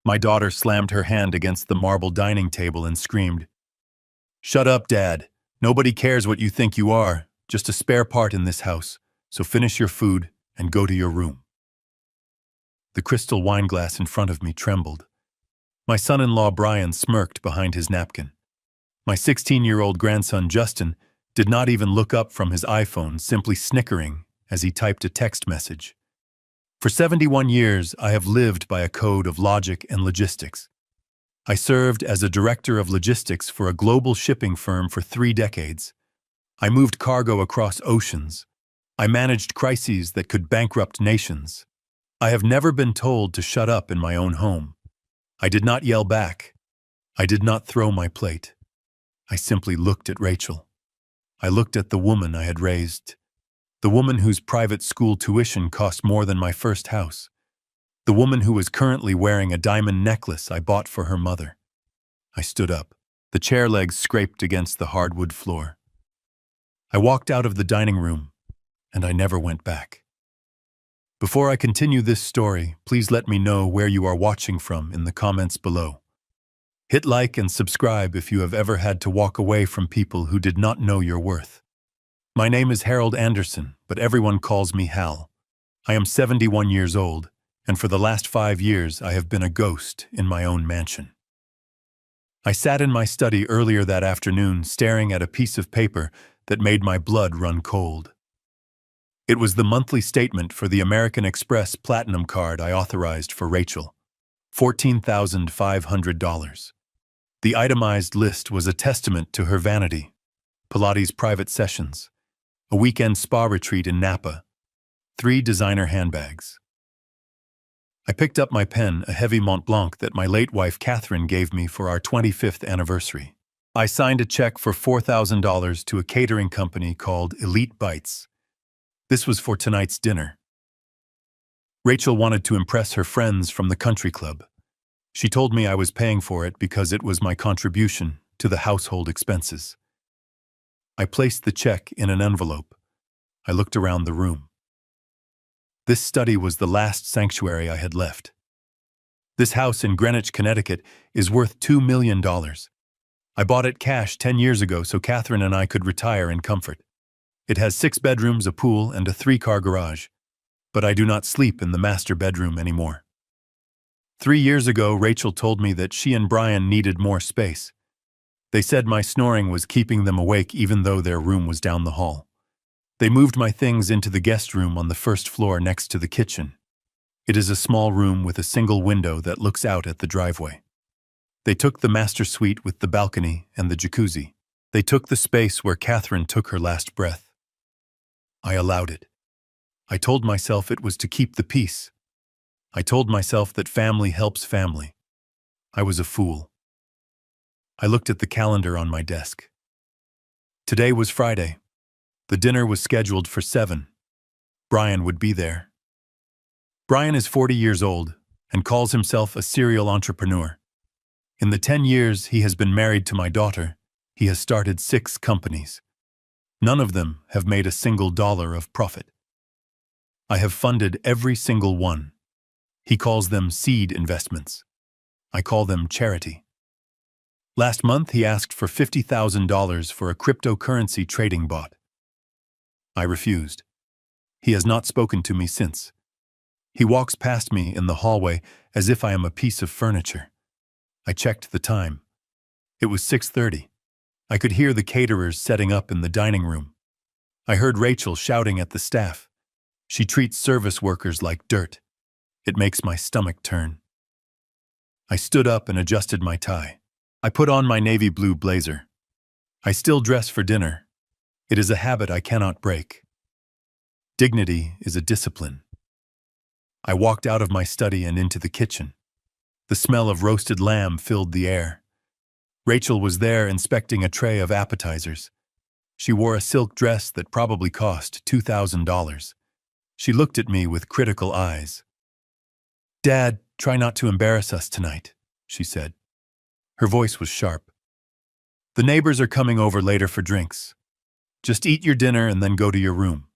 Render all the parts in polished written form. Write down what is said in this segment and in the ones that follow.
My daughter slammed her hand against the marble dining table and screamed, "Shut up, Dad. Nobody cares what you think you are, just a spare part in this house, so finish your food and go to your room." The crystal wine glass in front of me trembled. My son-in-law Brian smirked behind his napkin. My 16-year-old grandson Justin did not even look up from his iPhone, simply snickering as he typed a text message. For 71 years, I have lived by a code of logic and logistics. I served as a director of logistics for a global shipping firm for 3 decades. I moved cargo across oceans. I managed crises that could bankrupt nations. I have never been told to shut up in my own home. I did not yell back. I did not throw my plate. I simply looked at Rachel. I looked at the woman I had raised. The woman whose private school tuition cost more than my first house. The woman who was currently wearing a diamond necklace I bought for her mother. I stood up. The chair legs scraped against the hardwood floor. I walked out of the dining room, and I never went back. Before I continue this story, please let me know where you are watching from in the comments below. Hit like and subscribe if you have ever had to walk away from people who did not know your worth. My name is Harold Anderson, but everyone calls me Hal. I am 71 years old, and for the last 5 years I have been a ghost in my own mansion. I sat in my study earlier that afternoon staring at a piece of paper that made my blood run cold. It was the monthly statement for the American Express Platinum card I authorized for Rachel. $14,500. The itemized list was a testament to her vanity. Pilates private sessions, a weekend spa retreat in Napa, 3 designer handbags. I picked up my pen, a heavy Mont Blanc that my late wife Catherine gave me for our 25th anniversary. I signed a check for $4,000 to a catering company called Elite Bites. This was for tonight's dinner. Rachel wanted to impress her friends from the country club. She told me I was paying for it because it was my contribution to the household expenses. I placed the check in an envelope. I looked around the room. This study was the last sanctuary I had left. This house in Greenwich, Connecticut is worth $2 million. I bought it cash 10 years ago so Catherine and I could retire in comfort. It has 6 bedrooms, a pool, and a 3-car garage. But I do not sleep in the master bedroom anymore. 3 years ago, Rachel told me that she and Brian needed more space. They said my snoring was keeping them awake even though their room was down the hall. They moved my things into the guest room on the first floor next to the kitchen. It is a small room with a single window that looks out at the driveway. They took the master suite with the balcony and the jacuzzi. They took the space where Catherine took her last breath. I allowed it. I told myself it was to keep the peace. I told myself that family helps family. I was a fool. I looked at the calendar on my desk. Today was Friday. The dinner was scheduled for 7. Brian would be there. Brian is 40 years old and calls himself a serial entrepreneur. In the 10 years he has been married to my daughter, he has started 6 companies. None of them have made a single dollar of profit. I have funded every single one. He calls them seed investments. I call them charity. Last month he asked for $50,000 for a cryptocurrency trading bot. I refused. He has not spoken to me since. He walks past me in the hallway as if I am a piece of furniture. I checked the time. It was 6:30. I could hear the caterers setting up in the dining room. I heard Rachel shouting at the staff. She treats service workers like dirt. It makes my stomach turn. I stood up and adjusted my tie. I put on my navy blue blazer. I still dress for dinner. It is a habit I cannot break. Dignity is a discipline. I walked out of my study and into the kitchen. The smell of roasted lamb filled the air. Rachel was there inspecting a tray of appetizers. She wore a silk dress that probably cost $2,000. She looked at me with critical eyes. "Dad, try not to embarrass us tonight," she said. Her voice was sharp. "The neighbors are coming over later for drinks. Just eat your dinner and then go to your room.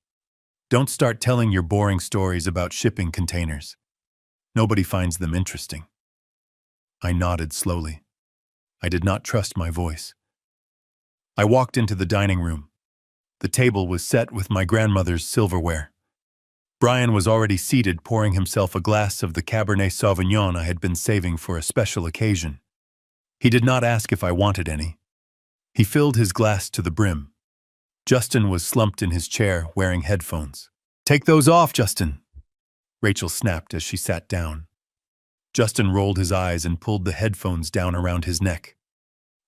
Don't start telling your boring stories about shipping containers. Nobody finds them interesting." I nodded slowly. I did not trust my voice. I walked into the dining room. The table was set with my grandmother's silverware. Brian was already seated, pouring himself a glass of the Cabernet Sauvignon I had been saving for a special occasion. He did not ask if I wanted any. He filled his glass to the brim. Justin was slumped in his chair, wearing headphones. "Take those off, Justin," Rachel snapped as she sat down. Justin rolled his eyes and pulled the headphones down around his neck.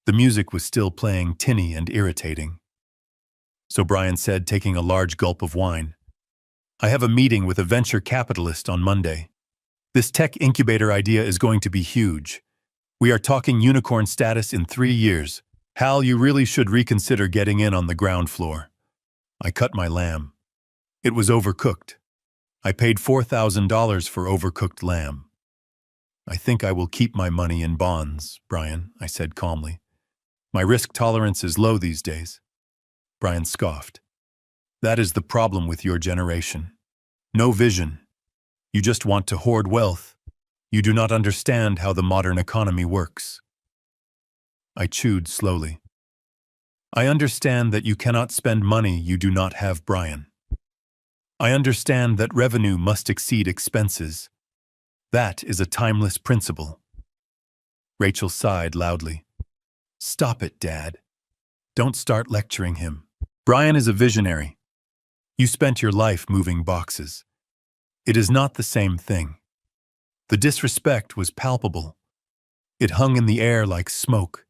The music was still playing, tinny and irritating. So Brian said, taking a large gulp of wine, "I have a meeting with a venture capitalist on Monday. This tech incubator idea is going to be huge. We are talking unicorn status in 3 years. Hal, you really should reconsider getting in on the ground floor." I cut my lamb. It was overcooked. I paid $4,000 for overcooked lamb. "I think I will keep my money in bonds, Brian," I said calmly. "My risk tolerance is low these days." Brian scoffed. "That is the problem with your generation. No vision. You just want to hoard wealth. You do not understand how the modern economy works." I chewed slowly. "I understand that you cannot spend money you do not have, Brian. I understand that revenue must exceed expenses. That is a timeless principle." Rachel sighed loudly. "Stop it, Dad. Don't start lecturing him. Brian is a visionary. You spent your life moving boxes. It is not the same thing." The disrespect was palpable. It hung in the air like smoke.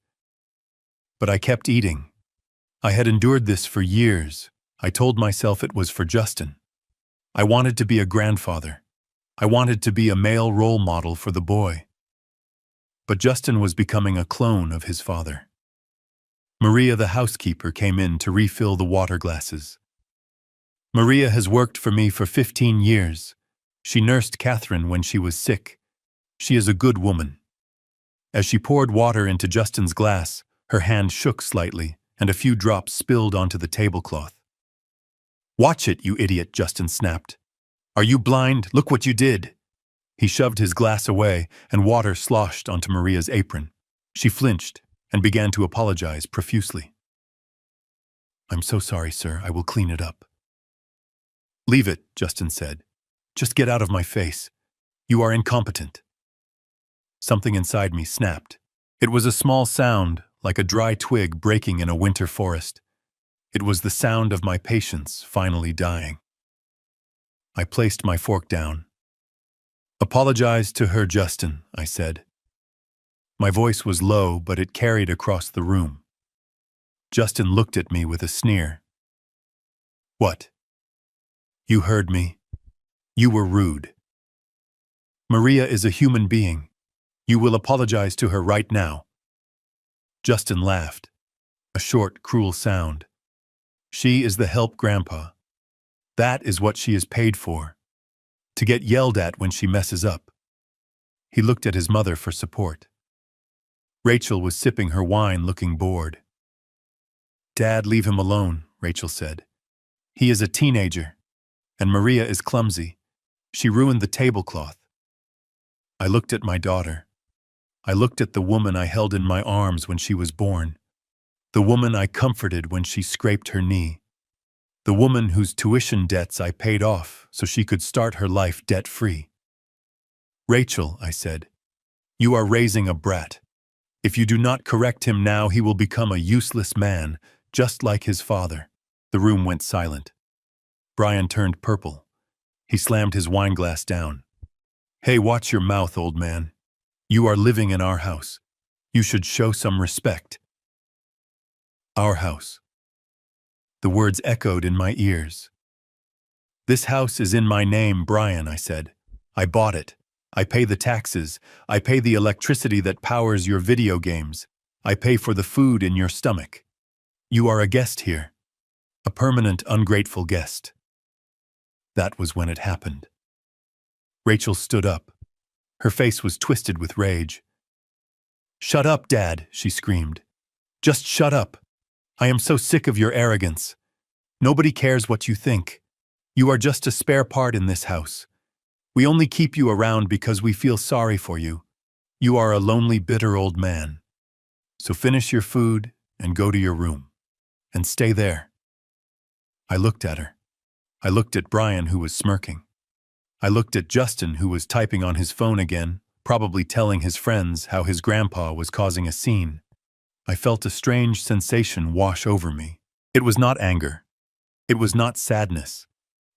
But I kept eating. I had endured this for years. I told myself it was for Justin. I wanted to be a grandfather. I wanted to be a male role model for the boy. But Justin was becoming a clone of his father. Maria, the housekeeper, came in to refill the water glasses. Maria has worked for me for 15 years. She nursed Catherine when she was sick. She is a good woman. As she poured water into Justin's glass, her hand shook slightly, and a few drops spilled onto the tablecloth. "Watch it, you idiot," Justin snapped. "Are you blind? Look what you did." He shoved his glass away, and water sloshed onto Maria's apron. She flinched and began to apologize profusely. "I'm so sorry, sir. I will clean it up." "Leave it," Justin said. "Just get out of my face. You are incompetent." Something inside me snapped. It was a small sound, like a dry twig breaking in a winter forest. It was the sound of my patience finally dying. I placed my fork down. "Apologize to her, Justin," I said. My voice was low, but it carried across the room. Justin looked at me with a sneer. "What? You heard me. You were rude. Maria is a human being. You will apologize to her right now." Justin laughed. A short, cruel sound. "She is the help, Grandpa. That is what she is paid for. To get yelled at when she messes up." He looked at his mother for support. Rachel was sipping her wine, looking bored. "Dad, leave him alone," Rachel said. "He is a teenager, and Maria is clumsy. She ruined the tablecloth." I looked at my daughter. I looked at the woman I held in my arms when she was born. The woman I comforted when she scraped her knee. The woman whose tuition debts I paid off so she could start her life debt-free. "Rachel," I said, "you are raising a brat. If you do not correct him now, he will become a useless man, just like his father." The room went silent. Brian turned purple. He slammed his wineglass down. "Hey, watch your mouth, old man. You are living in our house. You should show some respect." Our house. The words echoed in my ears. "This house is in my name, Brian," I said. "I bought it. I pay the taxes. I pay the electricity that powers your video games. I pay for the food in your stomach. You are a guest here. A permanent, ungrateful guest." That was when it happened. Rachel stood up. Her face was twisted with rage. "Shut up, Dad," she screamed. "Just shut up. I am so sick of your arrogance. Nobody cares what you think. You are just a spare part in this house. We only keep you around because we feel sorry for you. You are a lonely, bitter old man. So finish your food and go to your room. And stay there. I looked at her. I looked at Brian, who was smirking. I looked at Justin, who was typing on his phone again, probably telling his friends how his grandpa was causing a scene. I felt a strange sensation wash over me. It was not anger. It was not sadness.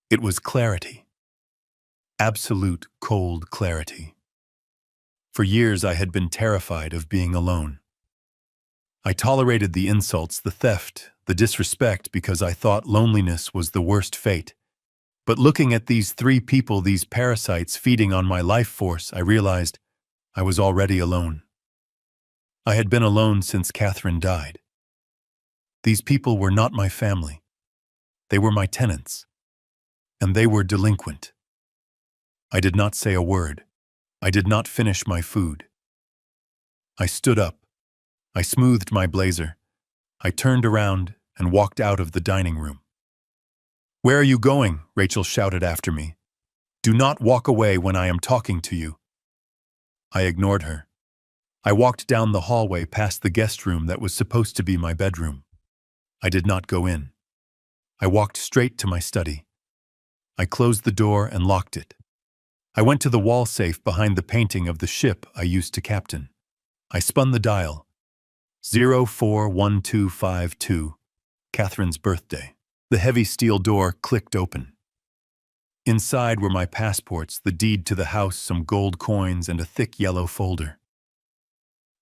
It was clarity. Absolute, cold clarity. For years I had been terrified of being alone. I tolerated the insults, the theft, the disrespect because I thought loneliness was the worst fate. But looking at these three people, these parasites feeding on my life force, I realized I was already alone. I had been alone since Catherine died. These people were not my family. They were my tenants. And they were delinquent. I did not say a word. I did not finish my food. I stood up. I smoothed my blazer. I turned around and walked out of the dining room. "Where are you going?" Rachel shouted after me. "Do not walk away when I am talking to you." I ignored her. I walked down the hallway past the guest room that was supposed to be my bedroom. I did not go in. I walked straight to my study. I closed the door and locked it. I went to the wall safe behind the painting of the ship I used to captain. I spun the dial. 041252, Catherine's birthday. The heavy steel door clicked open. Inside were my passports, the deed to the house, some gold coins, and a thick yellow folder.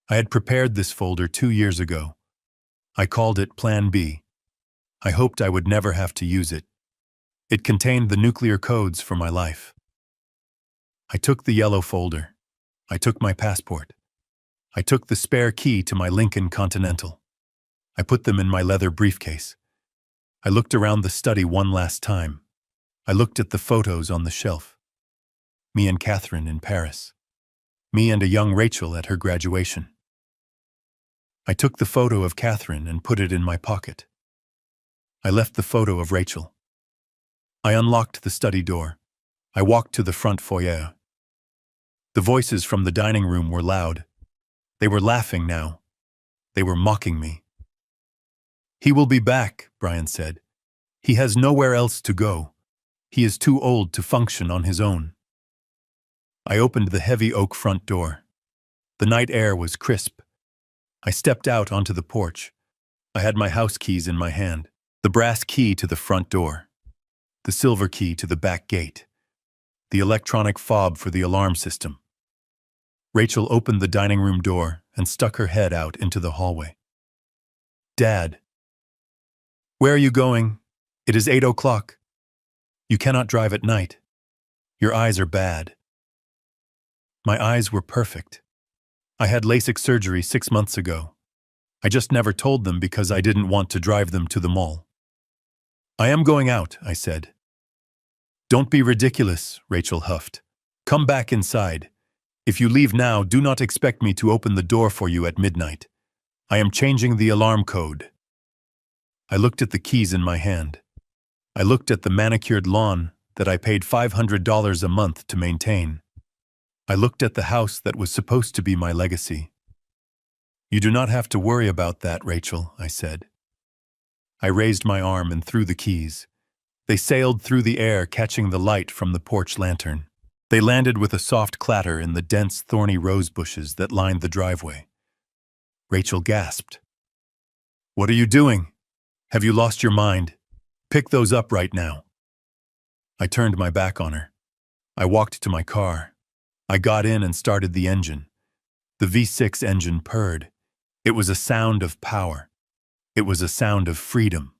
I had prepared this folder 2 years ago. I called it Plan B. I hoped I would never have to use it. It contained the nuclear codes for my life. I took the yellow folder. I took my passport. I took the spare key to my Lincoln Continental. I put them in my leather briefcase. I looked around the study one last time. I looked at the photos on the shelf. Me and Catherine in Paris. Me and a young Rachel at her graduation. I took the photo of Catherine and put it in my pocket. I left the photo of Rachel. I unlocked the study door. I walked to the front foyer. The voices from the dining room were loud. They were laughing now. They were mocking me. "He will be back," Brian said. "He has nowhere else to go. He is too old to function on his own." I opened the heavy oak front door. The night air was crisp. I stepped out onto the porch. I had my house keys in my hand. The brass key to the front door. The silver key to the back gate. The electronic fob for the alarm system. Rachel opened the dining room door and stuck her head out into the hallway. "Dad." "Where are you going? It is 8 o'clock. You cannot drive at night. Your eyes are bad." My eyes were perfect. I had LASIK surgery 6 months ago. I just never told them because I didn't want to drive them to the mall. "I am going out," I said. "Don't be ridiculous," Rachel huffed. "Come back inside. If you leave now, do not expect me to open the door for you at midnight. I am changing the alarm code." I looked at the keys in my hand. I looked at the manicured lawn that I paid $500 a month to maintain. I looked at the house that was supposed to be my legacy. "You do not have to worry about that, Rachel," I said. I raised my arm and threw the keys. They sailed through the air, catching the light from the porch lantern. They landed with a soft clatter in the dense, thorny rose bushes that lined the driveway. Rachel gasped. "What are you doing? Have you lost your mind? Pick those up right now." I turned my back on her. I walked to my car. I got in and started the engine. The V6 engine purred. It was a sound of power. It was a sound of freedom.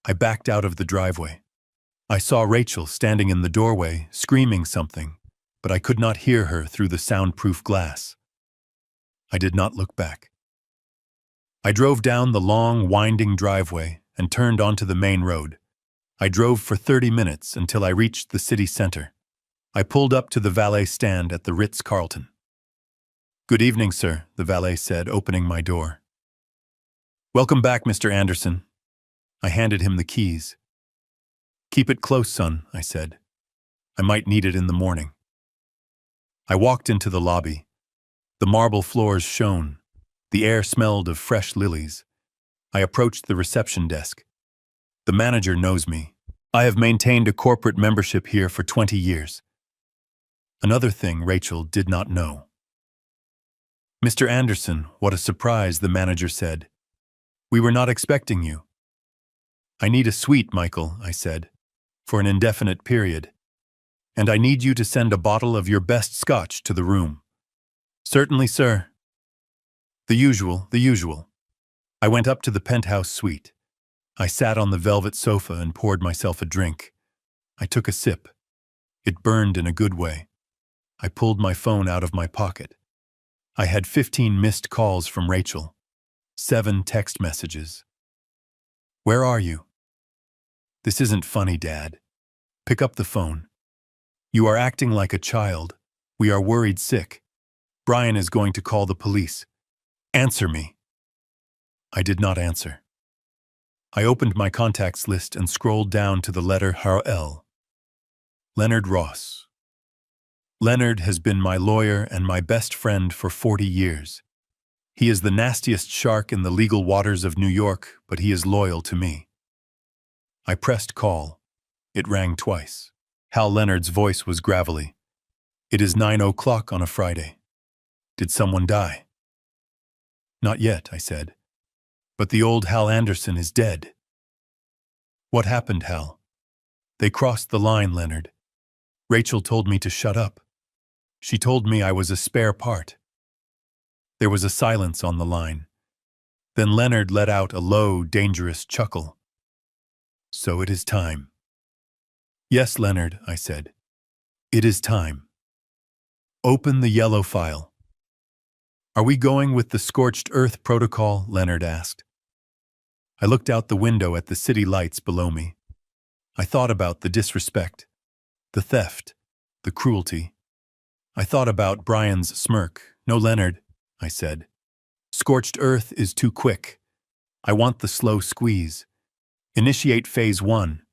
I backed out of the driveway. I saw Rachel standing in the doorway, screaming something, but I could not hear her through the soundproof glass. I did not look back. I drove down the long, winding driveway and turned onto the main road. I drove for 30 minutes until I reached the city center. I pulled up to the valet stand at the Ritz-Carlton. "Good evening, sir," the valet said, opening my door. "Welcome back, Mr. Anderson." I handed him the keys. "Keep it close, son," I said. "I might need it in the morning." I walked into the lobby. The marble floors shone. The air smelled of fresh lilies. I approached the reception desk. The manager knows me. I have maintained a corporate membership here for 20 years. Another thing Rachel did not know. "Mr. Anderson, what a surprise," the manager said. "We were not expecting you." "I need a suite, Michael," I said, "for an indefinite period. And I need you to send a bottle of your best scotch to the room." "Certainly, sir." The usual. I went up to the penthouse suite. I sat on the velvet sofa and poured myself a drink. I took a sip. It burned in a good way. I pulled my phone out of my pocket. I had 15 missed calls from Rachel. 7 text messages. "Where are you?" "This isn't funny, Dad. Pick up the phone. You are acting like a child. We are worried sick. Brian is going to call the police. Answer me." I did not answer. I opened my contacts list and scrolled down to the letter L. Leonard Ross. Leonard has been my lawyer and my best friend for 40 years. He is the nastiest shark in the legal waters of New York, but he is loyal to me. I pressed call. It rang twice. Hal Leonard's voice was gravelly. "It is 9 o'clock on a Friday. Did someone die?" "Not yet," I said. "But the old Hal Anderson is dead." "What happened, Hal?" "They crossed the line, Leonard. Rachel told me to shut up. She told me I was a spare part." There was a silence on the line. Then Leonard let out a low, dangerous chuckle. "So it is time." "Yes, Leonard," I said. "It is time." "Open the yellow file." "Are we going with the scorched earth protocol?" Leonard asked. I looked out the window at the city lights below me. I thought about the disrespect, the theft, the cruelty. I thought about Brian's smirk. "No, Leonard," I said. "Scorched earth is too quick. I want the slow squeeze. Initiate phase 1.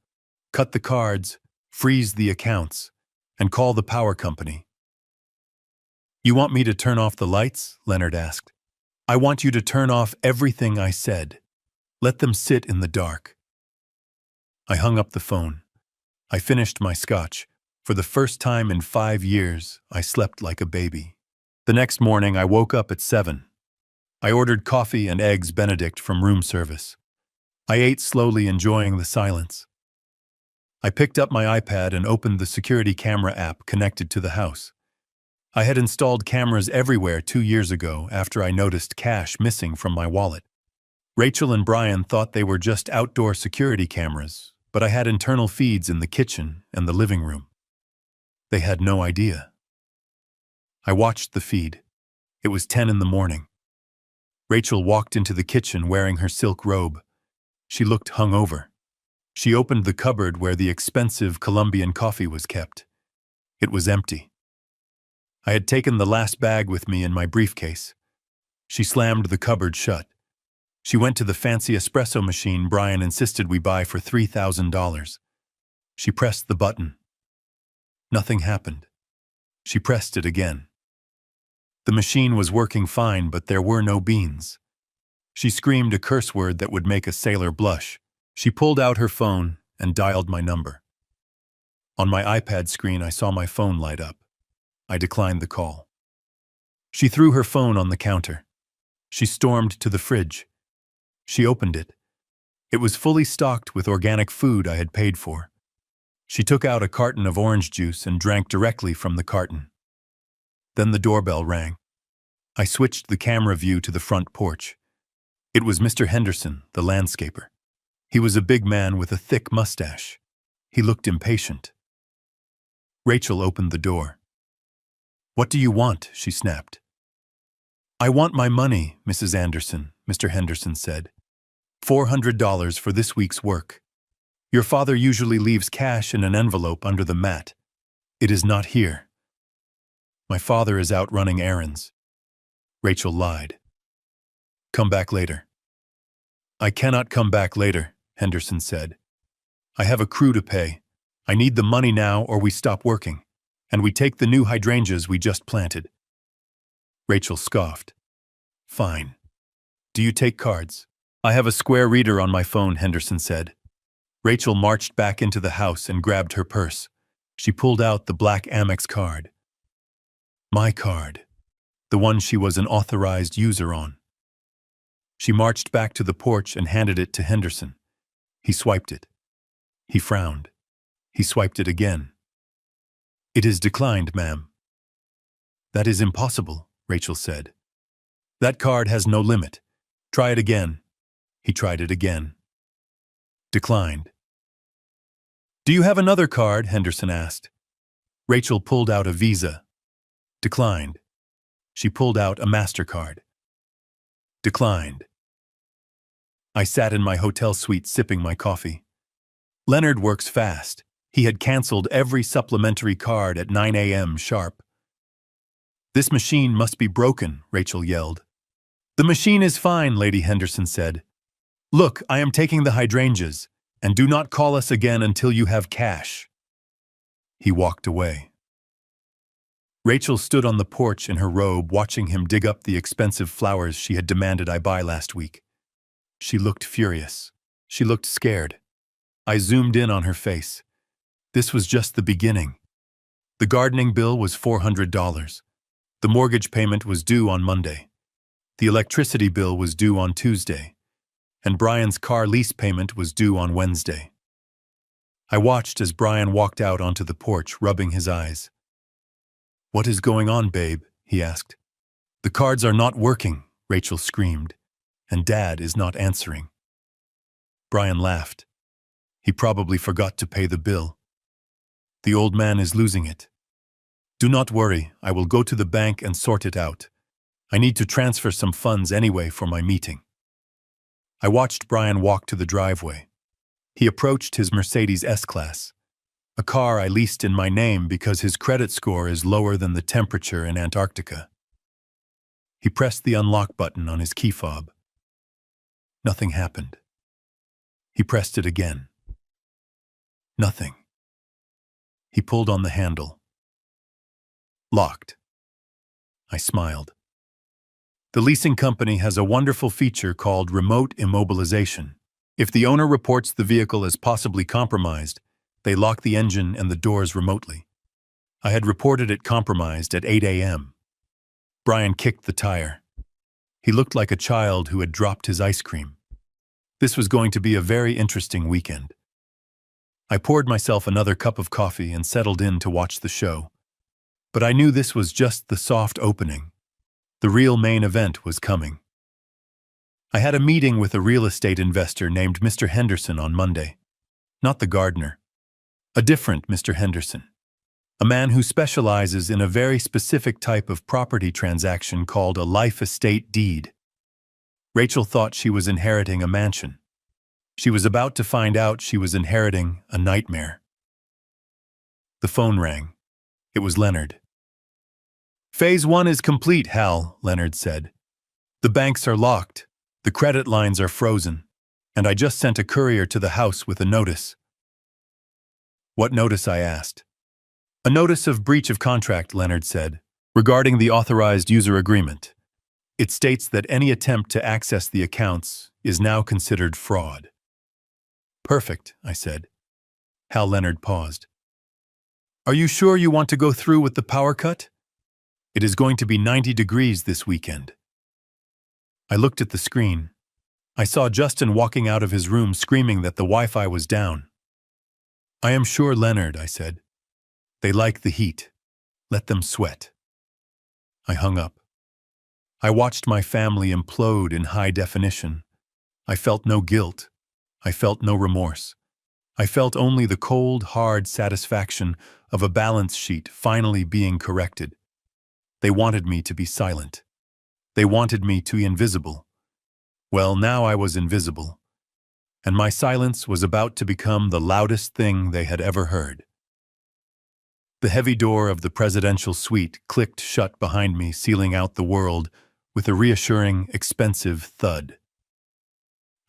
Cut the cards, freeze the accounts, and call the power company." "You want me to turn off the lights?" Leonard asked. "I want you to turn off everything I said. Let them sit in the dark." I hung up the phone. I finished my scotch. For the first time in 5 years, I slept like a baby. The next morning, I woke up at 7. I ordered coffee and eggs Benedict from room service. I ate slowly, enjoying the silence. I picked up my iPad and opened the security camera app connected to the house. I had installed cameras everywhere 2 years ago after I noticed cash missing from my wallet. Rachel and Brian thought they were just outdoor security cameras, but I had internal feeds in the kitchen and the living room. They had no idea. I watched the feed. It was 10 in the morning. Rachel walked into the kitchen wearing her silk robe. She looked hungover. She opened the cupboard where the expensive Colombian coffee was kept. It was empty. I had taken the last bag with me in my briefcase. She slammed the cupboard shut. She went to the fancy espresso machine Brian insisted we buy for $3,000. She pressed the button. Nothing happened. She pressed it again. The machine was working fine, but there were no beans. She screamed a curse word that would make a sailor blush. She pulled out her phone and dialed my number. On my iPad screen, I saw my phone light up. I declined the call. She threw her phone on the counter. She stormed to the fridge. She opened it. It was fully stocked with organic food I had paid for. She took out a carton of orange juice and drank directly from the carton. Then the doorbell rang. I switched the camera view to the front porch. It was Mr. Henderson, the landscaper. He was a big man with a thick mustache. He looked impatient. Rachel opened the door. "What do you want?" she snapped. "I want my money, Mrs. Anderson," Mr. Henderson said. $400 for this week's work. Your father usually leaves cash in an envelope under the mat. It is not here. My father is out running errands." Rachel lied. "Come back later." "I cannot come back later," Henderson said. "I have a crew to pay. I need the money now or we stop working, and we take the new hydrangeas we just planted." Rachel scoffed. Fine. Do you take cards? I have a square reader on my phone, Henderson said. Rachel marched back into the house and grabbed her purse. She pulled out the black Amex card. My card. The one she was an authorized user on. She marched back to the porch and handed it to Henderson. He swiped it. He frowned. He swiped it again. It is declined, ma'am. That is impossible, Rachel said. That card has no limit. Try it again. He tried it again. Declined. Do you have another card? Henderson asked. Rachel pulled out a Visa. Declined. She pulled out a MasterCard. Declined. I sat in my hotel suite sipping my coffee. Leonard works fast. He had canceled every supplementary card at 9 a.m. sharp. This machine must be broken, Rachel yelled. The machine is fine, Lady Henderson said. Look, I am taking the hydrangeas, and do not call us again until you have cash. He walked away. Rachel stood on the porch in her robe, watching him dig up the expensive flowers she had demanded I buy last week. She looked furious. She looked scared. I zoomed in on her face. This was just the beginning. The gardening bill was $400. The mortgage payment was due on Monday. The electricity bill was due on Tuesday. And Brian's car lease payment was due on Wednesday. I watched as Brian walked out onto the porch, rubbing his eyes. What is going on, babe? He asked. The cards are not working, Rachel screamed, and Dad is not answering. Brian laughed. He probably forgot to pay the bill. The old man is losing it. Do not worry, I will go to the bank and sort it out. I need to transfer some funds anyway for my meeting. I watched Brian walk to the driveway. He approached his Mercedes S-Class, a car I leased in my name because his credit score is lower than the temperature in Antarctica. He pressed the unlock button on his key fob. Nothing happened. He pressed it again. Nothing. He pulled on the handle. Locked. I smiled. The leasing company has a wonderful feature called remote immobilization. If the owner reports the vehicle as possibly compromised, they lock the engine and the doors remotely. I had reported it compromised at 8 a.m. Brian kicked the tire. He looked like a child who had dropped his ice cream. This was going to be a very interesting weekend. I poured myself another cup of coffee and settled in to watch the show. But I knew this was just the soft opening. The real main event was coming. I had a meeting with a real estate investor named Mr. Henderson on Monday. Not the gardener. A different Mr. Henderson. A man who specializes in a very specific type of property transaction called a life estate deed. Rachel thought she was inheriting a mansion. She was about to find out she was inheriting a nightmare. The phone rang. It was Leonard. Phase 1 is complete, Hal, Leonard said. The banks are locked, the credit lines are frozen, and I just sent a courier to the house with a notice. What notice? I asked. A notice of breach of contract, Leonard said, regarding the authorized user agreement. It states that any attempt to access the accounts is now considered fraud. Perfect, I said. Hal Leonard paused. Are you sure you want to go through with the power cut? It is going to be 90 degrees this weekend. I looked at the screen. I saw Justin walking out of his room screaming that the Wi-Fi was down. I am sure, Leonard, I said. They like the heat. Let them sweat. I hung up. I watched my family implode in high definition. I felt no guilt. I felt no remorse. I felt only the cold, hard satisfaction of a balance sheet finally being corrected. They wanted me to be silent. They wanted me to be invisible. Well, now I was invisible, and my silence was about to become the loudest thing they had ever heard. The heavy door of the presidential suite clicked shut behind me, sealing out the world with a reassuring, expensive thud.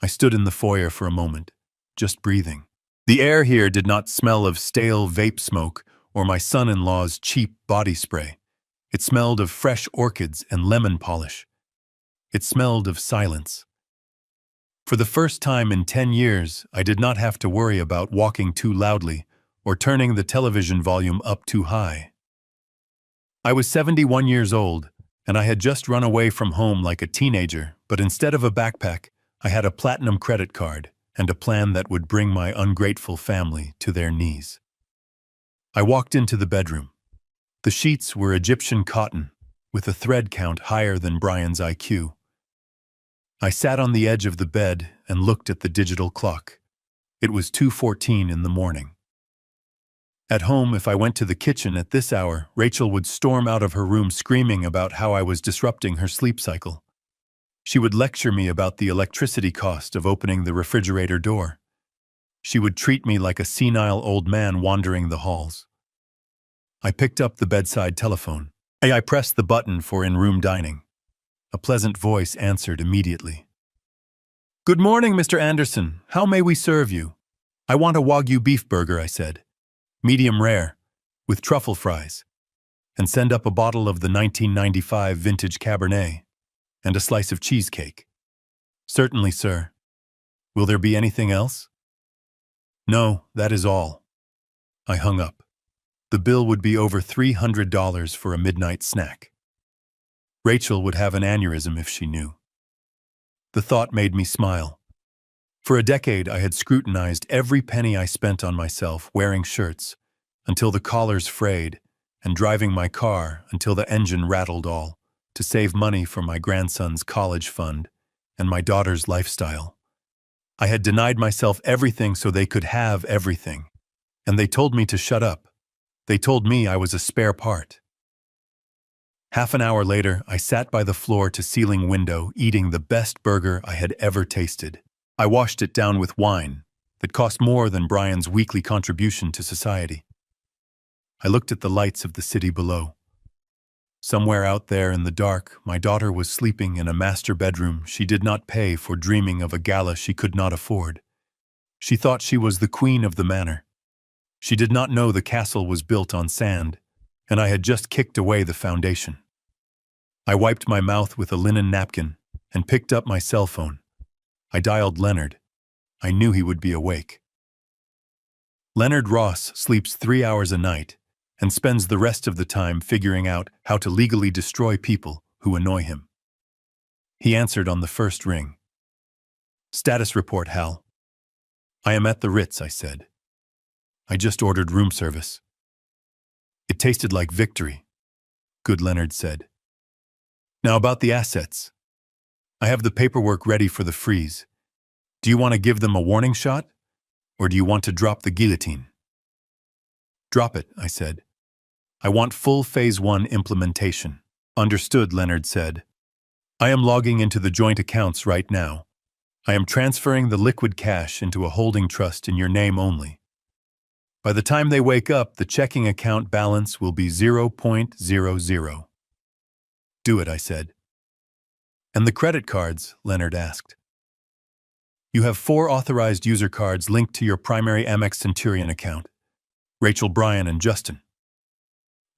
I stood in the foyer for a moment, just breathing. The air here did not smell of stale vape smoke or my son-in-law's cheap body spray. It smelled of fresh orchids and lemon polish. It smelled of silence. For the first time in 10 years, I did not have to worry about walking too loudly or turning the television volume up too high. I was 71 years old, and I had just run away from home like a teenager, but instead of a backpack, I had a platinum credit card and a plan that would bring my ungrateful family to their knees. I walked into the bedroom. The sheets were Egyptian cotton, with a thread count higher than Brian's IQ. I sat on the edge of the bed and looked at the digital clock. It was 2:14 in the morning. At home, if I went to the kitchen at this hour, Rachel would storm out of her room screaming about how I was disrupting her sleep cycle. She would lecture me about the electricity cost of opening the refrigerator door. She would treat me like a senile old man wandering the halls. I picked up the bedside telephone. I pressed the button for in-room dining. A pleasant voice answered immediately. "Good morning, Mr. Anderson. How may we serve you?" "I want a Wagyu beef burger," I said. "Medium rare, with truffle fries. And send up a bottle of the 1995 vintage Cabernet, and a slice of cheesecake." "Certainly, sir. Will there be anything else?" "No, that is all." I hung up. The bill would be over $300 for a midnight snack. Rachel would have an aneurysm if she knew. The thought made me smile. For a decade, I had scrutinized every penny I spent on myself wearing shirts until the collars frayed and driving my car until the engine rattled, all to save money for my grandson's college fund and my daughter's lifestyle. I had denied myself everything so they could have everything, and they told me to shut up. They told me I was a spare part. Half an hour later, I sat by the floor-to-ceiling window eating the best burger I had ever tasted. I washed it down with wine that cost more than Brian's weekly contribution to society. I looked at the lights of the city below. Somewhere out there in the dark, my daughter was sleeping in a master bedroom she did not pay for, dreaming of a gala she could not afford. She thought she was the queen of the manor. She did not know the castle was built on sand, and I had just kicked away the foundation. I wiped my mouth with a linen napkin and picked up my cell phone. I dialed Leonard. I knew he would be awake. Leonard Ross sleeps 3 hours a night and spends the rest of the time figuring out how to legally destroy people who annoy him. He answered on the first ring. "Status report, Hal." "I am at the Ritz," I said. "I just ordered room service." "It tasted like victory," good Leonard said. "Now about the assets. I have the paperwork ready for the freeze. Do you want to give them a warning shot, or do you want to drop the guillotine?" "Drop it," I said. "I want full Phase 1 implementation." "Understood," Leonard said. "I am logging into the joint accounts right now. I am transferring the liquid cash into a holding trust in your name only. By the time they wake up, the checking account balance will be 0.00. "Do it," I said. "And the credit cards?" Leonard asked. "You have 4 authorized user cards linked to your primary Amex Centurion account. Rachel, Brian, and Justin."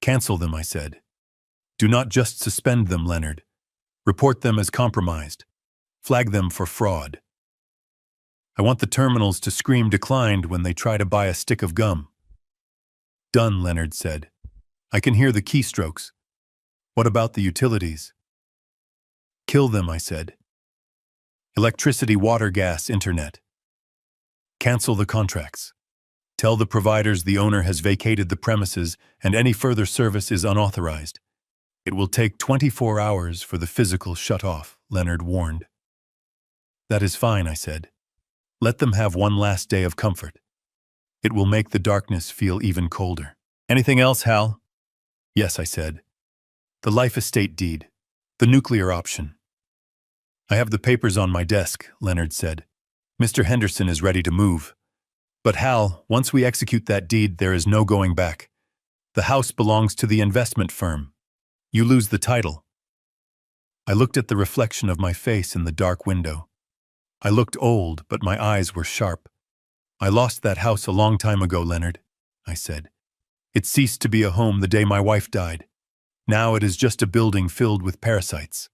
"Cancel them," I said. "Do not just suspend them, Leonard. Report them as compromised. Flag them for fraud. I want the terminals to scream declined when they try to buy a stick of gum." "Done," Leonard said. "I can hear the keystrokes. What about the utilities?" "Kill them," I said. "Electricity, water, gas, internet. Cancel the contracts. Tell the providers the owner has vacated the premises and any further service is unauthorized. It will take 24 hours for the physical shut-off," Leonard warned. "That is fine," I said. "Let them have one last day of comfort. It will make the darkness feel even colder." "Anything else, Hal?" "Yes," I said. "The life estate deed. The nuclear option." "I have the papers on my desk," Leonard said. "Mr. Henderson is ready to move. But Hal, once we execute that deed, there is no going back. The house belongs to the investment firm. You lose the title." I looked at the reflection of my face in the dark window. I looked old, but my eyes were sharp. "I lost that house a long time ago, Leonard," I said. "It ceased to be a home the day my wife died. Now it is just a building filled with parasites.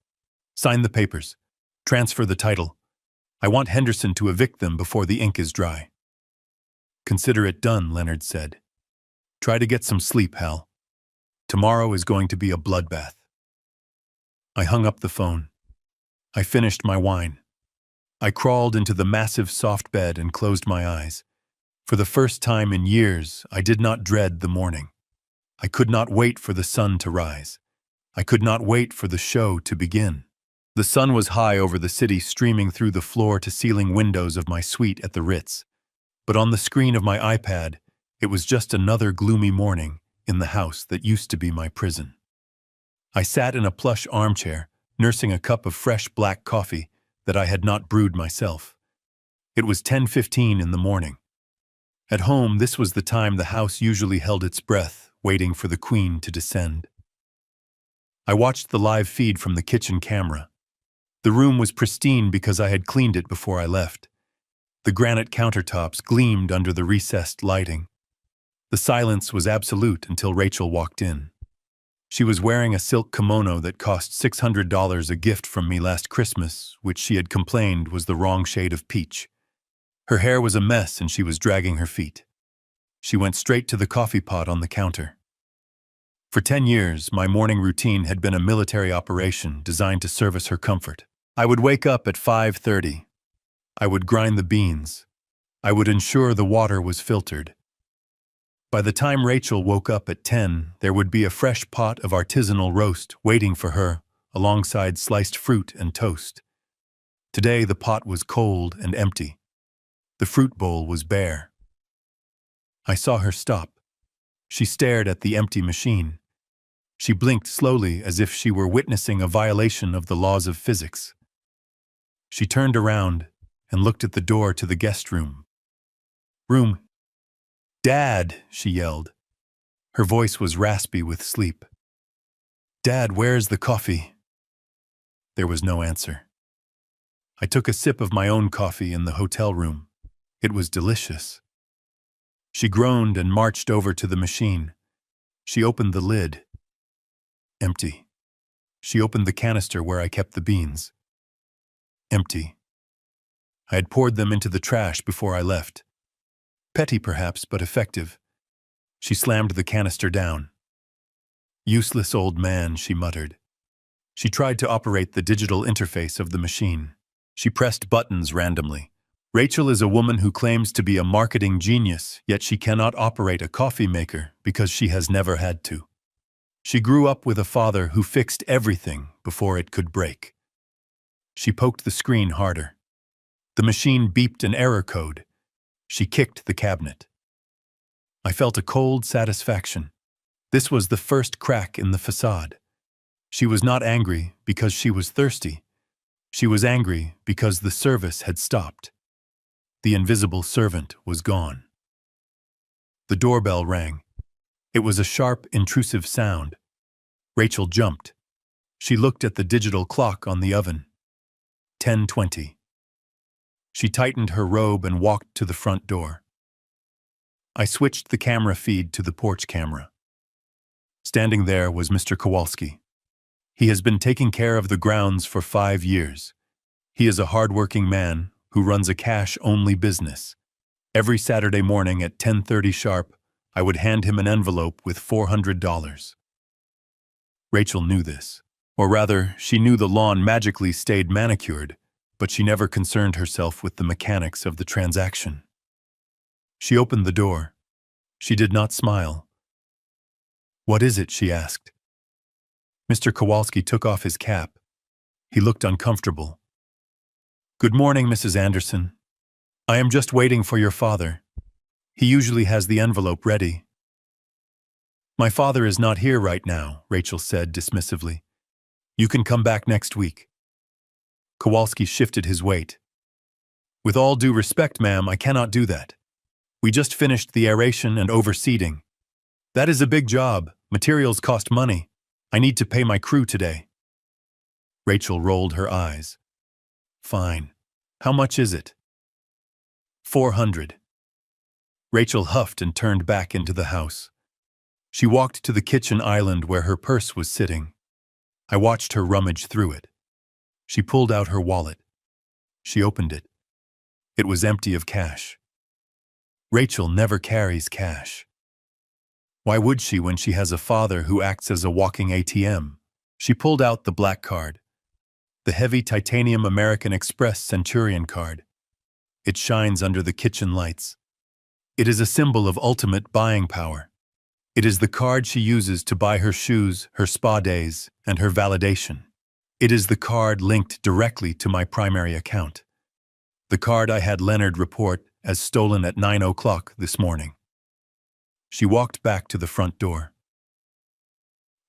Sign the papers. Transfer the title. I want Henderson to evict them before the ink is dry. Consider it done, Leonard said. Try to get some sleep, Hal. Tomorrow is going to be a bloodbath. I hung up the phone. I finished my wine. I crawled into the massive soft bed and closed my eyes. For the first time in years, I did not dread the morning. I could not wait for the sun to rise. I could not wait for the show to begin. The sun was high over the city, streaming through the floor-to-ceiling windows of my suite at the Ritz. But on the screen of my iPad, it was just another gloomy morning in the house that used to be my prison. I sat in a plush armchair, nursing a cup of fresh black coffee that I had not brewed myself. It was 10:15 in the morning. At home, this was the time the house usually held its breath, waiting for the Queen to descend. I watched the live feed from the kitchen camera. The room was pristine because I had cleaned it before I left. The granite countertops gleamed under the recessed lighting. The silence was absolute until Rachel walked in. She was wearing a silk kimono that cost $600, a gift from me last Christmas, which she had complained was the wrong shade of peach. Her hair was a mess and she was dragging her feet. She went straight to the coffee pot on the counter. For 10 years, my morning routine had been a military operation designed to service her comfort. I would wake up at 5:30. I would grind the beans. I would ensure the water was filtered. By the time Rachel woke up at 10, there would be a fresh pot of artisanal roast waiting for her, alongside sliced fruit and toast. Today, the pot was cold and empty. The fruit bowl was bare. I saw her stop. She stared at the empty machine. She blinked slowly as if she were witnessing a violation of the laws of physics. She turned around and looked at the door to the guest room. "Dad," she yelled. Her voice was raspy with sleep. "Dad, where's the coffee?" There was no answer. I took a sip of my own coffee in the hotel room. It was delicious. She groaned and marched over to the machine. She opened the lid. Empty. She opened the canister where I kept the beans. Empty. I had poured them into the trash before I left. Petty perhaps, but effective. She slammed the canister down. "Useless old man," she muttered. She tried to operate the digital interface of the machine. She pressed buttons randomly. Rachel is a woman who claims to be a marketing genius, yet she cannot operate a coffee maker because she has never had to. She grew up with a father who fixed everything before it could break. She poked the screen harder. The machine beeped an error code. She kicked the cabinet. I felt a cold satisfaction. This was the first crack in the facade. She was not angry because she was thirsty. She was angry because the service had stopped. The invisible servant was gone. The doorbell rang. It was a sharp, intrusive sound. Rachel jumped. She looked at the digital clock on the oven. 10:20. She tightened her robe and walked to the front door. I switched the camera feed to the porch camera. Standing there was Mr. Kowalski. He has been taking care of the grounds for 5 years. He is a hard-working man who runs a cash-only business. Every Saturday morning at 10:30 sharp, I would hand him an envelope with $400. Rachel knew this. Or rather, she knew the lawn magically stayed manicured, but she never concerned herself with the mechanics of the transaction. She opened the door. She did not smile. "What is it?" she asked. Mr. Kowalski took off his cap. He looked uncomfortable. "Good morning, Mrs. Anderson. I am just waiting for your father. He usually has the envelope ready." "My father is not here right now," Rachel said dismissively. "You can come back next week." Kowalski shifted his weight. "With all due respect, ma'am, I cannot do that. We just finished the aeration and overseeding. That is a big job. Materials cost money. I need to pay my crew today." Rachel rolled her eyes. "Fine. How much is it?" $400. Rachel huffed and turned back into the house. She walked to the kitchen island where her purse was sitting. I watched her rummage through it. She pulled out her wallet. She opened it. It was empty of cash. Rachel never carries cash. Why would she when she has a father who acts as a walking ATM? She pulled out the black card, the heavy titanium American Express Centurion card. It shines under the kitchen lights. It is a symbol of ultimate buying power. It is the card she uses to buy her shoes, her spa days, and her validation. It is the card linked directly to my primary account. The card I had Leonard report as stolen at 9 o'clock this morning. She walked back to the front door.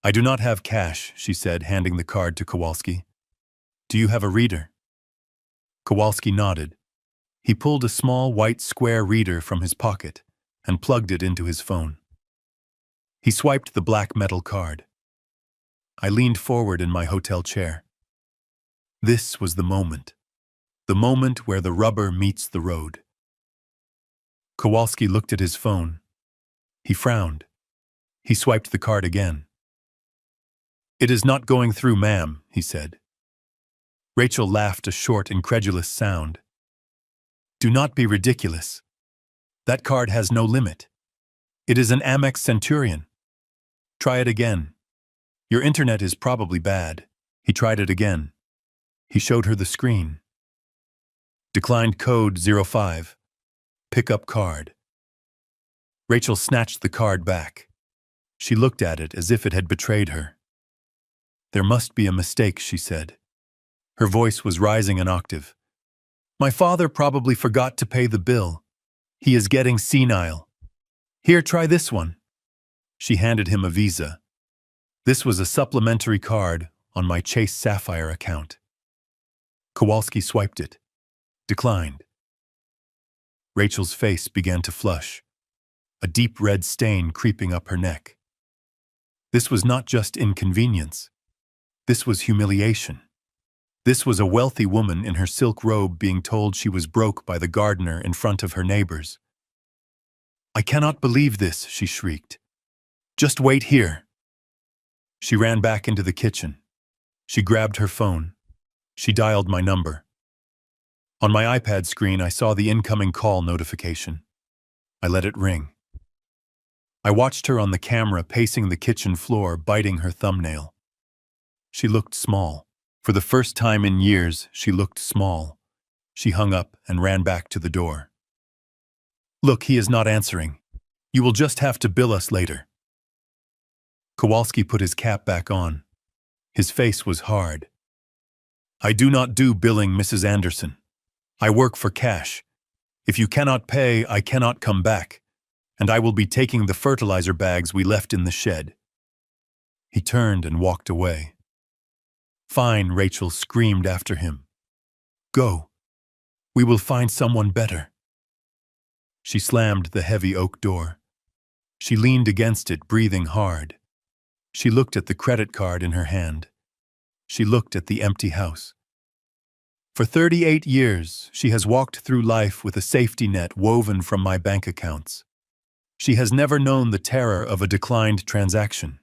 "I do not have cash," she said, handing the card to Kowalski. "Do you have a reader?" Kowalski nodded. He pulled a small white square reader from his pocket and plugged it into his phone. He swiped the black metal card. I leaned forward in my hotel chair. This was the moment where the rubber meets the road. Kowalski looked at his phone. He frowned. He swiped the card again. "It is not going through, ma'am," he said. Rachel laughed a short, incredulous sound. "Do not be ridiculous. That card has no limit. It is an Amex Centurion. Try it again. Your internet is probably bad." He tried it again. He showed her the screen. "Declined code 05. Pickup card." Rachel snatched the card back. She looked at it as if it had betrayed her. "There must be a mistake," she said. Her voice was rising an octave. "My father probably forgot to pay the bill. He is getting senile. Here, try this one." She handed him a Visa. This was a supplementary card on my Chase Sapphire account. Kowalski swiped it. Declined. Rachel's face began to flush, a deep red stain creeping up her neck. This was not just inconvenience. This was humiliation. This was a wealthy woman in her silk robe being told she was broke by the gardener in front of her neighbors. "I cannot believe this," she shrieked. "Just wait here." She ran back into the kitchen. She grabbed her phone. She dialed my number. On my iPad screen, I saw the incoming call notification. I let it ring. I watched her on the camera pacing the kitchen floor, biting her thumbnail. She looked small. For the first time in years, she looked small. She hung up and ran back to the door. "Look, he is not answering. You will just have to bill us later." Kowalski put his cap back on. His face was hard. "I do not do billing, Mrs. Anderson. I work for cash. If you cannot pay, I cannot come back, and I will be taking the fertilizer bags we left in the shed." He turned and walked away. "Fine," Rachel screamed after him. "Go. We will find someone better." She slammed the heavy oak door. She leaned against it, breathing hard. She looked at the credit card in her hand. She looked at the empty house. For 38 years, she has walked through life with a safety net woven from my bank accounts. She has never known the terror of a declined transaction.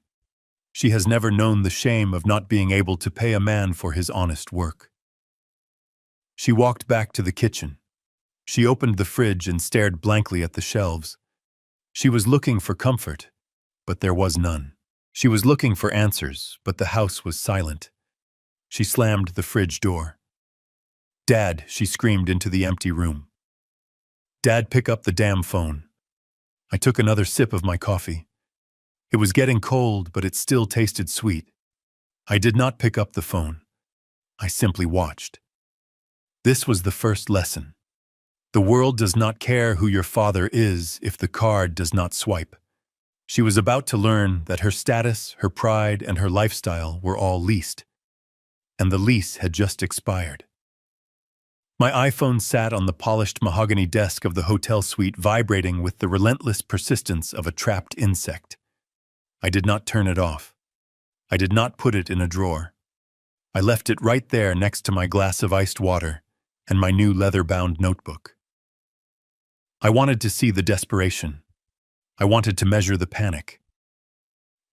She has never known the shame of not being able to pay a man for his honest work. She walked back to the kitchen. She opened the fridge and stared blankly at the shelves. She was looking for comfort, but there was none. She was looking for answers, but the house was silent. She slammed the fridge door. "Dad," she screamed into the empty room. "Dad, pick up the damn phone." I took another sip of my coffee. It was getting cold, but it still tasted sweet. I did not pick up the phone. I simply watched. This was the first lesson. The world does not care who your father is if the card does not swipe. She was about to learn that her status, her pride, and her lifestyle were all leased. And the lease had just expired. My iPhone sat on the polished mahogany desk of the hotel suite, vibrating with the relentless persistence of a trapped insect. I did not turn it off. I did not put it in a drawer. I left it right there next to my glass of iced water and my new leather-bound notebook. I wanted to see the desperation. I wanted to measure the panic.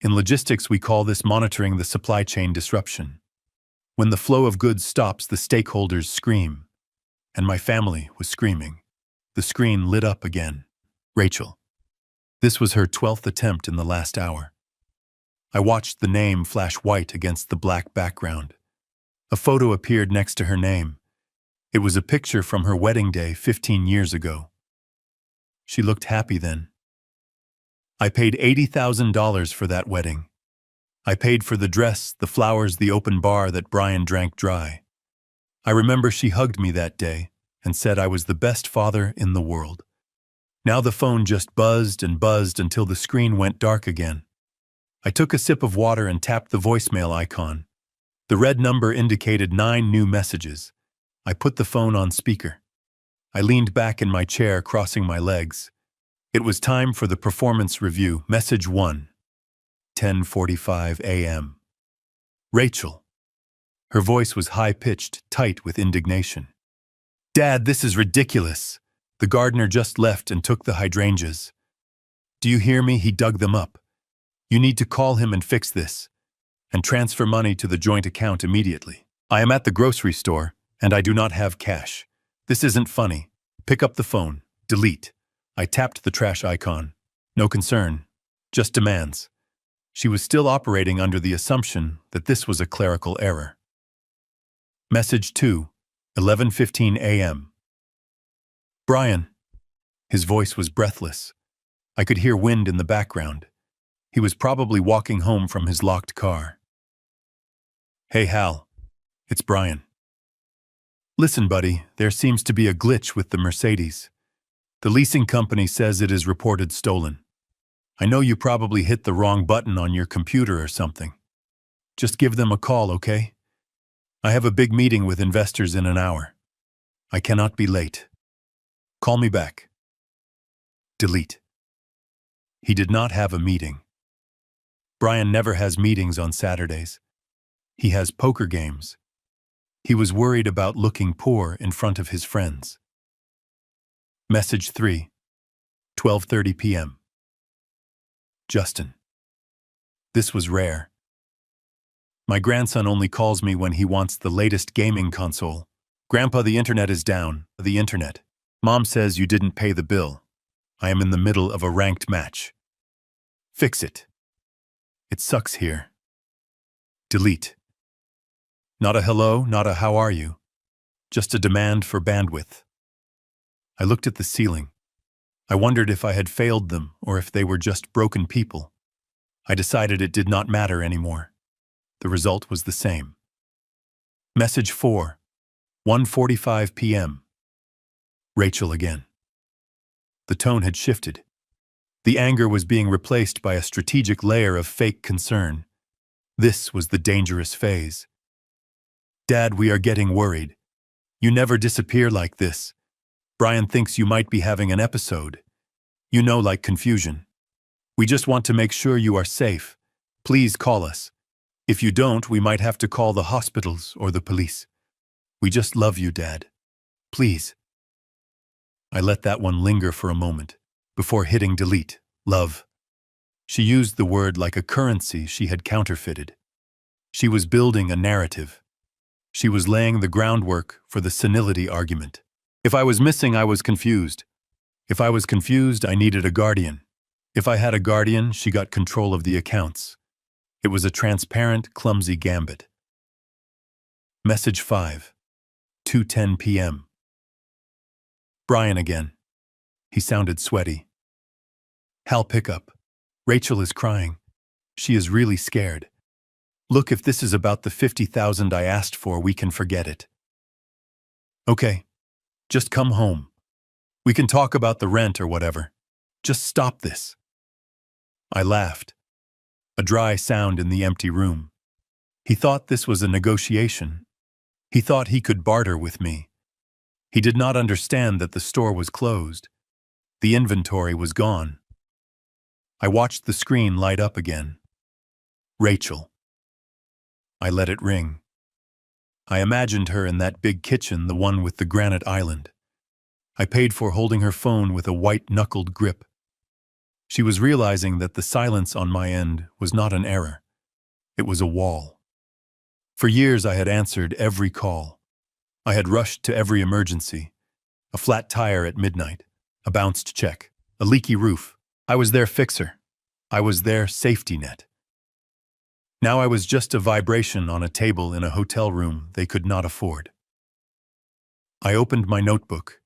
In logistics, we call this monitoring the supply chain disruption. When the flow of goods stops, the stakeholders scream. And my family was screaming. The screen lit up again. Rachel. This was her 12th attempt in the last hour. I watched the name flash white against the black background. A photo appeared next to her name. It was a picture from her wedding day 15 years ago. She looked happy then. I paid $80,000 for that wedding. I paid for the dress, the flowers, the open bar that Brian drank dry. I remember she hugged me that day and said I was the best father in the world. Now the phone just buzzed and buzzed until the screen went dark again. I took a sip of water and tapped the voicemail icon. The red number indicated 9 new messages. I put the phone on speaker. I leaned back in my chair, crossing my legs. It was time for the performance review. Message 1. 10:45 a.m. Rachel. Her voice was high-pitched, tight with indignation. Dad, this is ridiculous. The gardener just left and took the hydrangeas. Do you hear me? He dug them up. You need to call him and fix this. And transfer money to the joint account immediately. I am at the grocery store, and I do not have cash. This isn't funny. Pick up the phone. Delete. I tapped the trash icon. No concern. Just demands. She was still operating under the assumption that this was a clerical error. Message 2, 11:15 a.m. Brian. His voice was breathless. I could hear wind in the background. He was probably walking home from his locked car. Hey, Hal. It's Brian. Listen, buddy, there seems to be a glitch with the Mercedes. The leasing company says it is reported stolen. I know you probably hit the wrong button on your computer or something. Just give them a call, okay? I have a big meeting with investors in an hour. I cannot be late. Call me back. Delete. He did not have a meeting. Brian never has meetings on Saturdays. He has poker games. He was worried about looking poor in front of his friends. Message 3, 12:30 p.m. Justin. This was rare. My grandson only calls me when he wants the latest gaming console. Grandpa, the internet is down. The internet. Mom says you didn't pay the bill. I am in the middle of a ranked match. Fix it. It sucks here. Delete. Not a hello, not a how are you. Just a demand for bandwidth. I looked at the ceiling. I wondered if I had failed them or if they were just broken people. I decided it did not matter anymore. The result was the same. Message 4, 1:45 p.m. Rachel again. The tone had shifted. The anger was being replaced by a strategic layer of fake concern. This was the dangerous phase. Dad, we are getting worried. You never disappear like this. Brian thinks you might be having an episode. You know, like confusion. We just want to make sure you are safe. Please call us. If you don't, we might have to call the hospitals or the police. We just love you, Dad. Please. I let that one linger for a moment before hitting delete. Love. She used the word like a currency she had counterfeited. She was building a narrative. She was laying the groundwork for the senility argument. If I was missing, I was confused. If I was confused, I needed a guardian. If I had a guardian, she got control of the accounts. It was a transparent, clumsy gambit. Message 5, 2:10 p.m. Brian again. He sounded sweaty. Hal, pick up. Rachel is crying. She is really scared. Look, if this is about the $50,000 I asked for, we can forget it. Okay. Just come home. We can talk about the rent or whatever. Just stop this. I laughed. A dry sound in the empty room. He thought this was a negotiation. He thought he could barter with me. He did not understand that the store was closed. The inventory was gone. I watched the screen light up again. Rachel. I let it ring. I imagined her in that big kitchen, the one with the granite island. I paid for holding her phone with a white-knuckled grip. She was realizing that the silence on my end was not an error. It was a wall. For years I had answered every call. I had rushed to every emergency. A flat tire at midnight, a bounced check, a leaky roof. I was their fixer. I was their safety net. Now I was just a vibration on a table in a hotel room they could not afford. I opened my notebook.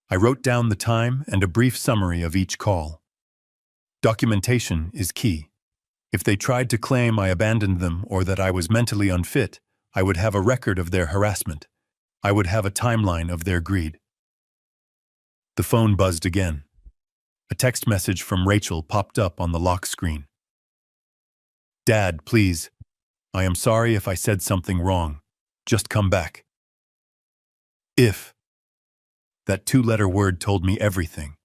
I wrote down the time and a brief summary of each call. Documentation is key. If they tried to claim I abandoned them or that I was mentally unfit, I would have a record of their harassment. I would have a timeline of their greed. The phone buzzed again. A text message from Rachel popped up on the lock screen. "Dad, please. I am sorry if I said something wrong. Just come back." If. That two-letter word told me everything.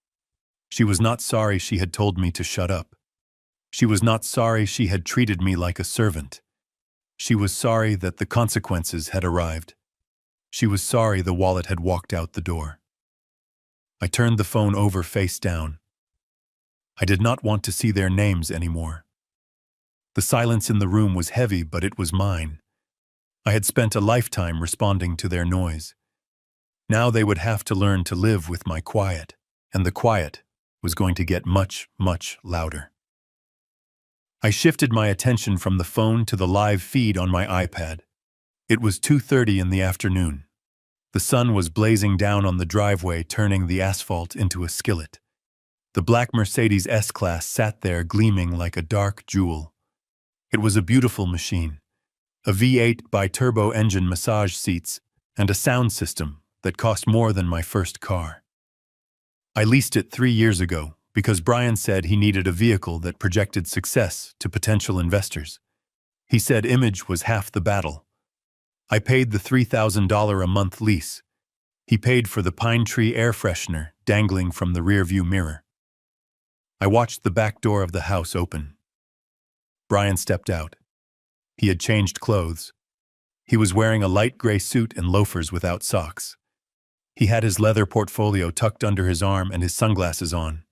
She was not sorry she had told me to shut up. She was not sorry she had treated me like a servant. She was sorry that the consequences had arrived. She was sorry the wallet had walked out the door. I turned the phone over face down. I did not want to see their names anymore. The silence in the room was heavy, but it was mine. I had spent a lifetime responding to their noise. Now they would have to learn to live with my quiet, and the quiet was going to get much, much louder. I shifted my attention from the phone to the live feed on my iPad. It was 2:30 in the afternoon. The sun was blazing down on the driveway, turning the asphalt into a skillet. The black Mercedes S-Class sat there gleaming like a dark jewel. It was a beautiful machine, a V8 bi-turbo engine, massage seats, and a sound system that cost more than my first car. I leased it 3 years ago because Brian said he needed a vehicle that projected success to potential investors. He said image was half the battle. I paid the $3,000 a month lease. He paid for the pine tree air freshener dangling from the rearview mirror. I watched the back door of the house open. Brian stepped out. He had changed clothes. He was wearing a light gray suit and loafers without socks. He had his leather portfolio tucked under his arm and his sunglasses on.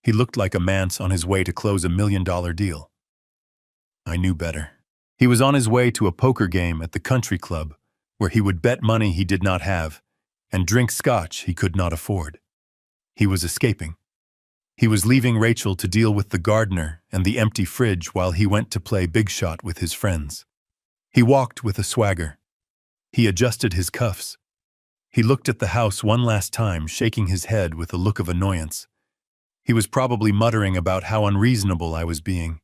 He looked like a man's on his way to close $1 million deal. I knew better. He was on his way to a poker game at the country club, where he would bet money he did not have and drink scotch he could not afford. He was escaping. He was leaving Rachel to deal with the gardener and the empty fridge while he went to play big shot with his friends. He walked with a swagger. He adjusted his cuffs. He looked at the house one last time, shaking his head with a look of annoyance. He was probably muttering about how unreasonable I was being,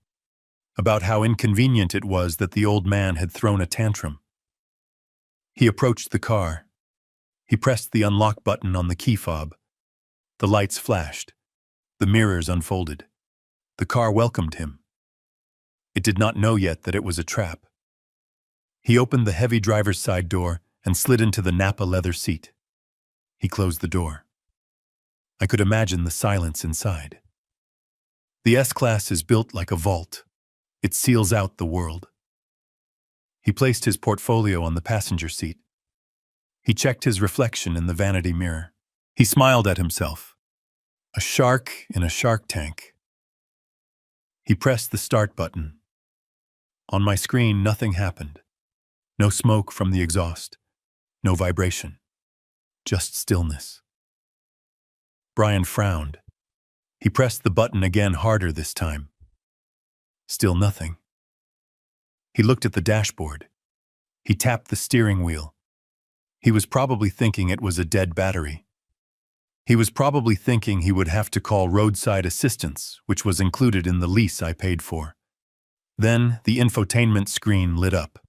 about how inconvenient it was that the old man had thrown a tantrum. He approached the car. He pressed the unlock button on the key fob. The lights flashed. The mirrors unfolded. The car welcomed him. It did not know yet that it was a trap. He opened the heavy driver's side door and slid into the Napa leather seat. He closed the door. I could imagine the silence inside. The S-Class is built like a vault. It seals out the world. He placed his portfolio on the passenger seat. He checked his reflection in the vanity mirror. He smiled at himself. A shark in a shark tank. He pressed the start button. On my screen, nothing happened. No smoke from the exhaust. No vibration. Just stillness. Brian frowned. He pressed the button again, harder this time. Still nothing. He looked at the dashboard. He tapped the steering wheel. He was probably thinking it was a dead battery. He was probably thinking he would have to call roadside assistance, which was included in the lease I paid for. Then the infotainment screen lit up.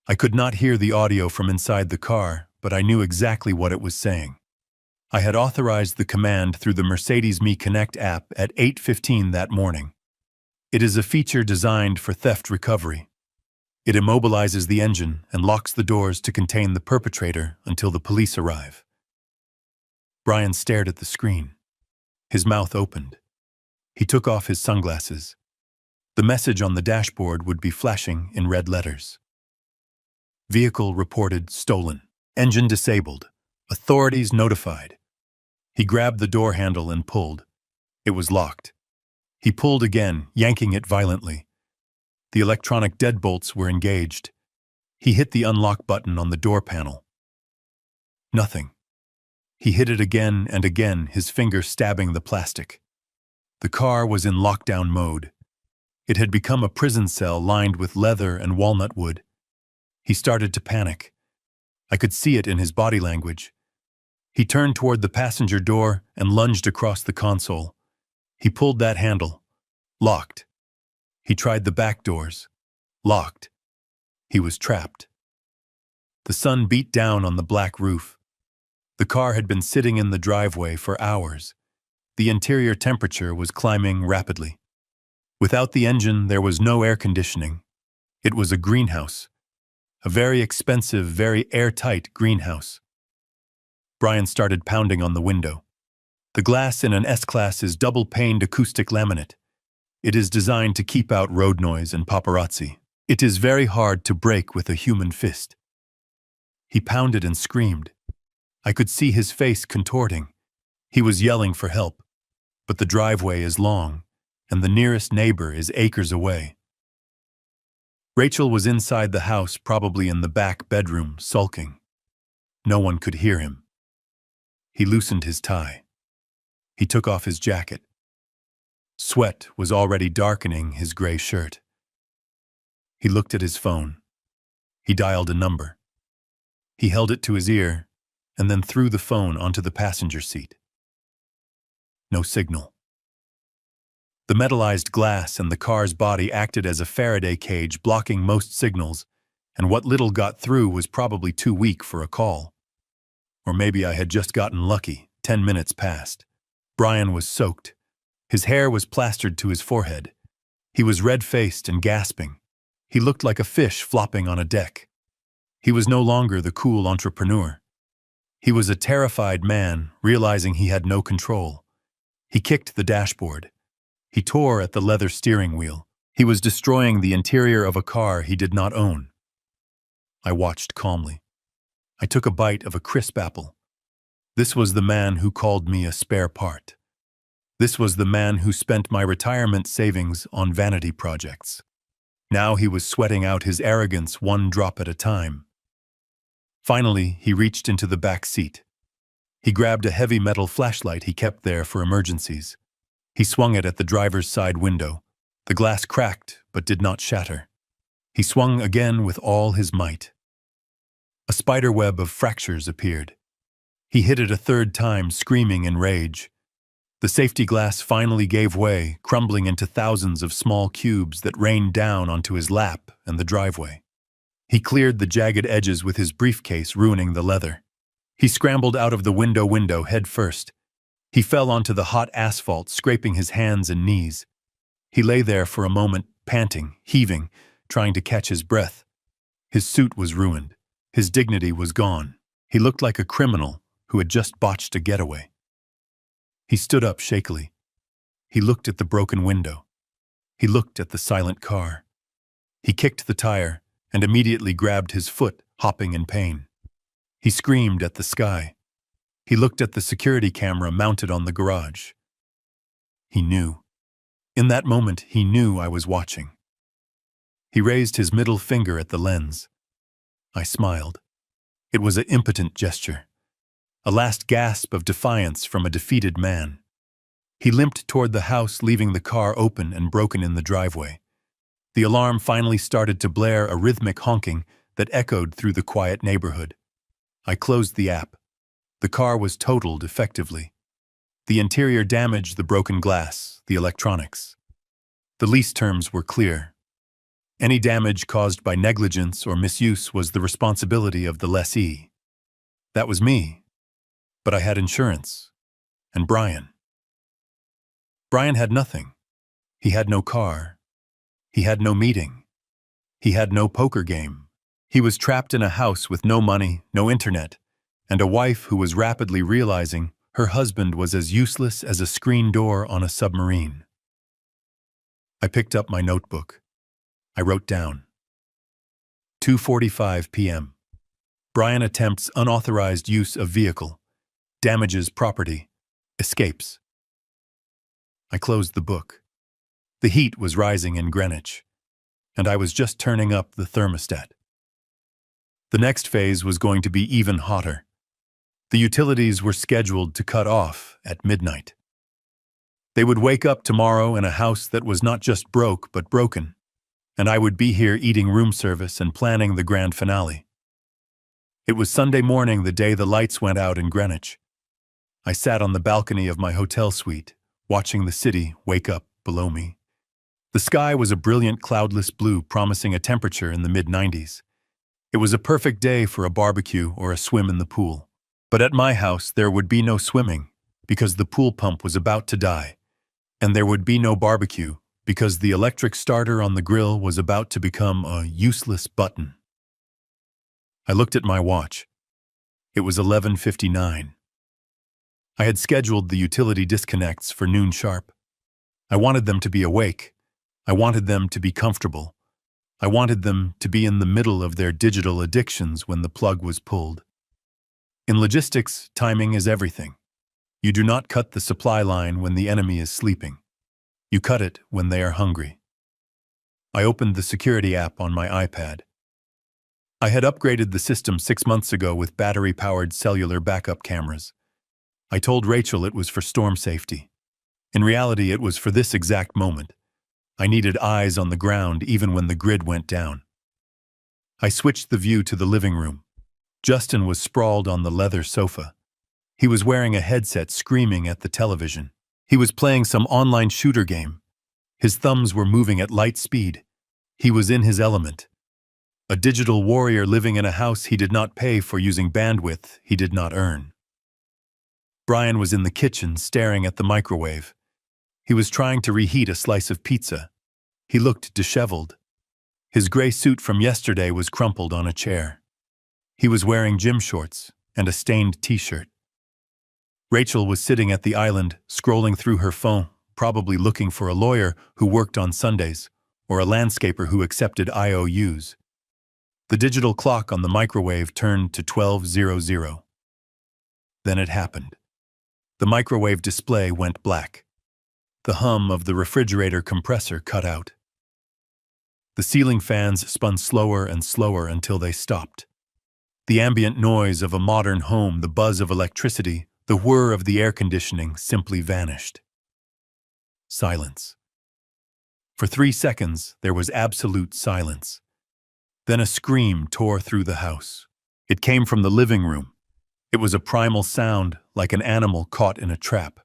I could not hear the audio from inside the car, but I knew exactly what it was saying. I had authorized the command through the Mercedes Me Connect app at 8:15 that morning. It is a feature designed for theft recovery. It immobilizes the engine and locks the doors to contain the perpetrator until the police arrive. Brian stared at the screen. His mouth opened. He took off his sunglasses. The message on the dashboard would be flashing in red letters. Vehicle reported stolen. Engine disabled. Authorities notified. He grabbed the door handle and pulled. It was locked. He pulled again, yanking it violently. The electronic deadbolts were engaged. He hit the unlock button on the door panel. Nothing. He hit it again and again, his finger stabbing the plastic. The car was in lockdown mode. It had become a prison cell lined with leather and walnut wood. He started to panic. I could see it in his body language. He turned toward the passenger door and lunged across the console. He pulled that handle. Locked. He tried the back doors. Locked. He was trapped. The sun beat down on the black roof. The car had been sitting in the driveway for hours. The interior temperature was climbing rapidly. Without the engine, there was no air conditioning. It was a greenhouse. A very expensive, very airtight greenhouse. Brian started pounding on the window. The glass in an S-Class is double-paned acoustic laminate. It is designed to keep out road noise and paparazzi. It is very hard to break with a human fist. He pounded and screamed. I could see his face contorting. He was yelling for help. But the driveway is long, and the nearest neighbor is acres away. Rachel was inside the house, probably in the back bedroom, sulking. No one could hear him. He loosened his tie. He took off his jacket. Sweat was already darkening his gray shirt. He looked at his phone. He dialed a number. He held it to his ear and then threw the phone onto the passenger seat. No signal. The metallized glass in the car's body acted as a Faraday cage, blocking most signals, and what little got through was probably too weak for a call. Or maybe I had just gotten lucky. 10 minutes passed. Brian was soaked. His hair was plastered to his forehead. He was red-faced and gasping. He looked like a fish flopping on a deck. He was no longer the cool entrepreneur. He was a terrified man, realizing he had no control. He kicked the dashboard. He tore at the leather steering wheel. He was destroying the interior of a car he did not own. I watched calmly. I took a bite of a crisp apple. This was the man who called me a spare part. This was the man who spent my retirement savings on vanity projects. Now he was sweating out his arrogance one drop at a time. Finally, he reached into the back seat. He grabbed a heavy metal flashlight he kept there for emergencies. He swung it at the driver's side window. The glass cracked, but did not shatter. He swung again with all his might. A spider web of fractures appeared. He hit it a third time, screaming in rage. The safety glass finally gave way, crumbling into thousands of small cubes that rained down onto his lap and the driveway. He cleared the jagged edges with his briefcase, ruining the leather. He scrambled out of the window head first. He fell onto the hot asphalt, scraping his hands and knees. He lay there for a moment, panting, heaving, trying to catch his breath. His suit was ruined. His dignity was gone. He looked like a criminal who had just botched a getaway. He stood up shakily. He looked at the broken window. He looked at the silent car. He kicked the tire and immediately grabbed his foot, hopping in pain. He screamed at the sky. He looked at the security camera mounted on the garage. He knew. In that moment, he knew I was watching. He raised his middle finger at the lens. I smiled. It was an impotent gesture, a last gasp of defiance from a defeated man. He limped toward the house, leaving the car open and broken in the driveway. The alarm finally started to blare, a rhythmic honking that echoed through the quiet neighborhood. I closed the app. The car was totaled effectively. The interior damage, the broken glass, the electronics. The lease terms were clear. Any damage caused by negligence or misuse was the responsibility of the lessee. That was me. But I had insurance. And Brian. Brian had nothing. He had no car. He had no meeting. He had no poker game. He was trapped in a house with no money, no internet, and a wife who was rapidly realizing her husband was as useless as a screen door on a submarine. I picked up my notebook. I wrote down. 2:45 p.m. Brian attempts unauthorized use of vehicle, damages property, escapes. I closed the book. The heat was rising in Greenwich, and I was just turning up the thermostat. The next phase was going to be even hotter. The utilities were scheduled to cut off at midnight. They would wake up tomorrow in a house that was not just broke but broken, and I would be here eating room service and planning the grand finale. It was Sunday morning, the day the lights went out in Greenwich. I sat on the balcony of my hotel suite, watching the city wake up below me. The sky was a brilliant cloudless blue, promising a temperature in the mid-90s. It was a perfect day for a barbecue or a swim in the pool. But at my house there would be no swimming, because the pool pump was about to die, and there would be no barbecue, because the electric starter on the grill was about to become a useless button. I looked at my watch. It was 11:59. I had scheduled the utility disconnects for noon sharp. I wanted them to be awake. I wanted them to be comfortable. I wanted them to be in the middle of their digital addictions when the plug was pulled. In logistics, timing is everything. You do not cut the supply line when the enemy is sleeping. You cut it when they are hungry. I opened the security app on my iPad. I had upgraded the system 6 months ago with battery-powered cellular backup cameras. I told Rachel it was for storm safety. In reality, it was for this exact moment. I needed eyes on the ground even when the grid went down. I switched the view to the living room. Justin was sprawled on the leather sofa. He was wearing a headset, screaming at the television. He was playing some online shooter game. His thumbs were moving at light speed. He was in his element. A digital warrior living in a house he did not pay for, using bandwidth he did not earn. Brian was in the kitchen, staring at the microwave. He was trying to reheat a slice of pizza. He looked disheveled. His gray suit from yesterday was crumpled on a chair. He was wearing gym shorts and a stained t-shirt. Rachel was sitting at the island, scrolling through her phone, probably looking for a lawyer who worked on Sundays, or a landscaper who accepted IOUs. The digital clock on the microwave turned to 12:00. Then it happened. The microwave display went black. The hum of the refrigerator compressor cut out. The ceiling fans spun slower and slower until they stopped. The ambient noise of a modern home, the buzz of electricity, the whir of the air conditioning simply vanished. Silence. For 3 seconds, there was absolute silence. Then a scream tore through the house. It came from the living room. It was a primal sound, like an animal caught in a trap.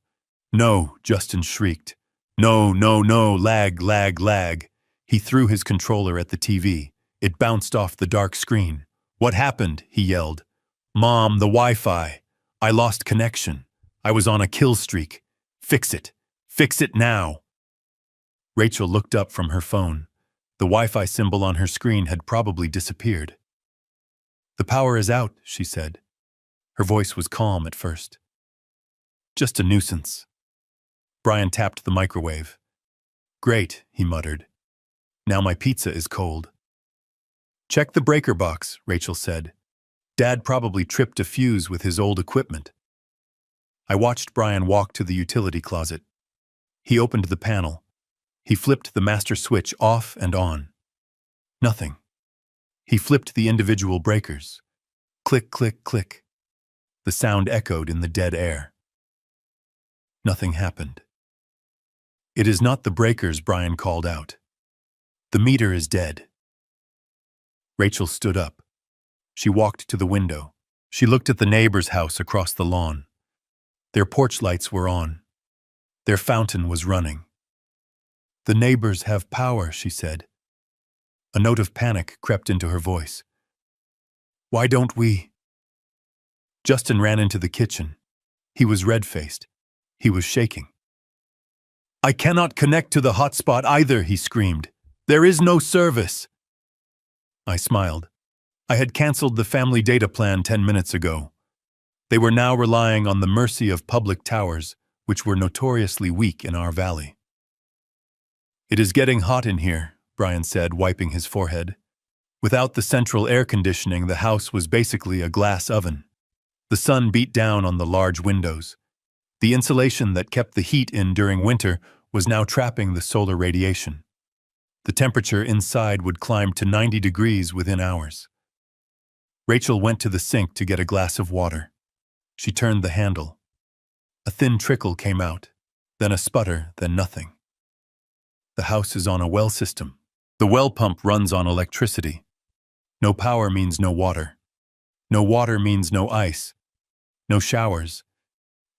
"No," Justin shrieked. "No, no, no, lag, lag, lag." He threw his controller at the TV. It bounced off the dark screen. "What happened?" he yelled. "Mom, the Wi-Fi. I lost connection. I was on a kill streak. Fix it. Fix it now." Rachel looked up from her phone. The Wi-Fi symbol on her screen had probably disappeared. "The power is out," she said. Her voice was calm at first. "Just a nuisance." Brian tapped the microwave. "Great," he muttered. "Now my pizza is cold." "Check the breaker box," Rachel said. "Dad probably tripped a fuse with his old equipment." I watched Brian walk to the utility closet. He opened the panel. He flipped the master switch off and on. Nothing. He flipped the individual breakers. Click, click, click. The sound echoed in the dead air. Nothing happened. "It is not the breakers," Brian called out. "The meter is dead." Rachel stood up. She walked to the window. She looked at the neighbor's house across the lawn. Their porch lights were on. Their fountain was running. "The neighbors have power," she said. A note of panic crept into her voice. "Why don't we?" Justin ran into the kitchen. He was red-faced. He was shaking. "I cannot connect to the hotspot either," he screamed. "There is no service." I smiled. I had canceled the family data plan 10 minutes ago. They were now relying on the mercy of public towers, which were notoriously weak in our valley. "It is getting hot in here," Brian said, wiping his forehead. Without the central air conditioning, the house was basically a glass oven. The sun beat down on the large windows. The insulation that kept the heat in during winter was now trapping the solar radiation. The temperature inside would climb to 90 degrees within hours. Rachel went to the sink to get a glass of water. She turned the handle. A thin trickle came out, then a sputter, then nothing. The house is on a well system. The well pump runs on electricity. No power means no water. No water means no ice, no showers,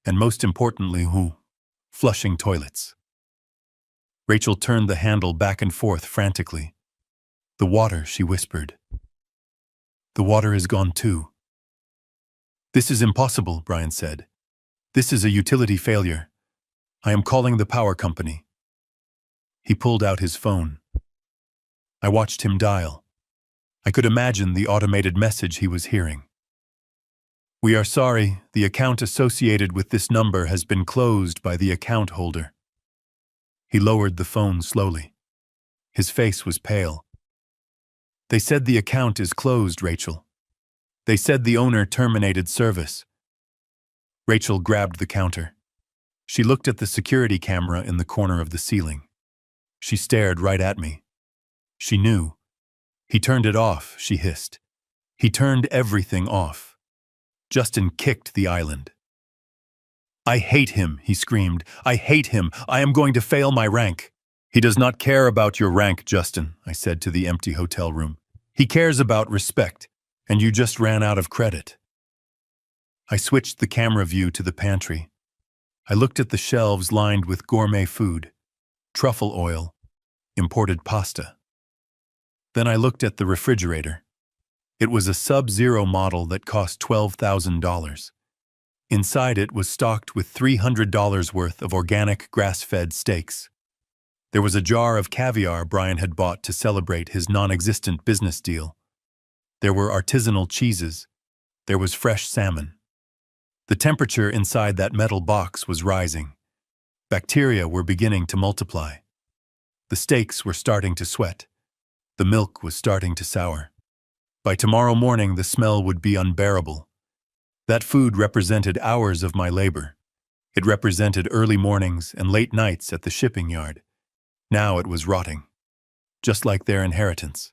and most importantly, flushing toilets. Rachel turned the handle back and forth frantically. The water, she whispered. The water is gone too. This is impossible, Brian said. This is a utility failure. I am calling the power company. He pulled out his phone. I watched him dial. I could imagine the automated message he was hearing. We are sorry, the account associated with this number has been closed by the account holder. He lowered the phone slowly. His face was pale. They said the account is closed, Rachel. They said the owner terminated service. Rachel grabbed the counter. She looked at the security camera in the corner of the ceiling. She stared right at me. She knew. He turned it off, she hissed. He turned everything off. Justin kicked the island. I hate him, he screamed. I hate him. I am going to fail my rank. He does not care about your rank, Justin, I said to the empty hotel room. He cares about respect, and you just ran out of credit. I switched the camera view to the pantry. I looked at the shelves lined with gourmet food, truffle oil, imported pasta. Then I looked at the refrigerator. It was a Sub-Zero model that cost $12,000. Inside it was stocked with $300 worth of organic grass-fed steaks. There was a jar of caviar Brian had bought to celebrate his non-existent business deal. There were artisanal cheeses. There was fresh salmon. The temperature inside that metal box was rising. Bacteria were beginning to multiply. The steaks were starting to sweat. The milk was starting to sour. By tomorrow morning, the smell would be unbearable. That food represented hours of my labor. It represented early mornings and late nights at the shipping yard. Now it was rotting, just like their inheritance.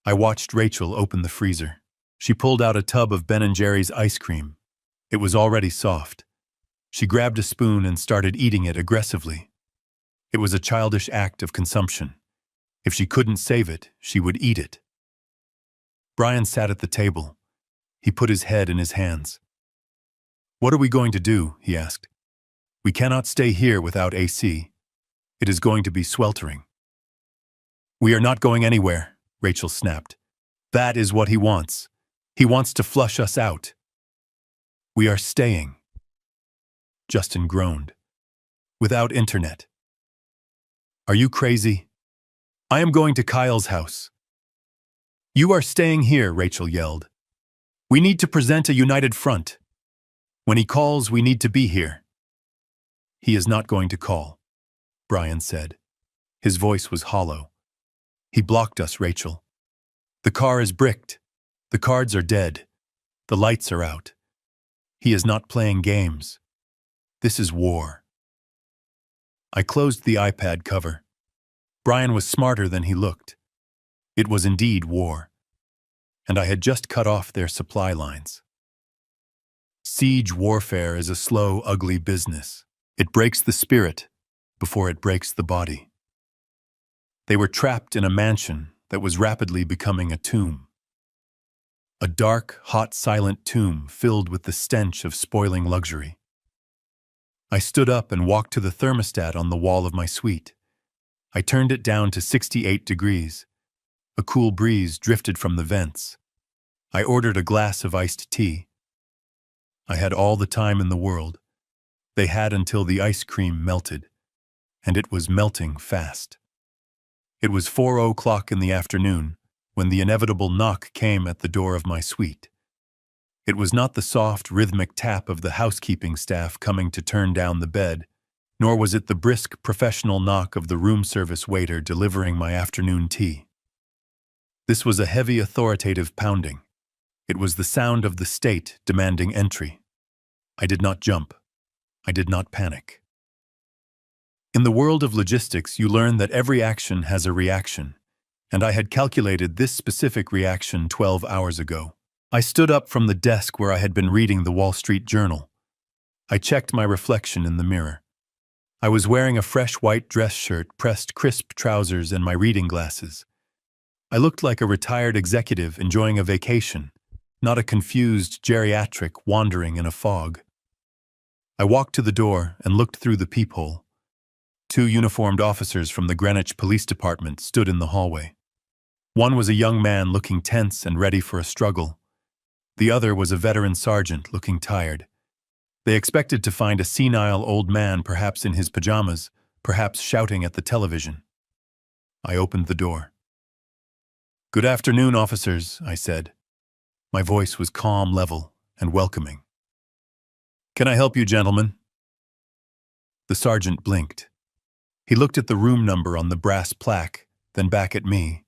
I watched Rachel open the freezer. She pulled out a tub of Ben & Jerry's ice cream. It was already soft. She grabbed a spoon and started eating it aggressively. It was a childish act of consumption. If she couldn't save it, she would eat it. Brian sat at the table. He put his head in his hands. What are we going to do? He asked. We cannot stay here without AC. It is going to be sweltering. We are not going anywhere, Rachel snapped. That is what he wants. He wants to flush us out. We are staying. Justin groaned. Without internet. Are you crazy? I am going to Kyle's house. You are staying here, Rachel yelled. We need to present a united front. When he calls, we need to be here. He is not going to call, Brian said. His voice was hollow. He blocked us, Rachel. The car is bricked. The cards are dead. The lights are out. He is not playing games. This is war. I closed the iPad cover. Brian was smarter than he looked. It was indeed war. And I had just cut off their supply lines. Siege warfare is a slow, ugly business. It breaks the spirit before it breaks the body. They were trapped in a mansion that was rapidly becoming a tomb. A dark, hot, silent tomb filled with the stench of spoiling luxury. I stood up and walked to the thermostat on the wall of my suite. I turned it down to 68 degrees. A cool breeze drifted from the vents. I ordered a glass of iced tea. I had all the time in the world. They had until the ice cream melted, and it was melting fast. It was 4:00 in the afternoon when the inevitable knock came at the door of my suite. It was not the soft, rhythmic tap of the housekeeping staff coming to turn down the bed, nor was it the brisk, professional knock of the room service waiter delivering my afternoon tea. This was a heavy, authoritative pounding. It was the sound of the state demanding entry. I did not jump. I did not panic. In the world of logistics, you learn that every action has a reaction, and I had calculated this specific reaction 12 hours ago. I stood up from the desk where I had been reading the Wall Street Journal. I checked my reflection in the mirror. I was wearing a fresh white dress shirt, pressed crisp trousers, and my reading glasses. I looked like a retired executive enjoying a vacation, not a confused geriatric wandering in a fog. I walked to the door and looked through the peephole. 2 uniformed officers from the Greenwich Police Department stood in the hallway. One was a young man looking tense and ready for a struggle. The other was a veteran sergeant looking tired. They expected to find a senile old man, perhaps in his pajamas, perhaps shouting at the television. I opened the door. "Good afternoon, officers," I said. My voice was calm, level, and welcoming. "Can I help you, gentlemen?" The sergeant blinked. He looked at the room number on the brass plaque, then back at me.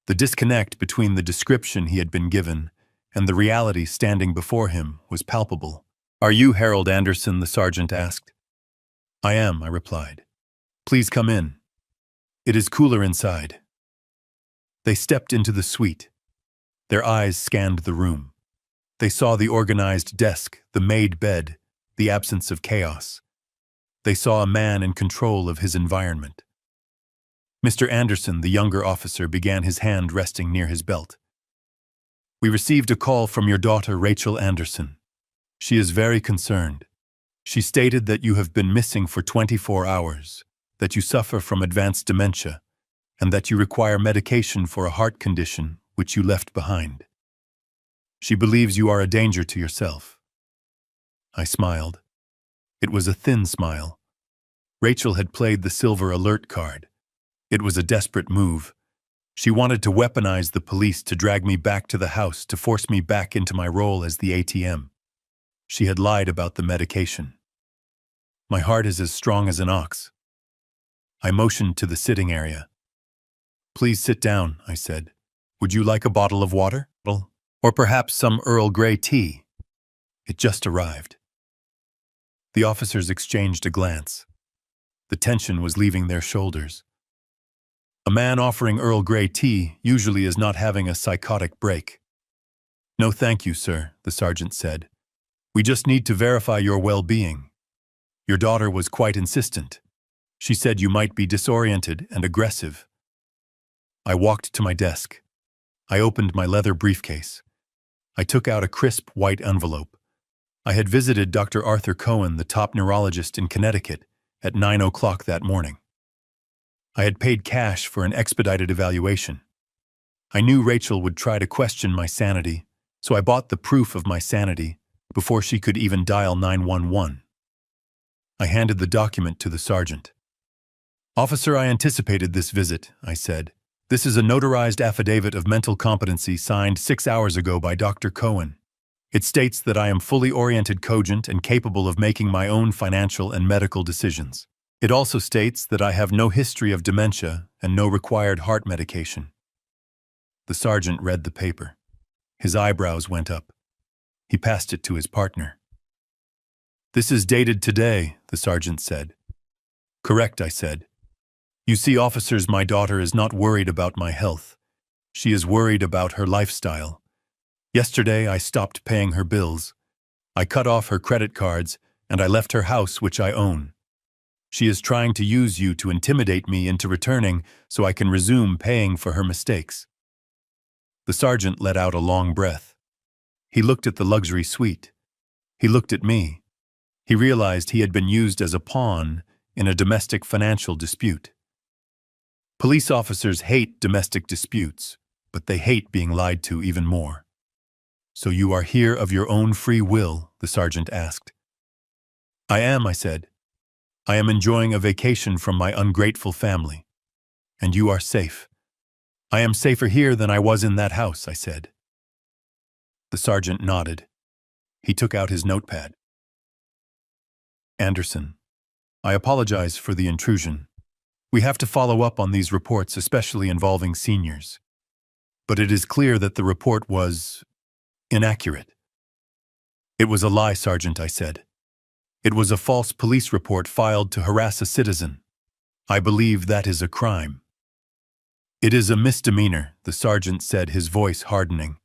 The disconnect between the description he had been given and the reality standing before him was palpable. "Are you Harold Anderson?" the sergeant asked. "I am," I replied. "Please come in. It is cooler inside." They stepped into the suite. Their eyes scanned the room. They saw the organized desk, the made bed, the absence of chaos. They saw a man in control of his environment. Mr. Anderson, the younger officer, began, his hand resting near his belt. "We received a call from your daughter, Rachel Anderson. She is very concerned. She stated that you have been missing for 24 hours, that you suffer from advanced dementia, and that you require medication for a heart condition which you left behind. She believes you are a danger to yourself." I smiled. It was a thin smile. Rachel had played the silver alert card. It was a desperate move. She wanted to weaponize the police to drag me back to the house, to force me back into my role as the ATM. She had lied about the medication. My heart is as strong as an ox. I motioned to the sitting area. "Please sit down," I said. "Would you like a bottle of water? Or perhaps some Earl Grey tea?" It just arrived. The officers exchanged a glance. The tension was leaving their shoulders. A man offering Earl Grey tea usually is not having a psychotic break. "No, thank you, sir," the sergeant said. "We just need to verify your well-being. Your daughter was quite insistent. She said you might be disoriented and aggressive." I walked to my desk. I opened my leather briefcase. I took out a crisp white envelope. I had visited Dr. Arthur Cohen, the top neurologist in Connecticut, at 9 o'clock that morning. I had paid cash for an expedited evaluation. I knew Rachel would try to question my sanity, so I bought the proof of my sanity before she could even dial 911. I handed the document to the sergeant. "Officer, I anticipated this visit," I said. "This is a notarized affidavit of mental competency signed 6 hours ago by Dr. Cohen. It states that I am fully oriented, cogent, and capable of making my own financial and medical decisions. It also states that I have no history of dementia and no required heart medication." The sergeant read the paper. His eyebrows went up. He passed it to his partner. "This is dated today," the sergeant said. "Correct," I said. "You see, officers, my daughter is not worried about my health. She is worried about her lifestyle. Yesterday, I stopped paying her bills. I cut off her credit cards, and I left her house, which I own. She is trying to use you to intimidate me into returning so I can resume paying for her mistakes." The sergeant let out a long breath. He looked at the luxury suite. He looked at me. He realized he had been used as a pawn in a domestic financial dispute. Police officers hate domestic disputes, but they hate being lied to even more. "So you are here of your own free will?" the sergeant asked. "I am," I said. "I am enjoying a vacation from my ungrateful family. And you are safe." "I am safer here than I was in that house," I said. The sergeant nodded. He took out his notepad. "Anderson, I apologize for the intrusion. We have to follow up on these reports, especially involving seniors. But it is clear that the report was inaccurate." "It was a lie, Sergeant," I said. It was a false police report filed to harass a citizen. I believe that is a crime. It is a misdemeanor, the sergeant said, his voice hardening.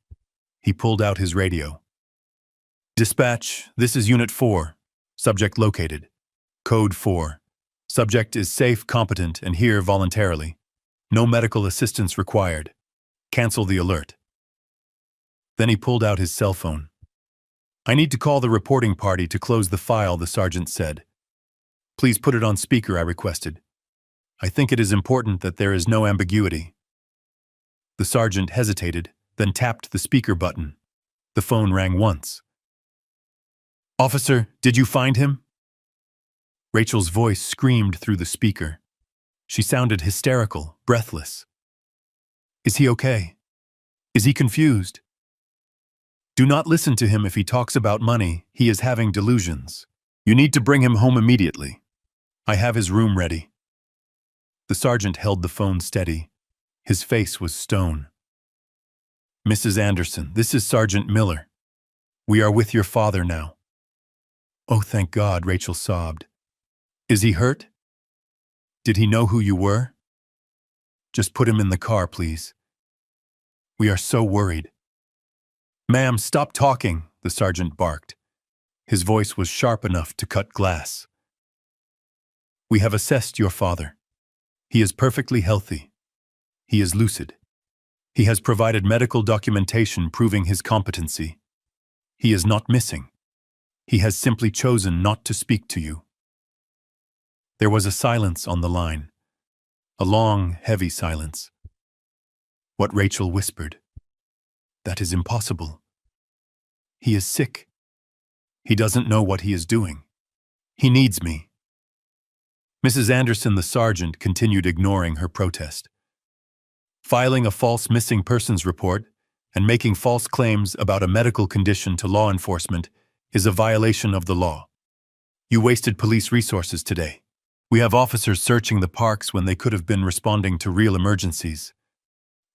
He pulled out his radio. Dispatch, this is Unit 4. Subject located. Code 4. Subject is safe, competent, and here voluntarily. No medical assistance required. Cancel the alert. Then he pulled out his cell phone. I need to call the reporting party to close the file, the sergeant said. Please put it on speaker, I requested. I think it is important that there is no ambiguity. The sergeant hesitated, then tapped the speaker button. The phone rang once. Officer, did you find him? Rachel's voice screamed through the speaker. She sounded hysterical, breathless. Is he okay? Is he confused? Do not listen to him if he talks about money. He is having delusions. You need to bring him home immediately. I have his room ready. The sergeant held the phone steady. His face was stone. Mrs. Anderson, this is Sergeant Miller. We are with your father now. Oh, thank God, Rachel sobbed. Is he hurt? Did he know who you were? Just put him in the car, please. We are so worried. Ma'am, stop talking, the sergeant barked. His voice was sharp enough to cut glass. We have assessed your father. He is perfectly healthy. He is lucid. He has provided medical documentation proving his competency. He is not missing. He has simply chosen not to speak to you. There was a silence on the line. A long, heavy silence. What Rachel whispered. That is impossible. He is sick. He doesn't know what he is doing. He needs me. Mrs. Anderson, the sergeant, continued ignoring her protest. Filing a false missing persons report and making false claims about a medical condition to law enforcement is a violation of the law. You wasted police resources today. We have officers searching the parks when they could have been responding to real emergencies.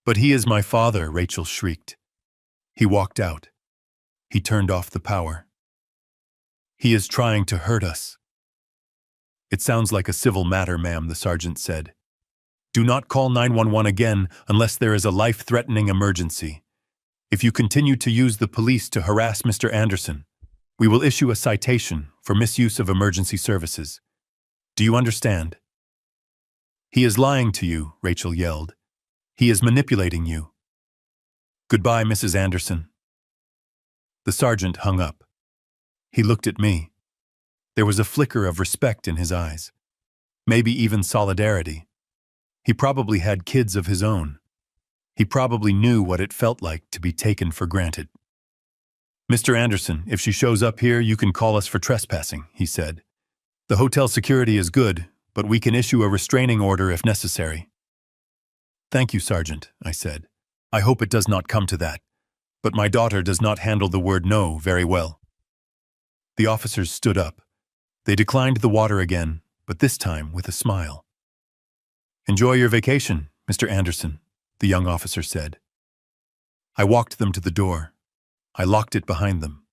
But he is my father, Rachel shrieked. He walked out. He turned off the power. He is trying to hurt us. It sounds like a civil matter, ma'am, the sergeant said. Do not call 911 again unless there is a life-threatening emergency. If you continue to use the police to harass Mr. Anderson, we will issue a citation for misuse of emergency services. Do you understand? He is lying to you, Rachel yelled. He is manipulating you. Goodbye, Mrs. Anderson. The sergeant hung up. He looked at me. There was a flicker of respect in his eyes. Maybe even solidarity. He probably had kids of his own. He probably knew what it felt like to be taken for granted. Mr. Anderson, if she shows up here, you can call us for trespassing, he said. The hotel security is good, but we can issue a restraining order if necessary. Thank you, Sergeant, I said. I hope it does not come to that, but my daughter does not handle the word no very well. The officers stood up. They declined the water again, but this time with a smile. Enjoy your vacation, Mr. Anderson, the young officer said. I walked them to the door. I locked it behind them.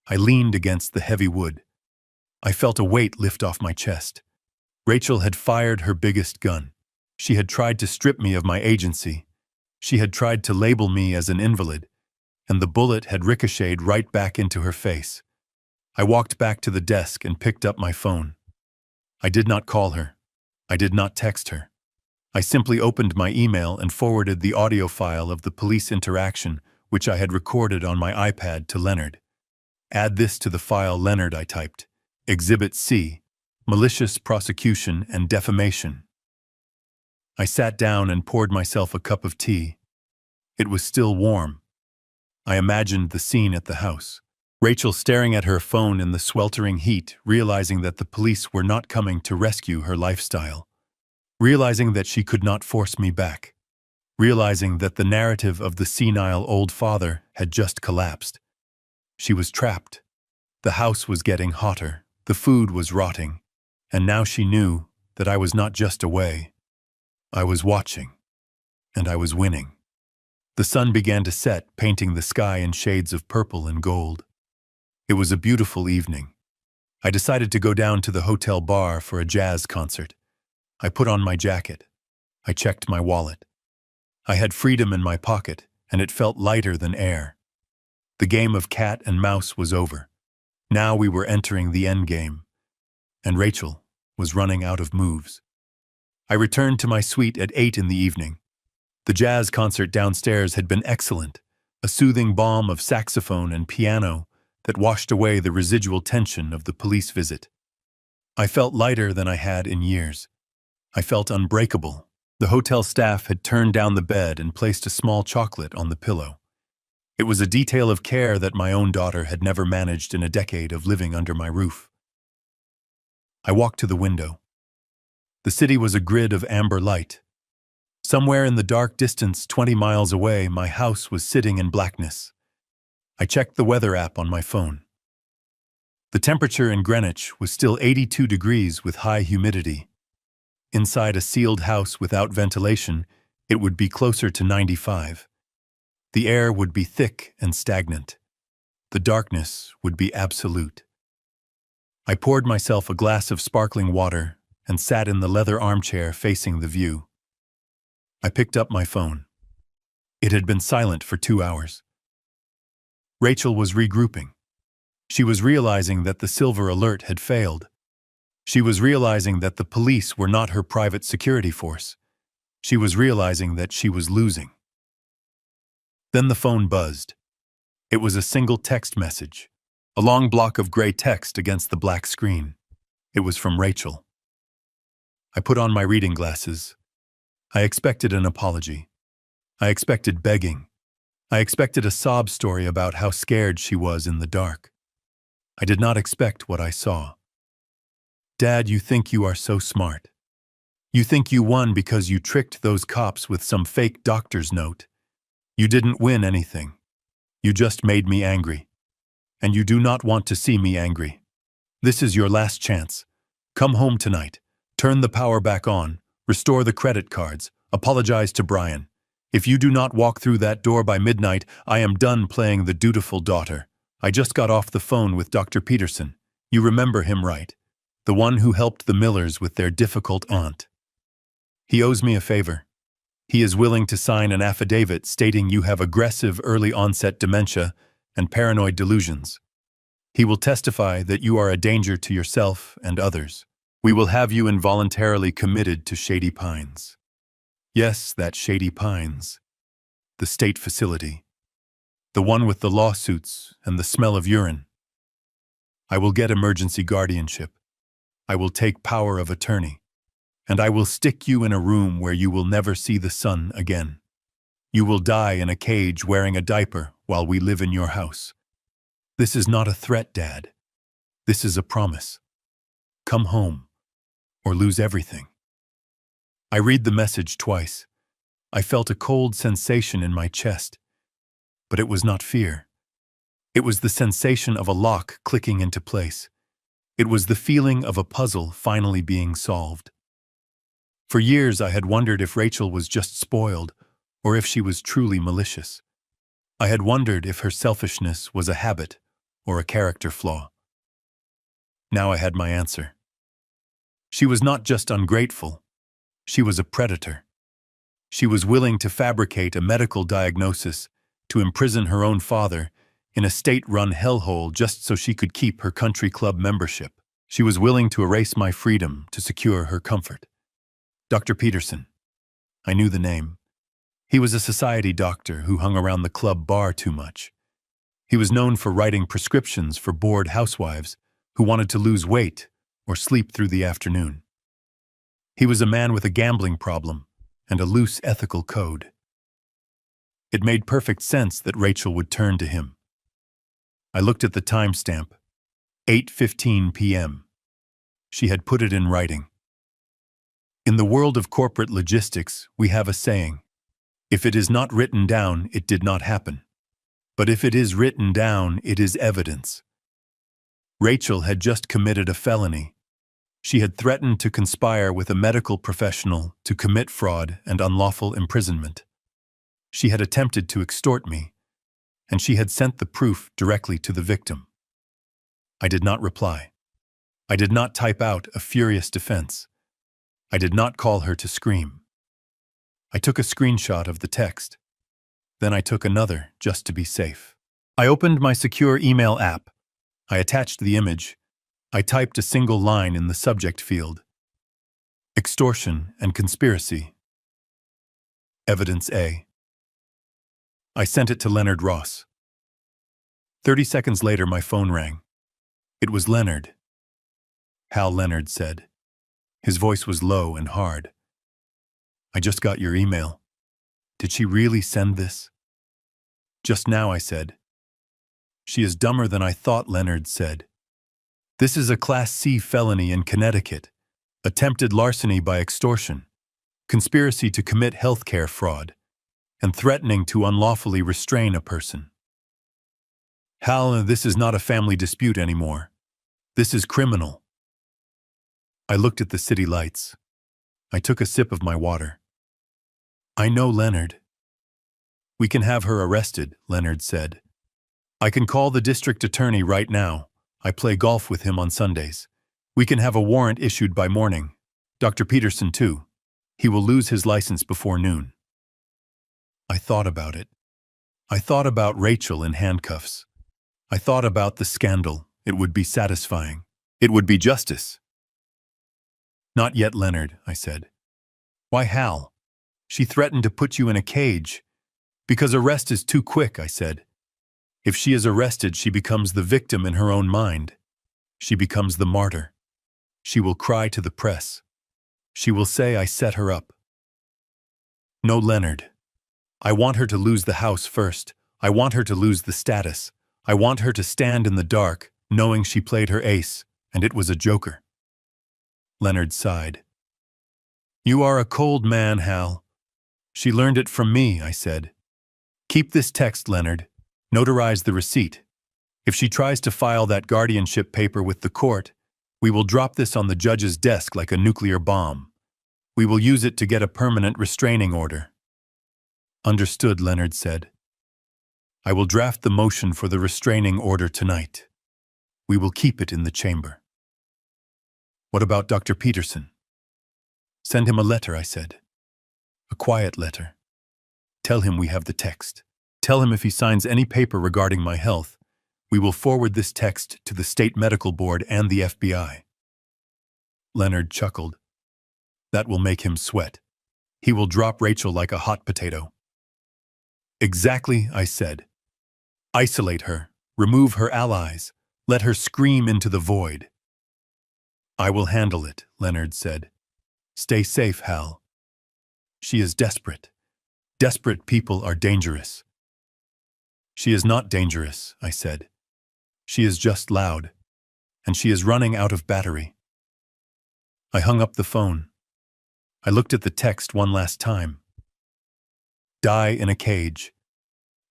I leaned against the heavy wood. I felt a weight lift off my chest. Rachel had fired her biggest gun. She had tried to strip me of my agency. She had tried to label me as an invalid, and the bullet had ricocheted right back into her face. I walked back to the desk and picked up my phone. I did not call her. I did not text her. I simply opened my email and forwarded the audio file of the police interaction which I had recorded on my iPad to Leonard. Add this to the file, Leonard, I typed. Exhibit C, malicious prosecution and defamation. I sat down and poured myself a cup of tea. It was still warm. I imagined the scene at the house. Rachel staring at her phone in the sweltering heat, realizing that the police were not coming to rescue her lifestyle. Realizing that she could not force me back. Realizing that the narrative of the senile old father had just collapsed. She was trapped. The house was getting hotter. The food was rotting. And now she knew that I was not just away. I was watching. And I was winning. The sun began to set, painting the sky in shades of purple and gold. It was a beautiful evening. I decided to go down to the hotel bar for a jazz concert. I put on my jacket. I checked my wallet. I had freedom in my pocket, and it felt lighter than air. The game of cat and mouse was over. Now we were entering the end game, and Rachel was running out of moves. I returned to my suite at 8 in the evening. The jazz concert downstairs had been excellent, a soothing balm of saxophone and piano that washed away the residual tension of the police visit. I felt lighter than I had in years. I felt unbreakable. The hotel staff had turned down the bed and placed a small chocolate on the pillow. It was a detail of care that my own daughter had never managed in a decade of living under my roof. I walked to the window. The city was a grid of amber light. Somewhere in the dark distance, 20 miles away, my house was sitting in blackness. I checked the weather app on my phone. The temperature in Greenwich was still 82 degrees with high humidity. Inside a sealed house without ventilation, it would be closer to 95. The air would be thick and stagnant. The darkness would be absolute. I poured myself a glass of sparkling water and sat in the leather armchair facing the view. I picked up my phone. It had been silent for 2 hours. Rachel was regrouping. She was realizing that the silver alert had failed. She was realizing that the police were not her private security force. She was realizing that she was losing. Then the phone buzzed. It was a single text message, a long block of gray text against the black screen. It was from Rachel. I put on my reading glasses. I expected an apology. I expected begging. I expected a sob story about how scared she was in the dark. I did not expect what I saw. Dad, you think you are so smart. You think you won because you tricked those cops with some fake doctor's note. You didn't win anything. You just made me angry. And you do not want to see me angry. This is your last chance. Come home tonight. Turn the power back on. Restore the credit cards. Apologize to Brian. If you do not walk through that door by midnight, I am done playing the dutiful daughter. I just got off the phone with Dr. Peterson. You remember him, right? The one who helped the Millers with their difficult aunt. He owes me a favor. He is willing to sign an affidavit stating you have aggressive early-onset dementia and paranoid delusions. He will testify that you are a danger to yourself and others. We will have you involuntarily committed to Shady Pines. Yes, that Shady Pines. The state facility. The one with the lawsuits and the smell of urine. I will get emergency guardianship. I will take power of attorney. And I will stick you in a room where you will never see the sun again. You will die in a cage wearing a diaper while we live in your house. This is not a threat, Dad. This is a promise. Come home, or lose everything. I read the message twice. I felt a cold sensation in my chest. But it was not fear. It was the sensation of a lock clicking into place. It was the feeling of a puzzle finally being solved. For years I had wondered if Rachel was just spoiled, or if she was truly malicious. I had wondered if her selfishness was a habit or a character flaw. Now I had my answer. She was not just ungrateful. She was a predator. She was willing to fabricate a medical diagnosis to imprison her own father in a state-run hellhole just so she could keep her country club membership. She was willing to erase my freedom to secure her comfort. Dr. Peterson. I knew the name. He was a society doctor who hung around the club bar too much. He was known for writing prescriptions for bored housewives who wanted to lose weight or sleep through the afternoon. He was a man with a gambling problem and a loose ethical code. It made perfect sense that Rachel would turn to him. I looked at the timestamp, 8:15 p.m. She had put it in writing. In the world of corporate logistics, we have a saying, if it is not written down, it did not happen. But if it is written down, it is evidence. Rachel had just committed a felony. She had threatened to conspire with a medical professional to commit fraud and unlawful imprisonment. She had attempted to extort me, and she had sent the proof directly to the victim. I did not reply. I did not type out a furious defense. I did not call her to scream. I took a screenshot of the text. Then I took another, just to be safe. I opened my secure email app. I attached the image. I typed a single line in the subject field. Extortion and conspiracy. Evidence A. I sent it to Leonard Ross. 30 seconds later, my phone rang. It was Leonard. Hal, Leonard said. His voice was low and hard. I just got your email. Did she really send this? Just now, I said. She is dumber than I thought, Leonard said. This is a Class C felony in Connecticut. Attempted larceny by extortion, conspiracy to commit healthcare fraud, and threatening to unlawfully restrain a person. Hal, this is not a family dispute anymore. This is criminal. I looked at the city lights. I took a sip of my water. I know Leonard. We can have her arrested, Leonard said. I can call the district attorney right now. I play golf with him on Sundays. We can have a warrant issued by morning. Dr. Peterson, too. He will lose his license before noon. I thought about it. I thought about Rachel in handcuffs. I thought about the scandal. It would be satisfying. It would be justice. Not yet, Leonard, I said. Why, Hal? She threatened to put you in a cage. Because arrest is too quick, I said. If she is arrested, she becomes the victim in her own mind. She becomes the martyr. She will cry to the press. She will say I set her up. No, Leonard. I want her to lose the house first. I want her to lose the status. I want her to stand in the dark, knowing she played her ace, and it was a joker. Leonard sighed. You are a cold man, Hal. She learned it from me, I said. Keep this text, Leonard. Notarize the receipt. If she tries to file that guardianship paper with the court, we will drop this on the judge's desk like a nuclear bomb. We will use it to get a permanent restraining order. Understood, Leonard said. I will draft the motion for the restraining order tonight. We will keep it in the chamber. What about Dr. Peterson? Send him a letter, I said. A quiet letter. Tell him we have the text. Tell him if he signs any paper regarding my health, we will forward this text to the State Medical Board and the FBI. Leonard chuckled. That will make him sweat. He will drop Rachel like a hot potato. Exactly, I said. Isolate her. Remove her allies. Let her scream into the void. I will handle it, Leonard said. Stay safe, Hal. She is desperate. Desperate people are dangerous. She is not dangerous, I said. She is just loud, and she is running out of battery. I hung up the phone. I looked at the text one last time. Die in a cage.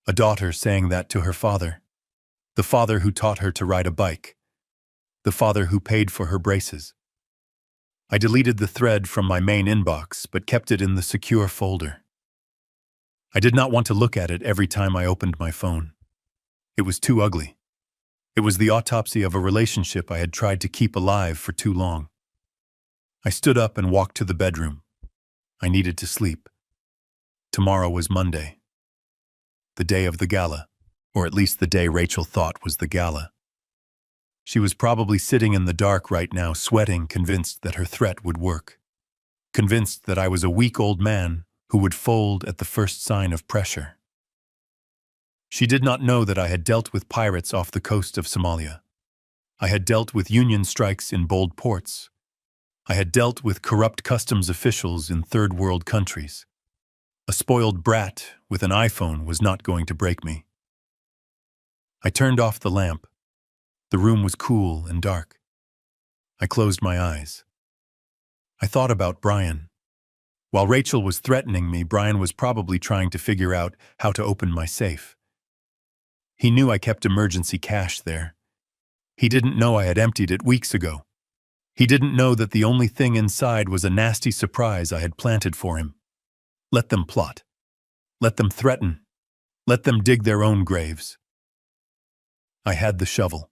A daughter saying that to her father. The father who taught her to ride a bike. The father who paid for her braces. I deleted the thread from my main inbox, but kept it in the secure folder. I did not want to look at it every time I opened my phone. It was too ugly. It was the autopsy of a relationship I had tried to keep alive for too long. I stood up and walked to the bedroom. I needed to sleep. Tomorrow was Monday. The day of the gala, or at least the day Rachel thought was the gala. She was probably sitting in the dark right now, sweating, convinced that her threat would work. Convinced that I was a weak old man who would fold at the first sign of pressure. She did not know that I had dealt with pirates off the coast of Somalia. I had dealt with Union strikes in bold ports. I had dealt with corrupt customs officials in third world countries. A spoiled brat with an iPhone was not going to break me. I turned off the lamp. The room was cool and dark. I closed my eyes. I thought about Brian. While Rachel was threatening me, Brian was probably trying to figure out how to open my safe. He knew I kept emergency cash there. He didn't know I had emptied it weeks ago. He didn't know that the only thing inside was a nasty surprise I had planted for him. Let them plot. Let them threaten. Let them dig their own graves. I had the shovel.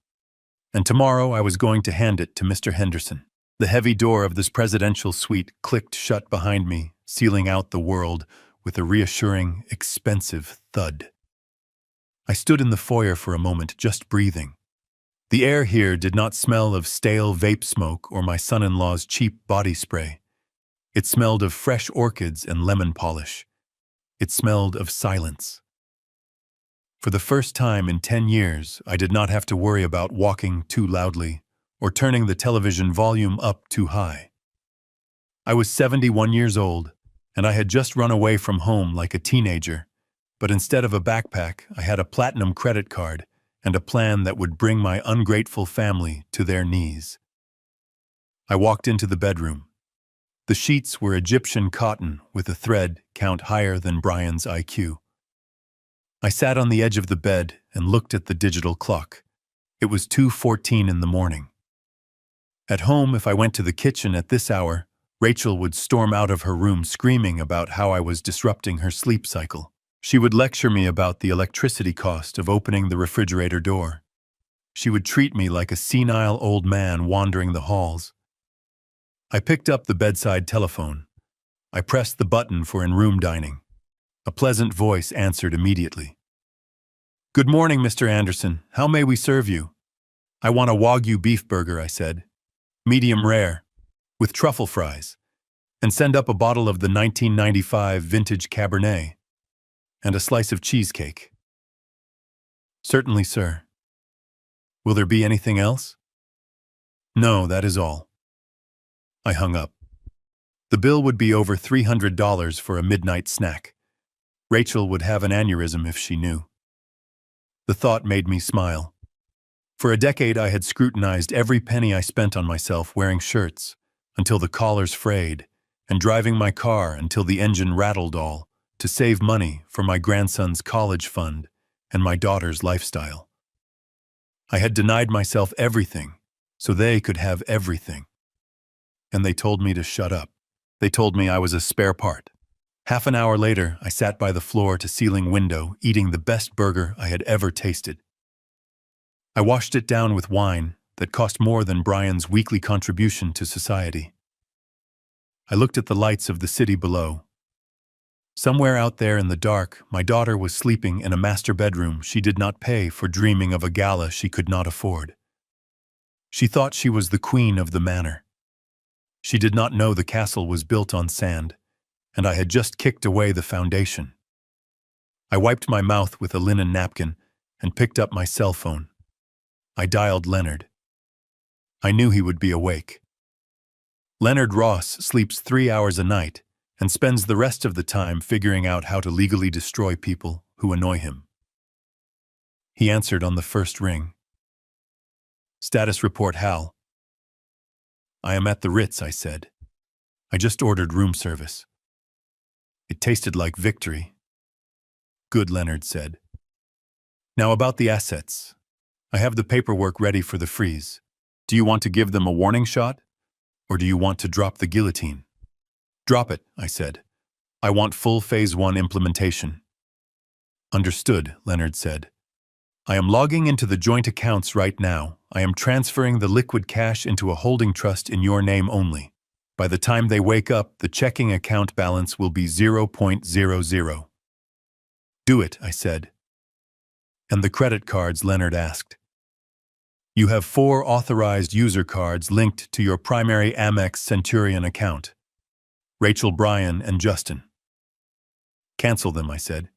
And tomorrow I was going to hand it to Mr. Henderson. The heavy door of this presidential suite clicked shut behind me, sealing out the world with a reassuring, expensive thud. I stood in the foyer for a moment, just breathing. The air here did not smell of stale vape smoke or my son-in-law's cheap body spray. It smelled of fresh orchids and lemon polish. It smelled of silence. For the first time in 10 years, I did not have to worry about walking too loudly or turning the television volume up too high. I was 71 years old, and I had just run away from home like a teenager, but instead of a backpack, I had a platinum credit card and a plan that would bring my ungrateful family to their knees. I walked into the bedroom. The sheets were Egyptian cotton with a thread count higher than Brian's IQ. I sat on the edge of the bed and looked at the digital clock. It was 2:14 in the morning. At home, if I went to the kitchen at this hour, Rachel would storm out of her room screaming about how I was disrupting her sleep cycle. She would lecture me about the electricity cost of opening the refrigerator door. She would treat me like a senile old man wandering the halls. I picked up the bedside telephone. I pressed the button for in-room dining. A pleasant voice answered immediately. "Good morning, Mr. Anderson. How may we serve you?" "I want a Wagyu beef burger," I said. "Medium rare, with truffle fries, and send up a bottle of the 1995 vintage Cabernet, and a slice of cheesecake." "Certainly, sir." "Will there be anything else?" "No, that is all." I hung up. The bill would be over $300 for a midnight snack. Rachel would have an aneurysm if she knew. The thought made me smile. For a decade I had scrutinized every penny I spent on myself wearing shirts, until the collars frayed, and driving my car until the engine rattled all, to save money for my grandson's college fund and my daughter's lifestyle. I had denied myself everything, so they could have everything. And they told me to shut up. They told me I was a spare part. Half an hour later, I sat by the floor-to-ceiling window, eating the best burger I had ever tasted. I washed it down with wine that cost more than Brian's weekly contribution to society. I looked at the lights of the city below. Somewhere out there in the dark, my daughter was sleeping in a master bedroom she did not pay for, dreaming of a gala she could not afford. She thought she was the queen of the manor. She did not know the castle was built on sand, and I had just kicked away the foundation. I wiped my mouth with a linen napkin and picked up my cell phone. I dialed Leonard. I knew he would be awake. Leonard Ross sleeps 3 hours a night and spends the rest of the time figuring out how to legally destroy people who annoy him. He answered on the first ring. "Status report, Hal." "I am at the Ritz," I said. "I just ordered room service." It tasted like victory. "Good," Leonard said. "Now about the assets. I have the paperwork ready for the freeze. Do you want to give them a warning shot, or do you want to drop the guillotine?" "Drop it," I said. "I want full Phase 1 implementation." "Understood," Leonard said. "I am logging into the joint accounts right now. I am transferring the liquid cash into a holding trust in your name only. By the time they wake up, the checking account balance will be 0.00. "Do it," I said. "And the credit cards?" Leonard asked. "You have 4 authorized user cards linked to your primary Amex Centurion account. Rachel, Brian, and Justin." "Cancel them," I said.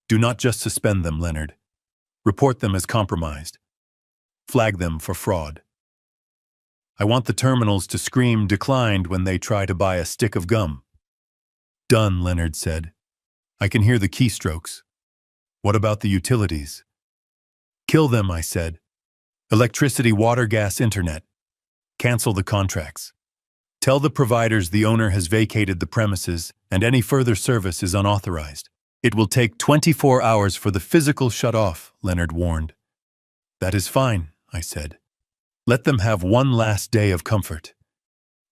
"Do not just suspend them, Leonard. Report them as compromised. Flag them for fraud. I want the terminals to scream declined when they try to buy a stick of gum." "Done," Leonard said. "I can hear the keystrokes. What about the utilities?" "Kill them," I said. "Electricity, water, gas, internet. Cancel the contracts. Tell the providers the owner has vacated the premises and any further service is unauthorized. It will take 24 hours for the physical shut-off," Leonard warned. "That is fine," I said. "Let them have one last day of comfort.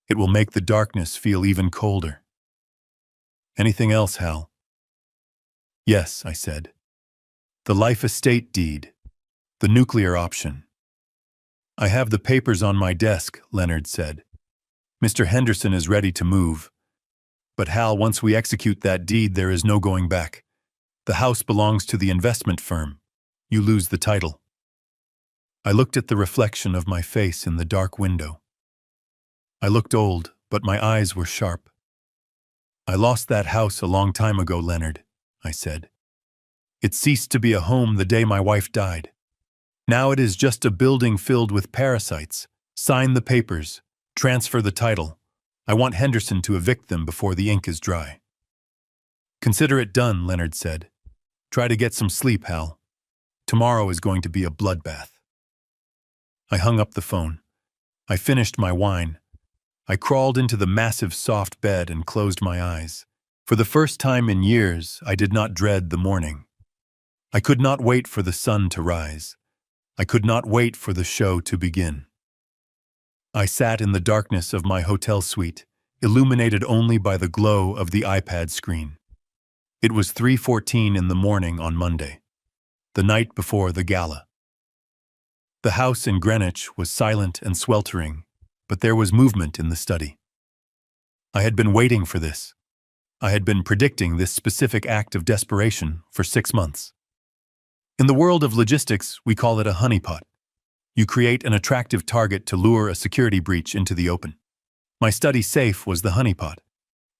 It will make the darkness feel even colder." "Anything else, Hal?" "Yes," I said. "The life estate deed. The nuclear option. I have the papers on my desk, Leonard said. Mr. Henderson is ready to move. But Hal, once we execute that deed, there is no going back. The house belongs to the investment firm. You lose the title. I looked at the reflection of my face in the dark window. I looked old, but my eyes were sharp. I lost that house a long time ago, Leonard, I said. It ceased to be a home the day my wife died. Now it is just a building filled with parasites. Sign the papers. Transfer the title. I want Henderson to evict them before the ink is dry. Consider it done, Leonard said. Try to get some sleep, Hal. Tomorrow is going to be a bloodbath. I hung up the phone. I finished my wine. I crawled into the massive soft bed and closed my eyes. For the first time in years, I did not dread the morning. I could not wait for the sun to rise. I could not wait for the show to begin. I sat in the darkness of my hotel suite, illuminated only by the glow of the iPad screen. It was 3:14 in the morning on Monday, the night before the gala. The house in Greenwich was silent and sweltering, but there was movement in the study. I had been waiting for this. I had been predicting this specific act of desperation for 6 months. In the world of logistics, we call it a honeypot. You create an attractive target to lure a security breach into the open. My study safe was the honeypot.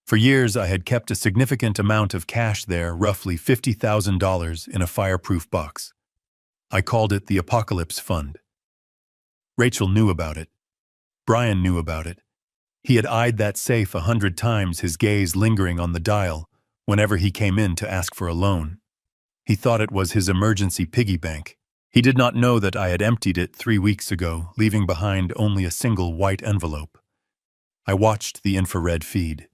For years, I had kept a significant amount of cash there, roughly $50,000 in a fireproof box. I called it the Apocalypse Fund. Rachel knew about it. Brian knew about it. He had eyed that safe 100 times, his gaze lingering on the dial whenever he came in to ask for a loan. He thought it was his emergency piggy bank. He did not know that I had emptied it 3 weeks ago, leaving behind only a single white envelope. I watched the infrared feed.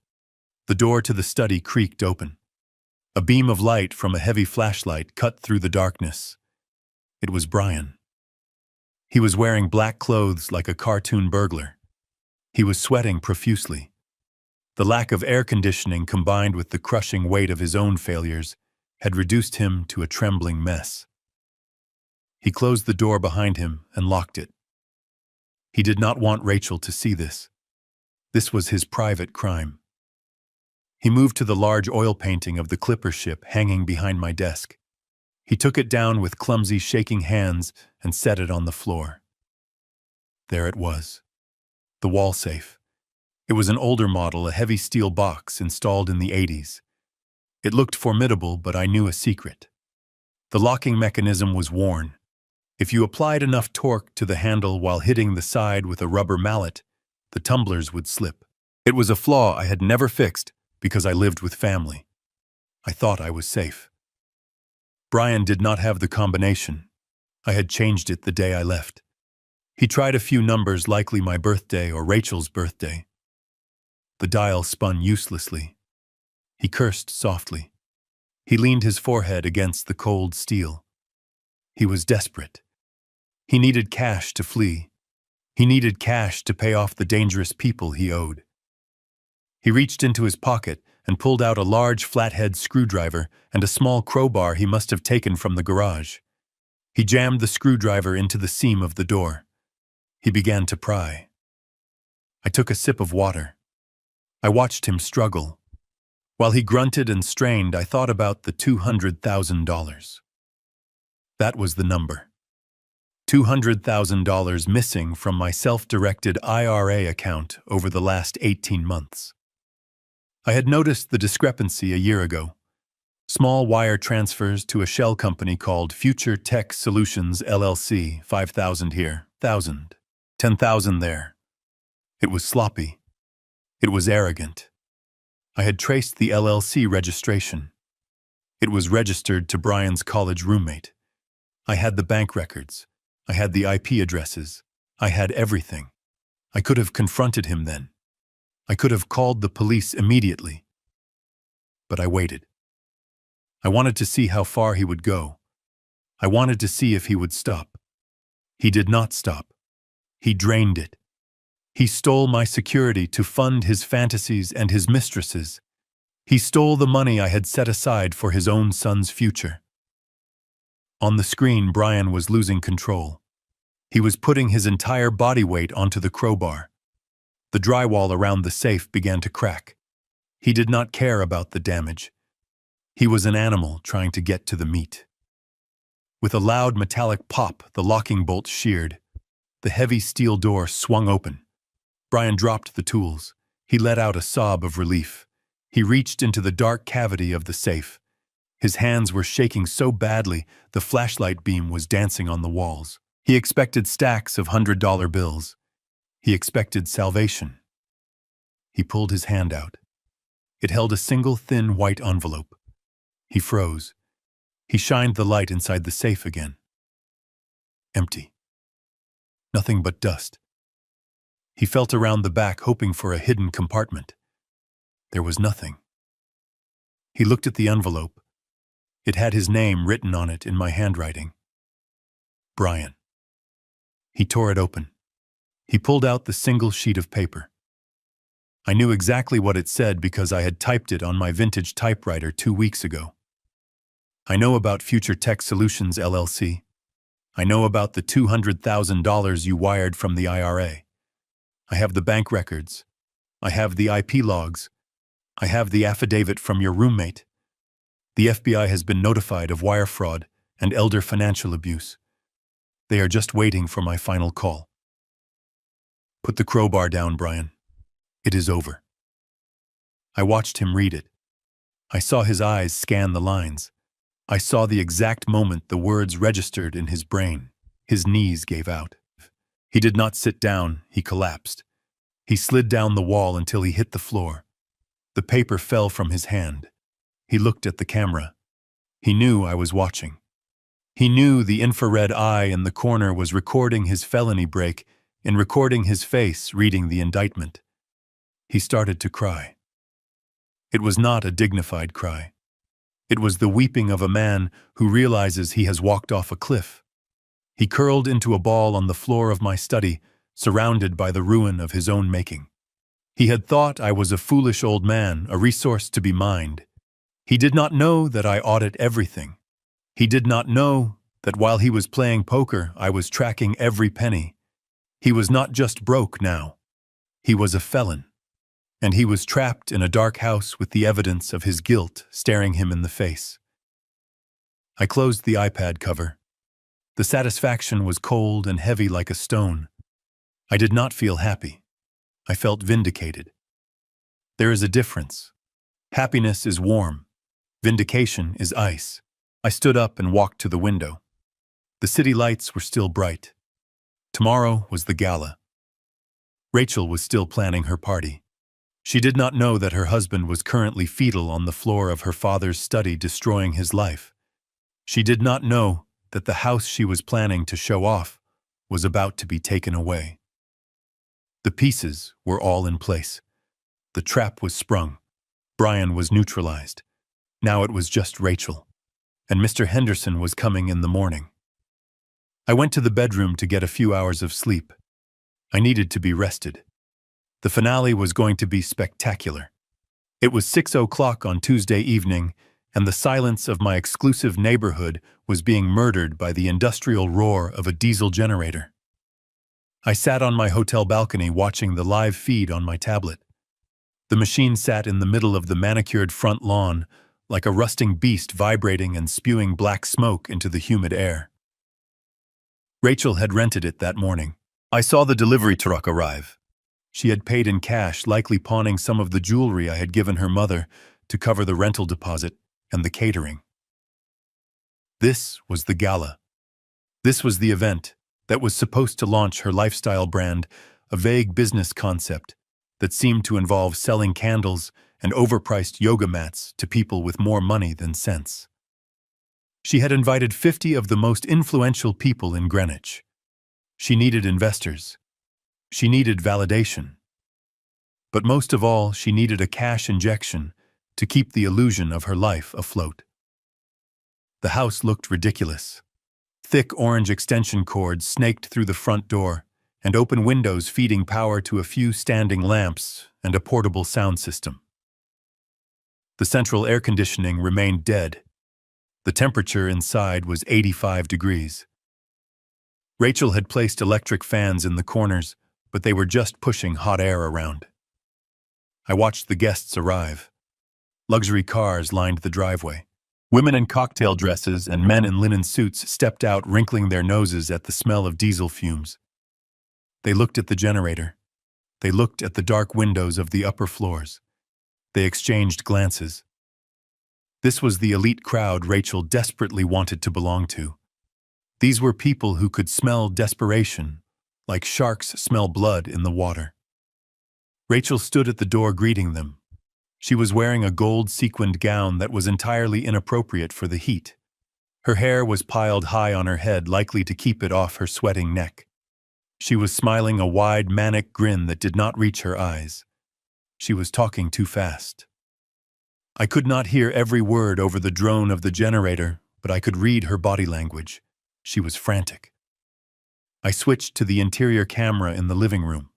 The door to the study creaked open. A beam of light from a heavy flashlight cut through the darkness. It was Brian. He was wearing black clothes like a cartoon burglar. He was sweating profusely. The lack of air conditioning combined with the crushing weight of his own failures had reduced him to a trembling mess. He closed the door behind him and locked it. He did not want Rachel to see this. This was his private crime. He moved to the large oil painting of the clipper ship hanging behind my desk. He took it down with clumsy, shaking hands and set it on the floor. There it was. The wall safe. It was an older model, a heavy steel box installed in the 80s. It looked formidable, but I knew a secret. The locking mechanism was worn. If you applied enough torque to the handle while hitting the side with a rubber mallet, the tumblers would slip. It was a flaw I had never fixed because I lived with family. I thought I was safe. Brian did not have the combination. I had changed it the day I left. He tried a few numbers, likely my birthday or Rachel's birthday. The dial spun uselessly. He cursed softly. He leaned his forehead against the cold steel. He was desperate. He needed cash to flee. He needed cash to pay off the dangerous people he owed. He reached into his pocket and pulled out a large flathead screwdriver and a small crowbar he must have taken from the garage. He jammed the screwdriver into the seam of the door. He began to pry. I took a sip of water. I watched him struggle. While he grunted and strained, I thought about the $200,000. That was the number. $200,000 missing from my self-directed IRA account over the last 18 months. I had noticed the discrepancy a year ago. Small wire transfers to a shell company called Future Tech Solutions LLC, 5,000 here, 1,000, 10,000 there. It was sloppy. It was arrogant. I had traced the LLC registration. It was registered to Brian's college roommate. I had the bank records. I had the IP addresses. I had everything. I could have confronted him then. I could have called the police immediately. But I waited. I wanted to see how far he would go. I wanted to see if he would stop. He did not stop. He drained it. He stole my security to fund his fantasies and his mistresses. He stole the money I had set aside for his own son's future. On the screen, Brian was losing control. He was putting his entire body weight onto the crowbar. The drywall around the safe began to crack. He did not care about the damage. He was an animal trying to get to the meat. With a loud metallic pop, the locking bolt sheared. The heavy steel door swung open. Brian dropped the tools. He let out a sob of relief. He reached into the dark cavity of the safe. His hands were shaking so badly, the flashlight beam was dancing on the walls. He expected stacks of $100 bills. He expected salvation. He pulled his hand out. It held a single thin white envelope. He froze. He shined the light inside the safe again. Empty. Nothing but dust. He felt around the back, hoping for a hidden compartment. There was nothing. He looked at the envelope. It had his name written on it in my handwriting. Brian. He tore it open. He pulled out the single sheet of paper. I knew exactly what it said because I had typed it on my vintage typewriter 2 weeks ago. I know about Future Tech Solutions, LLC. I know about the $200,000 you wired from the IRA. I have the bank records. I have the IP logs. I have the affidavit from your roommate. The FBI has been notified of wire fraud and elder financial abuse. They are just waiting for my final call. Put the crowbar down, Brian. It is over. I watched him read it. I saw his eyes scan the lines. I saw the exact moment the words registered in his brain. His knees gave out. He did not sit down, he collapsed. He slid down the wall until he hit the floor. The paper fell from his hand. He looked at the camera. He knew I was watching. He knew the infrared eye in the corner was recording his felony break and recording his face reading the indictment. He started to cry. It was not a dignified cry. It was the weeping of a man who realizes he has walked off a cliff. He curled into a ball on the floor of my study, surrounded by the ruin of his own making. He had thought I was a foolish old man, a resource to be mined. He did not know that I audit everything. He did not know that while he was playing poker, I was tracking every penny. He was not just broke now. He was a felon. And he was trapped in a dark house with the evidence of his guilt staring him in the face. I closed the iPad cover. The satisfaction was cold and heavy like a stone. I did not feel happy. I felt vindicated. There is a difference. Happiness is warm. Vindication is ice. I stood up and walked to the window. The city lights were still bright. Tomorrow was the gala. Rachel was still planning her party. She did not know that her husband was currently fetal on the floor of her father's study, destroying his life. She did not know that the house she was planning to show off was about to be taken away. The pieces were all in place. The trap was sprung. Brian was neutralized. Now it was just Rachel. And Mr. Henderson was coming in the morning. I went to the bedroom to get a few hours of sleep. I needed to be rested. The finale was going to be spectacular. It was 6:00 on Tuesday evening, and the silence of my exclusive neighborhood was being murdered by the industrial roar of a diesel generator. I sat on my hotel balcony watching the live feed on my tablet. The machine sat in the middle of the manicured front lawn, like a rusting beast vibrating and spewing black smoke into the humid air. Rachel had rented it that morning. I saw the delivery truck arrive. She had paid in cash, likely pawning some of the jewelry I had given her mother to cover the rental deposit and the catering. This was the gala. This was the event that was supposed to launch her lifestyle brand, a vague business concept that seemed to involve selling candles and overpriced yoga mats to people with more money than sense. She had invited 50 of the most influential people in Greenwich. She needed investors. She needed validation. But most of all, she needed a cash injection to keep the illusion of her life afloat. The house looked ridiculous. Thick orange extension cords snaked through the front door, and open windows feeding power to a few standing lamps and a portable sound system. The central air conditioning remained dead. The temperature inside was 85 degrees. Rachel had placed electric fans in the corners, but they were just pushing hot air around. I watched the guests arrive. Luxury cars lined the driveway. Women in cocktail dresses and men in linen suits stepped out, wrinkling their noses at the smell of diesel fumes. They looked at the generator. They looked at the dark windows of the upper floors. They exchanged glances. This was the elite crowd Rachel desperately wanted to belong to. These were people who could smell desperation, like sharks smell blood in the water. Rachel stood at the door greeting them. She was wearing a gold sequined gown that was entirely inappropriate for the heat. Her hair was piled high on her head, likely to keep it off her sweating neck. She was smiling a wide, manic grin that did not reach her eyes. She was talking too fast. I could not hear every word over the drone of the generator, but I could read her body language. She was frantic. I switched to the interior camera in the living room.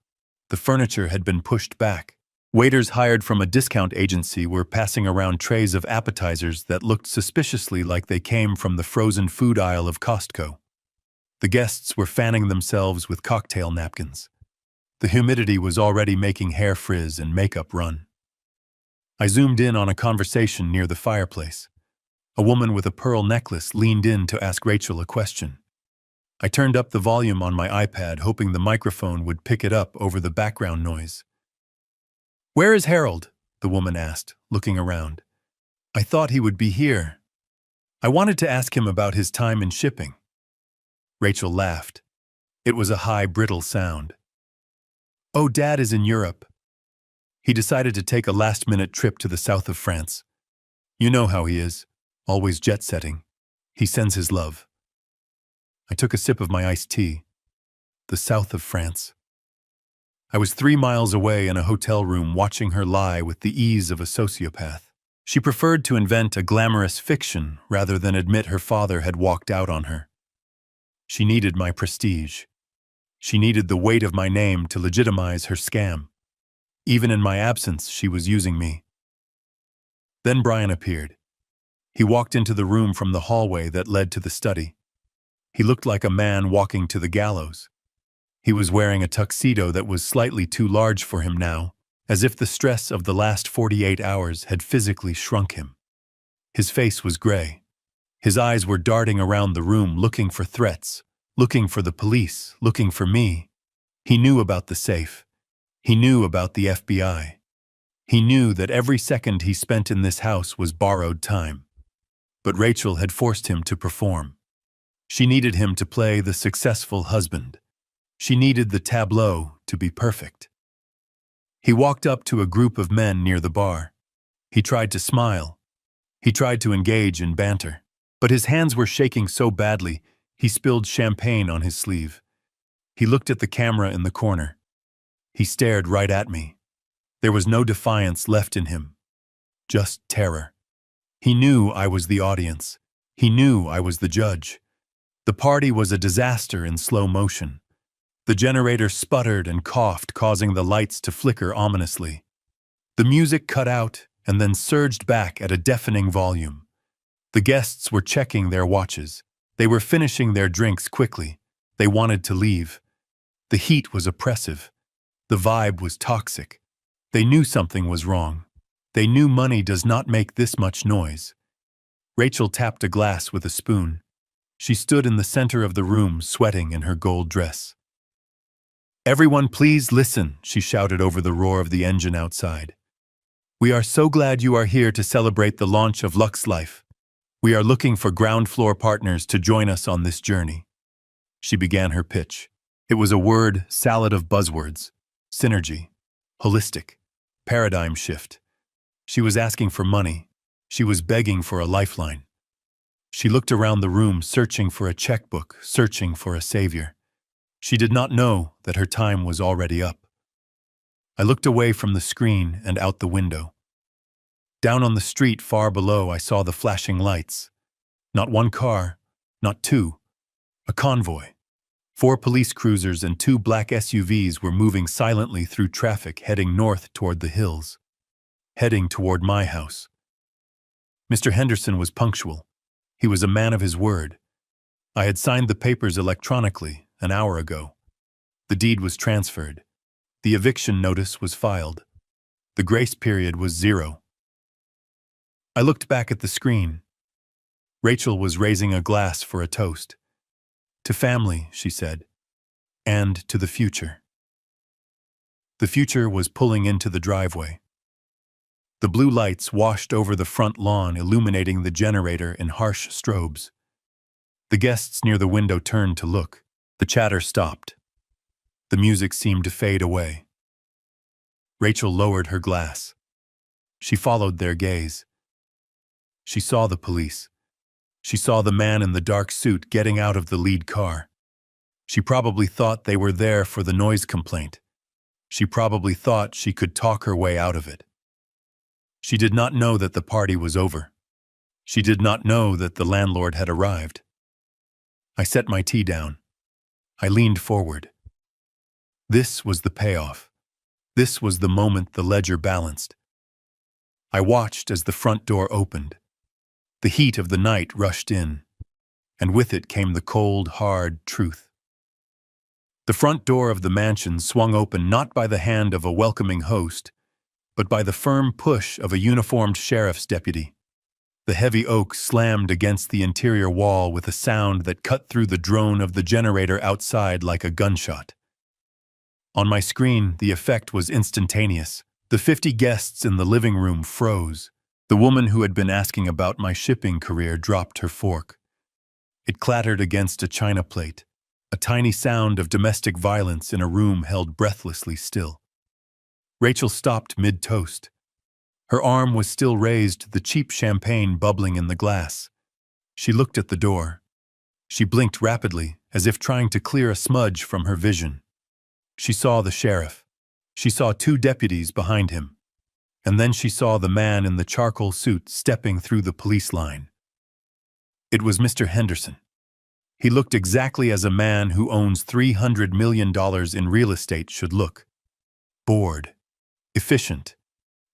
The furniture had been pushed back. Waiters hired from a discount agency were passing around trays of appetizers that looked suspiciously like they came from the frozen food aisle of Costco. The guests were fanning themselves with cocktail napkins. The humidity was already making hair frizz and makeup run. I zoomed in on a conversation near the fireplace. A woman with a pearl necklace leaned in to ask Rachel a question. I turned up the volume on my iPad, hoping the microphone would pick it up over the background noise. "Where is Harold?" the woman asked, looking around. "I thought he would be here. I wanted to ask him about his time in shipping." Rachel laughed. It was a high, brittle sound. "Oh, Dad is in Europe. He decided to take a last-minute trip to the south of France. You know how he is, always jet-setting. He sends his love." I took a sip of my iced tea. The south of France. I was 3 miles away in a hotel room watching her lie with the ease of a sociopath. She preferred to invent a glamorous fiction rather than admit her father had walked out on her. She needed my prestige. She needed the weight of my name to legitimize her scam. Even in my absence, she was using me. Then Brian appeared. He walked into the room from the hallway that led to the study. He looked like a man walking to the gallows. He was wearing a tuxedo that was slightly too large for him now, as if the stress of the last 48 hours had physically shrunk him. His face was gray. His eyes were darting around the room looking for threats, looking for the police, looking for me. He knew about the safe. He knew about the FBI. He knew that every second he spent in this house was borrowed time. But Rachel had forced him to perform. She needed him to play the successful husband. She needed the tableau to be perfect. He walked up to a group of men near the bar. He tried to smile. He tried to engage in banter. But his hands were shaking so badly, he spilled champagne on his sleeve. He looked at the camera in the corner. He stared right at me. There was no defiance left in him, just terror. He knew I was the audience. He knew I was the judge. The party was a disaster in slow motion. The generator sputtered and coughed, causing the lights to flicker ominously. The music cut out and then surged back at a deafening volume. The guests were checking their watches. They were finishing their drinks quickly. They wanted to leave. The heat was oppressive. The vibe was toxic. They knew something was wrong. They knew money does not make this much noise. Rachel tapped a glass with a spoon. She stood in the center of the room, sweating in her gold dress. "Everyone, please listen," she shouted over the roar of the engine outside. "We are so glad you are here to celebrate the launch of Lux Life. We are looking for ground floor partners to join us on this journey." She began her pitch. It was a word salad of buzzwords: synergy, holistic, paradigm shift. She was asking for money. She was begging for a lifeline. She looked around the room, searching for a checkbook, searching for a savior. She did not know that her time was already up. I looked away from the screen and out the window. Down on the street far below, I saw the flashing lights. Not one car, not two. A convoy. 4 police cruisers and 2 black SUVs were moving silently through traffic, heading north toward the hills. Heading toward my house. Mr. Henderson was punctual. He was a man of his word. I had signed the papers electronically, an hour ago. The deed was transferred. The eviction notice was filed. The grace period was 0. I looked back at the screen. Rachel was raising a glass for a toast. To family, she said, and to the future. The future was pulling into the driveway. The blue lights washed over the front lawn, illuminating the generator in harsh strobes. The guests near the window turned to look. The chatter stopped. The music seemed to fade away. Rachel lowered her glass. She followed their gaze. She saw the police. She saw the man in the dark suit getting out of the lead car. She probably thought they were there for the noise complaint. She probably thought she could talk her way out of it. She did not know that the party was over. She did not know that the landlord had arrived. I set my tea down. I leaned forward. This was the payoff. This was the moment the ledger balanced. I watched as the front door opened. The heat of the night rushed in, and with it came the cold, hard truth. The front door of the mansion swung open not by the hand of a welcoming host, but by the firm push of a uniformed sheriff's deputy. The heavy oak slammed against the interior wall with a sound that cut through the drone of the generator outside like a gunshot. On my screen, the effect was instantaneous. The 50 guests in the living room froze. The woman who had been asking about my shipping career dropped her fork. It clattered against a china plate, a tiny sound of domestic violence in a room held breathlessly still. Rachel stopped mid-toast. Her arm was still raised, the cheap champagne bubbling in the glass. She looked at the door. She blinked rapidly, as if trying to clear a smudge from her vision. She saw the sheriff. She saw 2 deputies behind him. And then she saw the man in the charcoal suit stepping through the police line. It was Mr. Henderson. He looked exactly as a man who owns $300 million in real estate should look. Bored, efficient,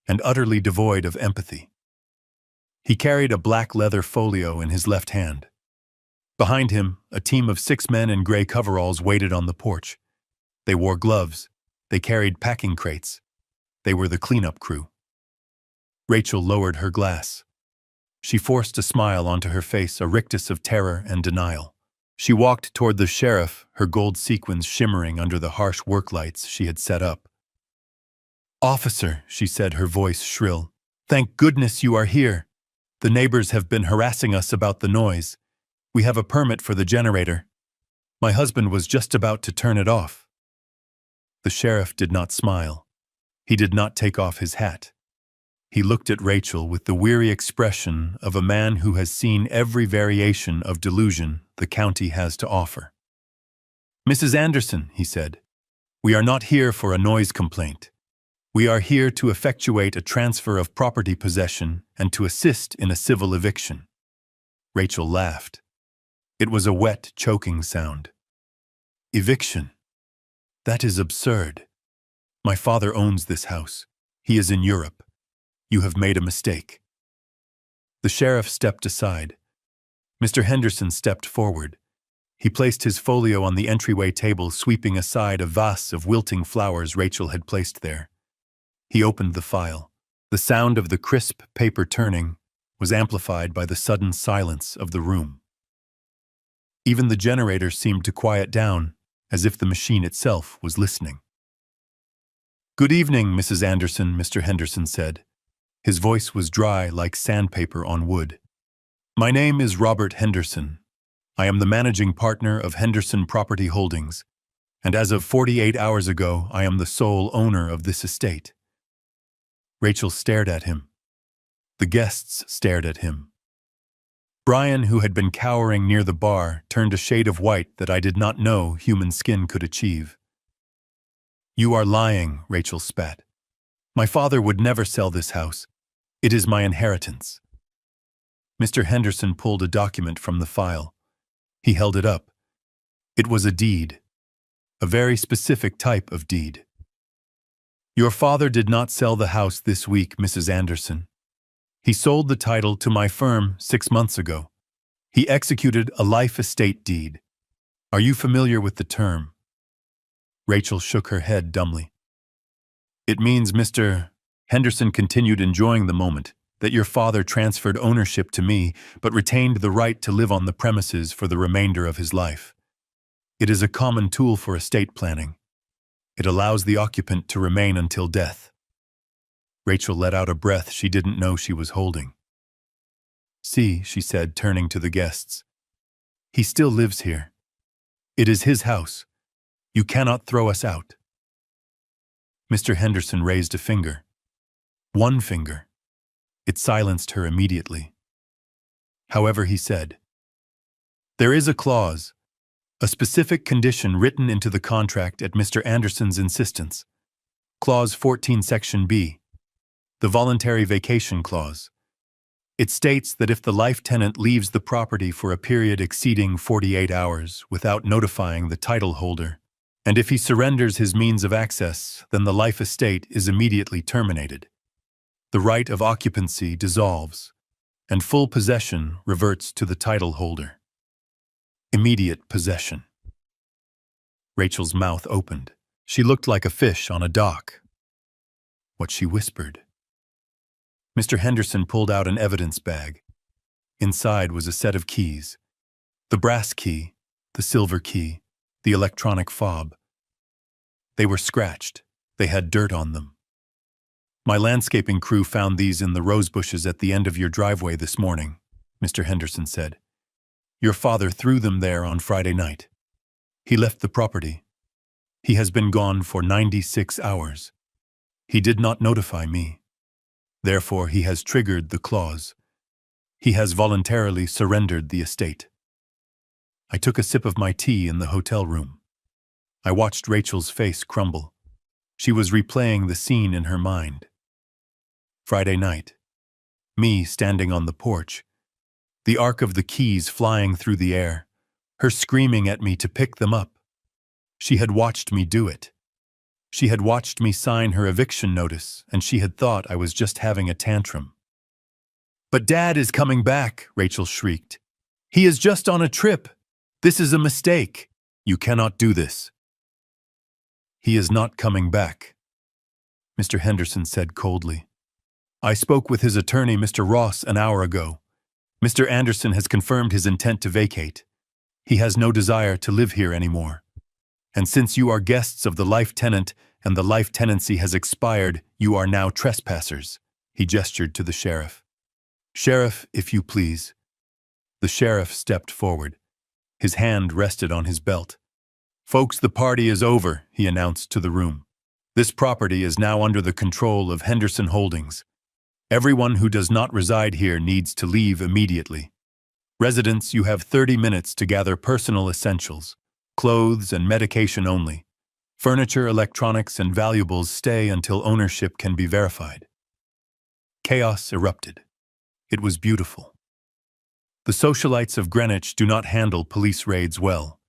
and utterly devoid of empathy. He carried a black leather folio in his left hand. Behind him, a team of 6 men in gray coveralls waited on the porch. They wore gloves. They carried packing crates. They were the cleanup crew. Rachel lowered her glass. She forced a smile onto her face, a rictus of terror and denial. She walked toward the sheriff, her gold sequins shimmering under the harsh work lights she had set up. "Officer," she said, her voice shrill, "thank goodness you are here. The neighbors have been harassing us about the noise. We have a permit for the generator. My husband was just about to turn it off." The sheriff did not smile. He did not take off his hat. He looked at Rachel with the weary expression of a man who has seen every variation of delusion the county has to offer. "Mrs. Anderson," he said, "we are not here for a noise complaint. We are here to effectuate a transfer of property possession and to assist in a civil eviction." Rachel laughed. It was a wet, choking sound. "Eviction? That is absurd. My father owns this house. He is in Europe. You have made a mistake." The sheriff stepped aside. Mr. Henderson stepped forward. He placed his folio on the entryway table, sweeping aside a vase of wilting flowers Rachel had placed there. He opened the file. The sound of the crisp paper turning was amplified by the sudden silence of the room. Even the generator seemed to quiet down, as if the machine itself was listening. "Good evening, Mrs. Anderson," Mr. Henderson said. His voice was dry like sandpaper on wood. "My name is Robert Henderson. I am the managing partner of Henderson Property Holdings, and as of 48 hours ago, I am the sole owner of this estate." Rachel stared at him. The guests stared at him. Brian, who had been cowering near the bar, turned a shade of white that I did not know human skin could achieve. "You are lying," Rachel spat. "My father would never sell this house. It is my inheritance." Mr. Henderson pulled a document from the file. He held it up. It was a deed. A very specific type of deed. "Your father did not sell the house this week, Mrs. Anderson. He sold the title to my firm 6 months ago. He executed a life estate deed. Are you familiar with the term? Rachel shook her head dumbly. It means, Mr. Henderson continued, enjoying the moment, that your father transferred ownership to me, but retained the right to live on the premises for the remainder of his life. It is a common tool for estate planning. It allows the occupant to remain until death. Rachel let out a breath she didn't know she was holding. See, she said, turning to the guests. He still lives here. It is his house. You cannot throw us out. Mr. Henderson raised a finger. One finger. It silenced her immediately. However, he said, there is a clause, a specific condition written into the contract at Mr. Anderson's insistence. Clause 14, Section B, the voluntary vacation clause. It states that if the life tenant leaves the property for a period exceeding 48 hours without notifying the title holder, and if he surrenders his means of access, then the life estate is immediately terminated. The right of occupancy dissolves, and full possession reverts to the title holder. Immediate possession. Rachel's mouth opened. She looked like a fish on a dock. What she whispered. Mr. Henderson pulled out an evidence bag. Inside was a set of keys. The brass key, the silver key, the electronic fob. They were scratched. They had dirt on them. My landscaping crew found these in the rose bushes at the end of your driveway this morning, Mr. Henderson said. Your father threw them there on Friday night. He left the property. He has been gone for 96 hours. He did not notify me. Therefore, he has triggered the clause. He has voluntarily surrendered the estate. I took a sip of my tea in the hotel room. I watched Rachel's face crumble. She was replaying the scene in her mind. Friday night. Me standing on the porch. The arc of the keys flying through the air. Her screaming at me to pick them up. She had watched me do it. She had watched me sign her eviction notice, and she had thought I was just having a tantrum. But Dad is coming back, Rachel shrieked. He is just on a trip. This is a mistake. You cannot do this. He is not coming back, Mr. Henderson said coldly. I spoke with his attorney, Mr. Ross, an hour ago. Mr. Anderson has confirmed his intent to vacate. He has no desire to live here anymore. And since you are guests of the life tenant and the life tenancy has expired, you are now trespassers. He gestured to the sheriff. Sheriff, if you please. The sheriff stepped forward. His hand rested on his belt. Folks, the party is over, he announced to the room. This property is now under the control of Henderson Holdings. Everyone who does not reside here needs to leave immediately. Residents, you have 30 minutes to gather personal essentials. Clothes and medication only. Furniture, electronics, and valuables stay until ownership can be verified. Chaos erupted. It was beautiful. The socialites of Greenwich do not handle police raids well.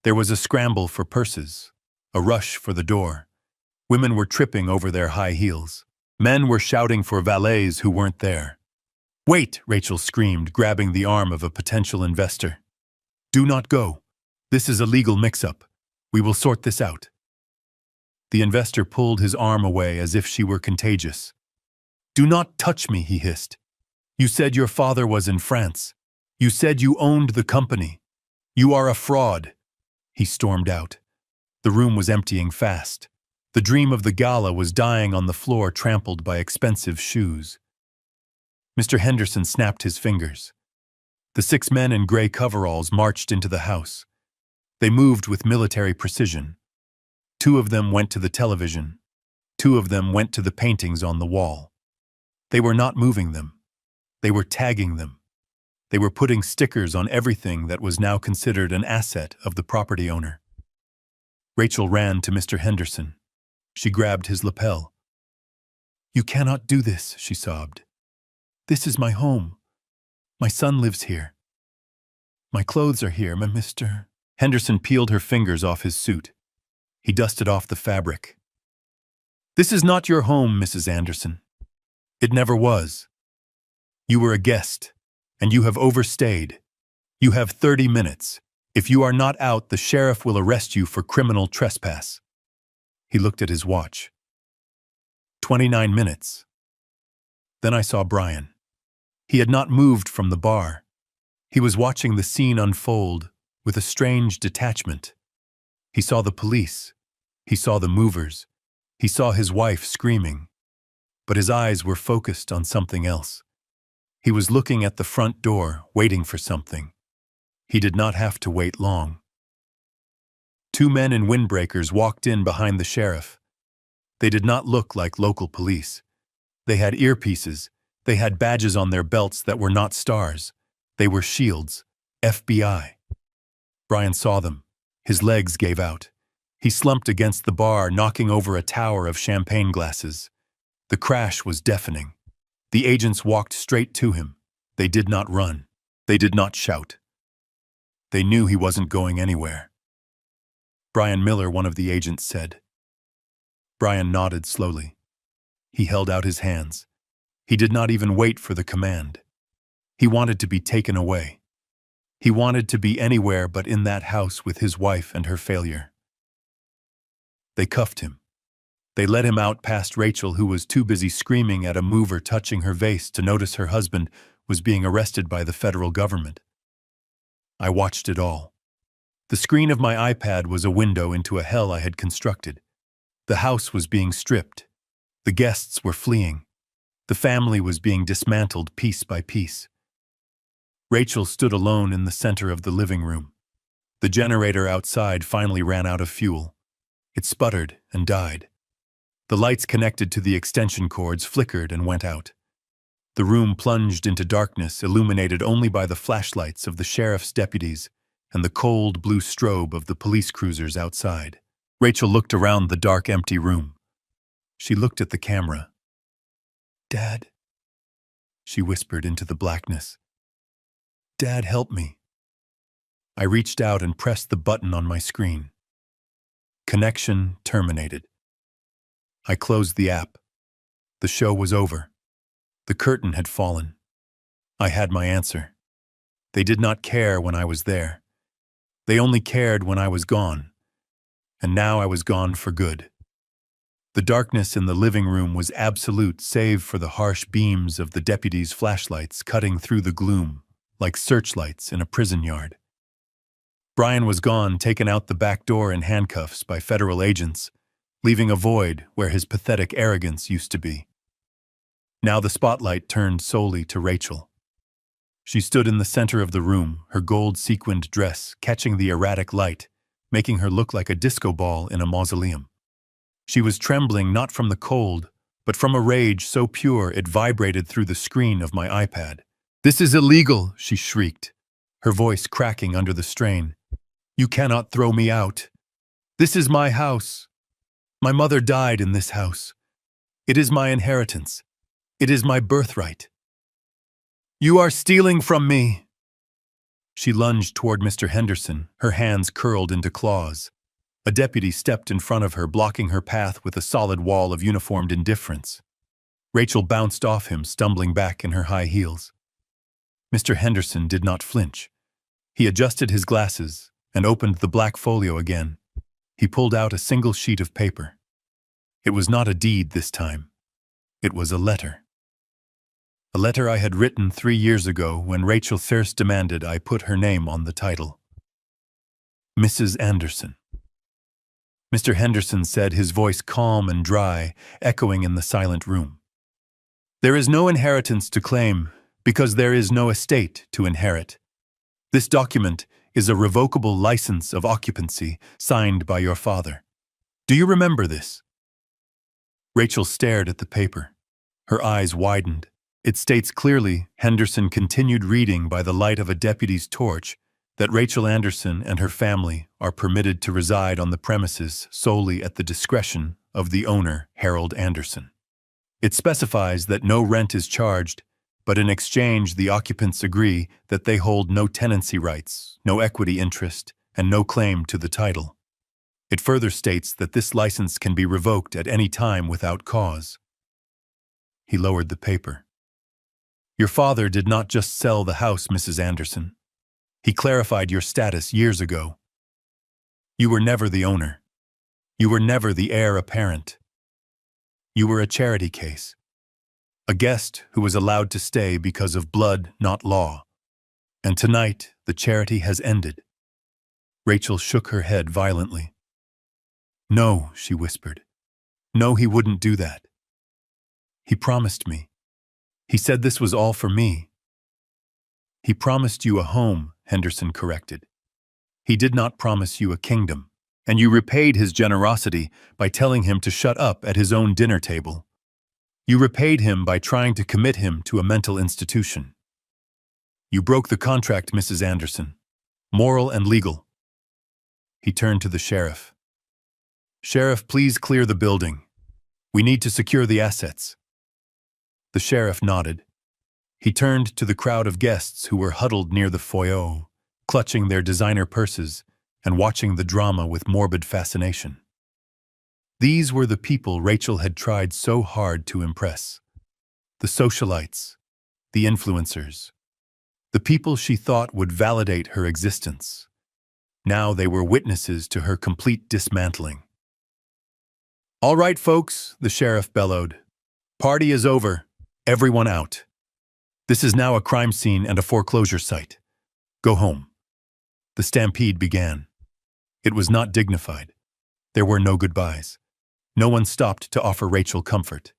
There was a scramble for purses, a rush for the door. Women were tripping over their high heels. Men were shouting for valets who weren't there. Wait, Rachel screamed, grabbing the arm of a potential investor. Do not go. This is a legal mix-up. We will sort this out. The investor pulled his arm away as if she were contagious. Do not touch me, he hissed. You said your father was in France. You said you owned the company. You are a fraud. He stormed out. The room was emptying fast. The dream of the gala was dying on the floor, trampled by expensive shoes. Mr. Henderson snapped his fingers. The 6 men in gray coveralls marched into the house. They moved with military precision. 2 of them went to the television. 2 of them went to the paintings on the wall. They were not moving them. They were tagging them. They were putting stickers on everything that was now considered an asset of the property owner. Rachel ran to Mr. Henderson. She grabbed his lapel. You cannot do this, she sobbed. This is my home. My son lives here. My clothes are here, Mr. Henderson peeled her fingers off his suit. He dusted off the fabric. This is not your home, Mrs. Anderson. It never was. You were a guest, and you have overstayed. You have 30 minutes. If you are not out, the sheriff will arrest you for criminal trespass." He looked at his watch. 29 minutes. Then I saw Brian. He had not moved from the bar. He was watching the scene unfold with a strange detachment. He saw the police. He saw the movers. He saw his wife screaming. But his eyes were focused on something else. He was looking at the front door, waiting for something. He did not have to wait long. Two men in windbreakers walked in behind the sheriff. They did not look like local police. They had earpieces. They had badges on their belts that were not stars. They were shields. FBI. Brian saw them. His legs gave out. He slumped against the bar, knocking over a tower of champagne glasses. The crash was deafening. The agents walked straight to him. They did not run. They did not shout. They knew he wasn't going anywhere. "Brian Miller," one of the agents said. Brian nodded slowly. He held out his hands. He did not even wait for the command. He wanted to be taken away. He wanted to be anywhere but in that house with his wife and her failure. They cuffed him. They led him out past Rachel, who was too busy screaming at a mover touching her vase to notice her husband was being arrested by the federal government. I watched it all. The screen of my iPad was a window into a hell I had constructed. The house was being stripped. The guests were fleeing. The family was being dismantled piece by piece. Rachel stood alone in the center of the living room. The generator outside finally ran out of fuel. It sputtered and died. The lights connected to the extension cords flickered and went out. The room plunged into darkness, illuminated only by the flashlights of the sheriff's deputies and the cold blue strobe of the police cruisers outside. Rachel looked around the dark, empty room. She looked at the camera. "Dad," she whispered into the blackness. "Dad, help me." I reached out and pressed the button on my screen. Connection terminated. I closed the app. The show was over. The curtain had fallen. I had my answer. They did not care when I was there. They only cared when I was gone. And now I was gone for good. The darkness in the living room was absolute, save for the harsh beams of the deputies' flashlights cutting through the gloom, like searchlights in a prison yard. Brian was gone, taken out the back door in handcuffs by federal agents, leaving a void where his pathetic arrogance used to be. Now the spotlight turned solely to Rachel. She stood in the center of the room, her gold-sequined dress catching the erratic light, making her look like a disco ball in a mausoleum. She was trembling not from the cold, but from a rage so pure it vibrated through the screen of my iPad. "This is illegal," she shrieked, her voice cracking under the strain. "You cannot throw me out. This is my house. My mother died in this house. It is my inheritance. It is my birthright. You are stealing from me." She lunged toward Mr. Henderson, her hands curled into claws. A deputy stepped in front of her, blocking her path with a solid wall of uniformed indifference. Rachel bounced off him, stumbling back in her high heels. Mr. Henderson did not flinch. He adjusted his glasses and opened the black folio again. He pulled out a single sheet of paper. It was not a deed this time. It was a letter. A letter I had written 3 years ago when Rachel first demanded I put her name on the title. Mrs. Anderson. Mr. Henderson said, his voice calm and dry, echoing in the silent room. "There is no inheritance to claim because there is no estate to inherit. This document is a revocable license of occupancy signed by your father. Do you remember this?" Rachel stared at the paper. Her eyes widened. "It states clearly," Henderson continued reading by the light of a deputy's torch, "that Rachel Anderson and her family are permitted to reside on the premises solely at the discretion of the owner, Harold Anderson. It specifies that no rent is charged, but in exchange the occupants agree that they hold no tenancy rights, no equity interest, and no claim to the title. It further states that this license can be revoked at any time without cause." He lowered the paper. "Your father did not just sell the house, Mrs. Anderson. He clarified your status years ago. You were never the owner. You were never the heir apparent. You were a charity case. A guest who was allowed to stay because of blood, not law. And tonight, the charity has ended. Rachel shook her head violently. No, she whispered. No, he wouldn't do that. He promised me. He said this was all for me. He promised you a home, Henderson corrected. He did not promise you a kingdom, and you repaid his generosity by telling him to shut up at his own dinner table. You repaid him by trying to commit him to a mental institution. You broke the contract, Mrs. Anderson. Moral and legal. He turned to the sheriff. Sheriff, please clear the building. We need to secure the assets. The sheriff nodded. He turned to the crowd of guests who were huddled near the foyer, clutching their designer purses and watching the drama with morbid fascination. These were the people Rachel had tried so hard to impress. The socialites, the influencers, the people she thought would validate her existence. Now they were witnesses to her complete dismantling. All right, folks, the sheriff bellowed. Party is over. Everyone out. This is now a crime scene and a foreclosure site. Go home. The stampede began. It was not dignified. There were no goodbyes. No one stopped to offer Rachel comfort.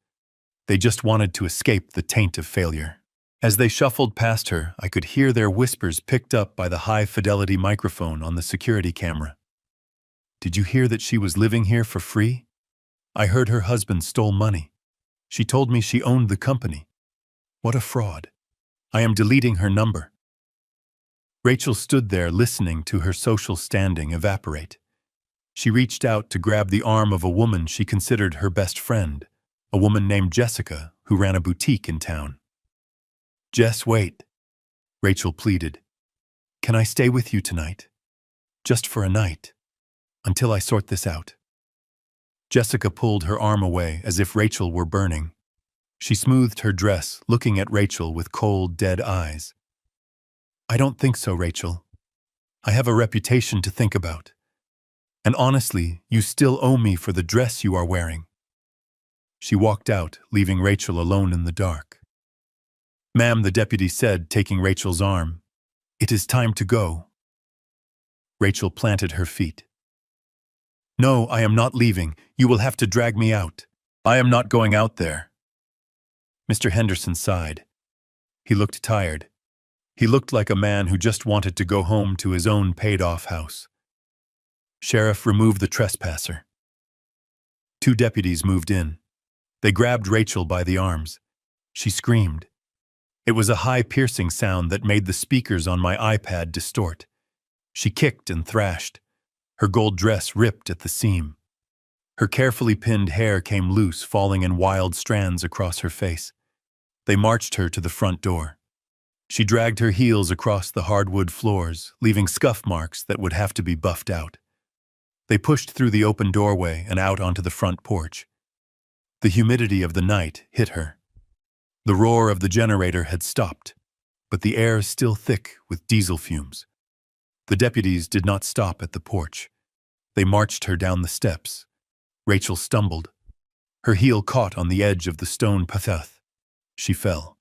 They just wanted to escape the taint of failure. As they shuffled past her, I could hear their whispers picked up by the high-fidelity microphone on the security camera. Did you hear that she was living here for free? I heard her husband stole money. She told me she owned the company. What a fraud. I am deleting her number. Rachel stood there listening to her social standing evaporate. She reached out to grab the arm of a woman she considered her best friend, a woman named Jessica who ran a boutique in town. Jess, wait, Rachel pleaded. Can I stay with you tonight? Just for a night, until I sort this out. Jessica pulled her arm away as if Rachel were burning. She smoothed her dress, looking at Rachel with cold, dead eyes. I don't think so, Rachel. I have a reputation to think about. And honestly, you still owe me for the dress you are wearing. She walked out, leaving Rachel alone in the dark. Ma'am, the deputy said, taking Rachel's arm. It is time to go. Rachel planted her feet. No, I am not leaving. You will have to drag me out. I am not going out there. Mr. Henderson sighed. He looked tired. He looked like a man who just wanted to go home to his own paid-off house. Sheriff, remove the trespasser. 2 deputies moved in. They grabbed Rachel by the arms. She screamed. It was a high, piercing sound that made the speakers on my iPad distort. She kicked and thrashed. Her gold dress ripped at the seam. Her carefully pinned hair came loose, falling in wild strands across her face. They marched her to the front door. She dragged her heels across the hardwood floors, leaving scuff marks that would have to be buffed out. They pushed through the open doorway and out onto the front porch. The humidity of the night hit her. The roar of the generator had stopped, but the air still thick with diesel fumes. The deputies did not stop at the porch. They marched her down the steps. Rachel stumbled. Her heel caught on the edge of the stone path. She fell.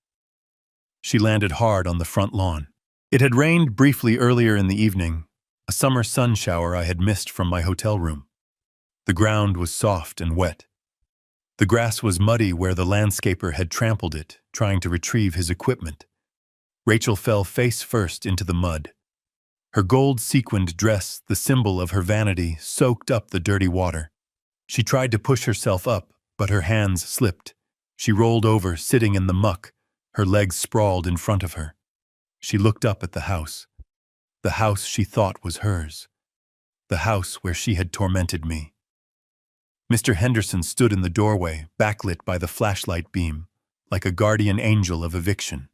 She landed hard on the front lawn. It had rained briefly earlier in the evening, a summer sun shower I had missed from my hotel room. The ground was soft and wet. The grass was muddy where the landscaper had trampled it, trying to retrieve his equipment. Rachel fell face first into the mud. Her gold-sequined dress, the symbol of her vanity, soaked up the dirty water. She tried to push herself up, but her hands slipped. She rolled over, sitting in the muck, her legs sprawled in front of her. She looked up at the house she thought was hers, the house where she had tormented me. Mr. Henderson stood in the doorway, backlit by the flashlight beam, like a guardian angel of eviction.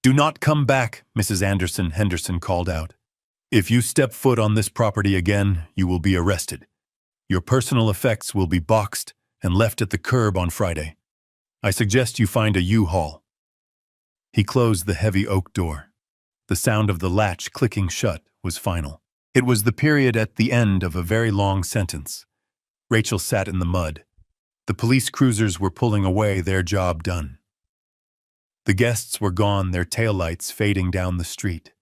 "Do not come back," Mrs. Anderson, Henderson called out. "If you step foot on this property again, you will be arrested. Your personal effects will be boxed and left at the curb on Friday. I suggest you find a U-Haul." He closed the heavy oak door. The sound of the latch clicking shut was final. It was the period at the end of a very long sentence. Rachel sat in the mud. The police cruisers were pulling away, their job done. The guests were gone, their taillights fading down the street.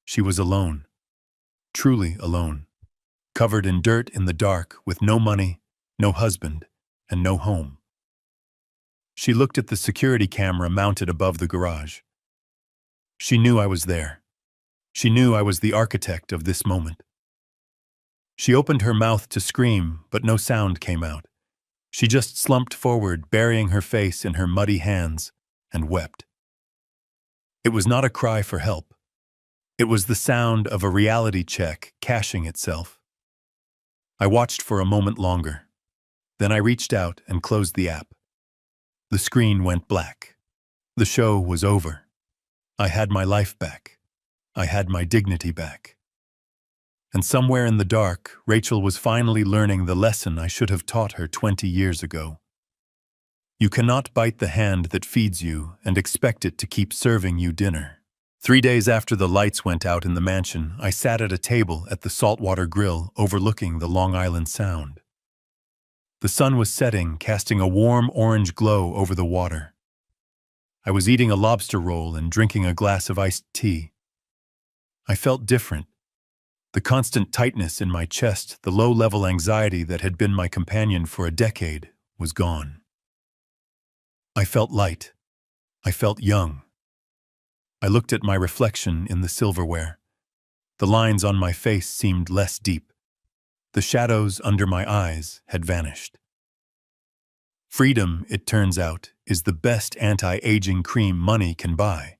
She was alone. Truly alone. Covered in dirt in the dark, with no money, no husband, and no home. She looked at the security camera mounted above the garage. She knew I was there. She knew I was the architect of this moment. She opened her mouth to scream, but no sound came out. She just slumped forward, burying her face in her muddy hands, and wept. It was not a cry for help. It was the sound of a reality check cashing itself. I watched for a moment longer. Then I reached out and closed the app. The screen went black. The show was over. I had my life back. I had my dignity back. And somewhere in the dark, Rachel was finally learning the lesson I should have taught her 20 years ago. You cannot bite the hand that feeds you and expect it to keep serving you dinner. 3 days after the lights went out in the mansion, I sat at a table at the saltwater grill overlooking the Long Island Sound. The sun was setting, casting a warm orange glow over the water. I was eating a lobster roll and drinking a glass of iced tea. I felt different. The constant tightness in my chest, the low-level anxiety that had been my companion for a decade, was gone. I felt light. I felt young. I looked at my reflection in the silverware. The lines on my face seemed less deep. The shadows under my eyes had vanished. Freedom, it turns out, is the best anti-aging cream money can buy.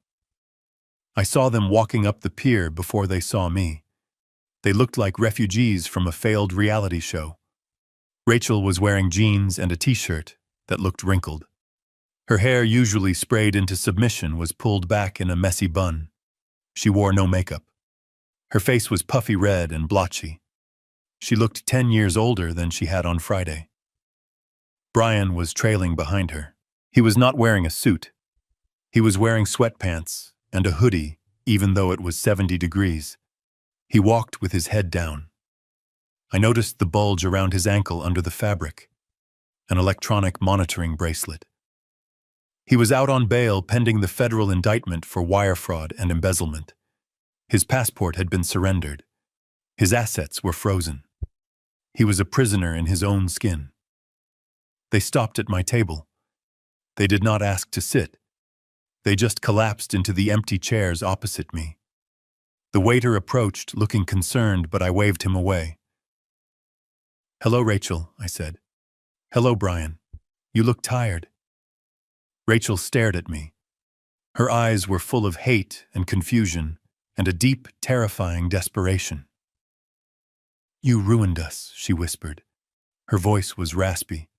I saw them walking up the pier before they saw me. They looked like refugees from a failed reality show. Rachel was wearing jeans and a t-shirt that looked wrinkled. Her hair, usually sprayed into submission, was pulled back in a messy bun. She wore no makeup. Her face was puffy red and blotchy. She looked 10 years older than she had on Friday. Brian was trailing behind her. He was not wearing a suit. He was wearing sweatpants and a hoodie, even though it was 70 degrees. He walked with his head down. I noticed the bulge around his ankle under the fabric, an electronic monitoring bracelet. He was out on bail pending the federal indictment for wire fraud and embezzlement. His passport had been surrendered. His assets were frozen. He was a prisoner in his own skin. They stopped at my table. They did not ask to sit. They just collapsed into the empty chairs opposite me. The waiter approached, looking concerned, but I waved him away. "Hello, Rachel," I said. "Hello, Brian. You look tired." Rachel stared at me. Her eyes were full of hate and confusion and a deep, terrifying desperation. "You ruined us," she whispered. Her voice was raspy.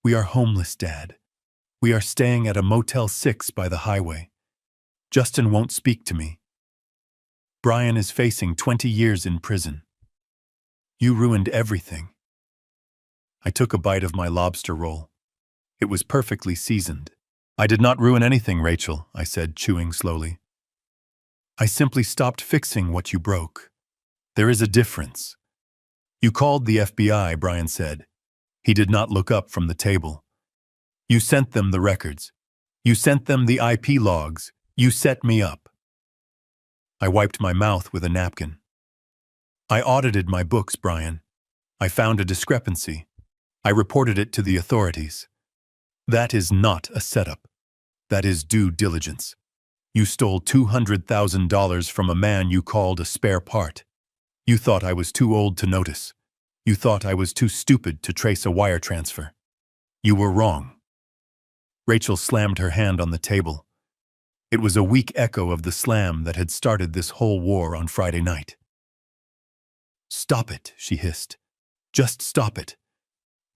"We are homeless, Dad. We are staying at a Motel 6 by the highway. Justin won't speak to me. Brian is facing 20 years in prison. You ruined everything." I took a bite of my lobster roll. It was perfectly seasoned. "I did not ruin anything, Rachel," I said, chewing slowly. "I simply stopped fixing what you broke. There is a difference." "You called the FBI," Brian said. He did not look up from the table. "You sent them the records. You sent them the IP logs. You set me up." I wiped my mouth with a napkin. "I audited my books, Brian. I found a discrepancy. I reported it to the authorities. That is not a setup. That is due diligence. You stole $200,000 from a man you called a spare part. You thought I was too old to notice. You thought I was too stupid to trace a wire transfer. You were wrong." Rachel slammed her hand on the table. It was a weak echo of the slam that had started this whole war on Friday night. "Stop it," she hissed. "Just stop it.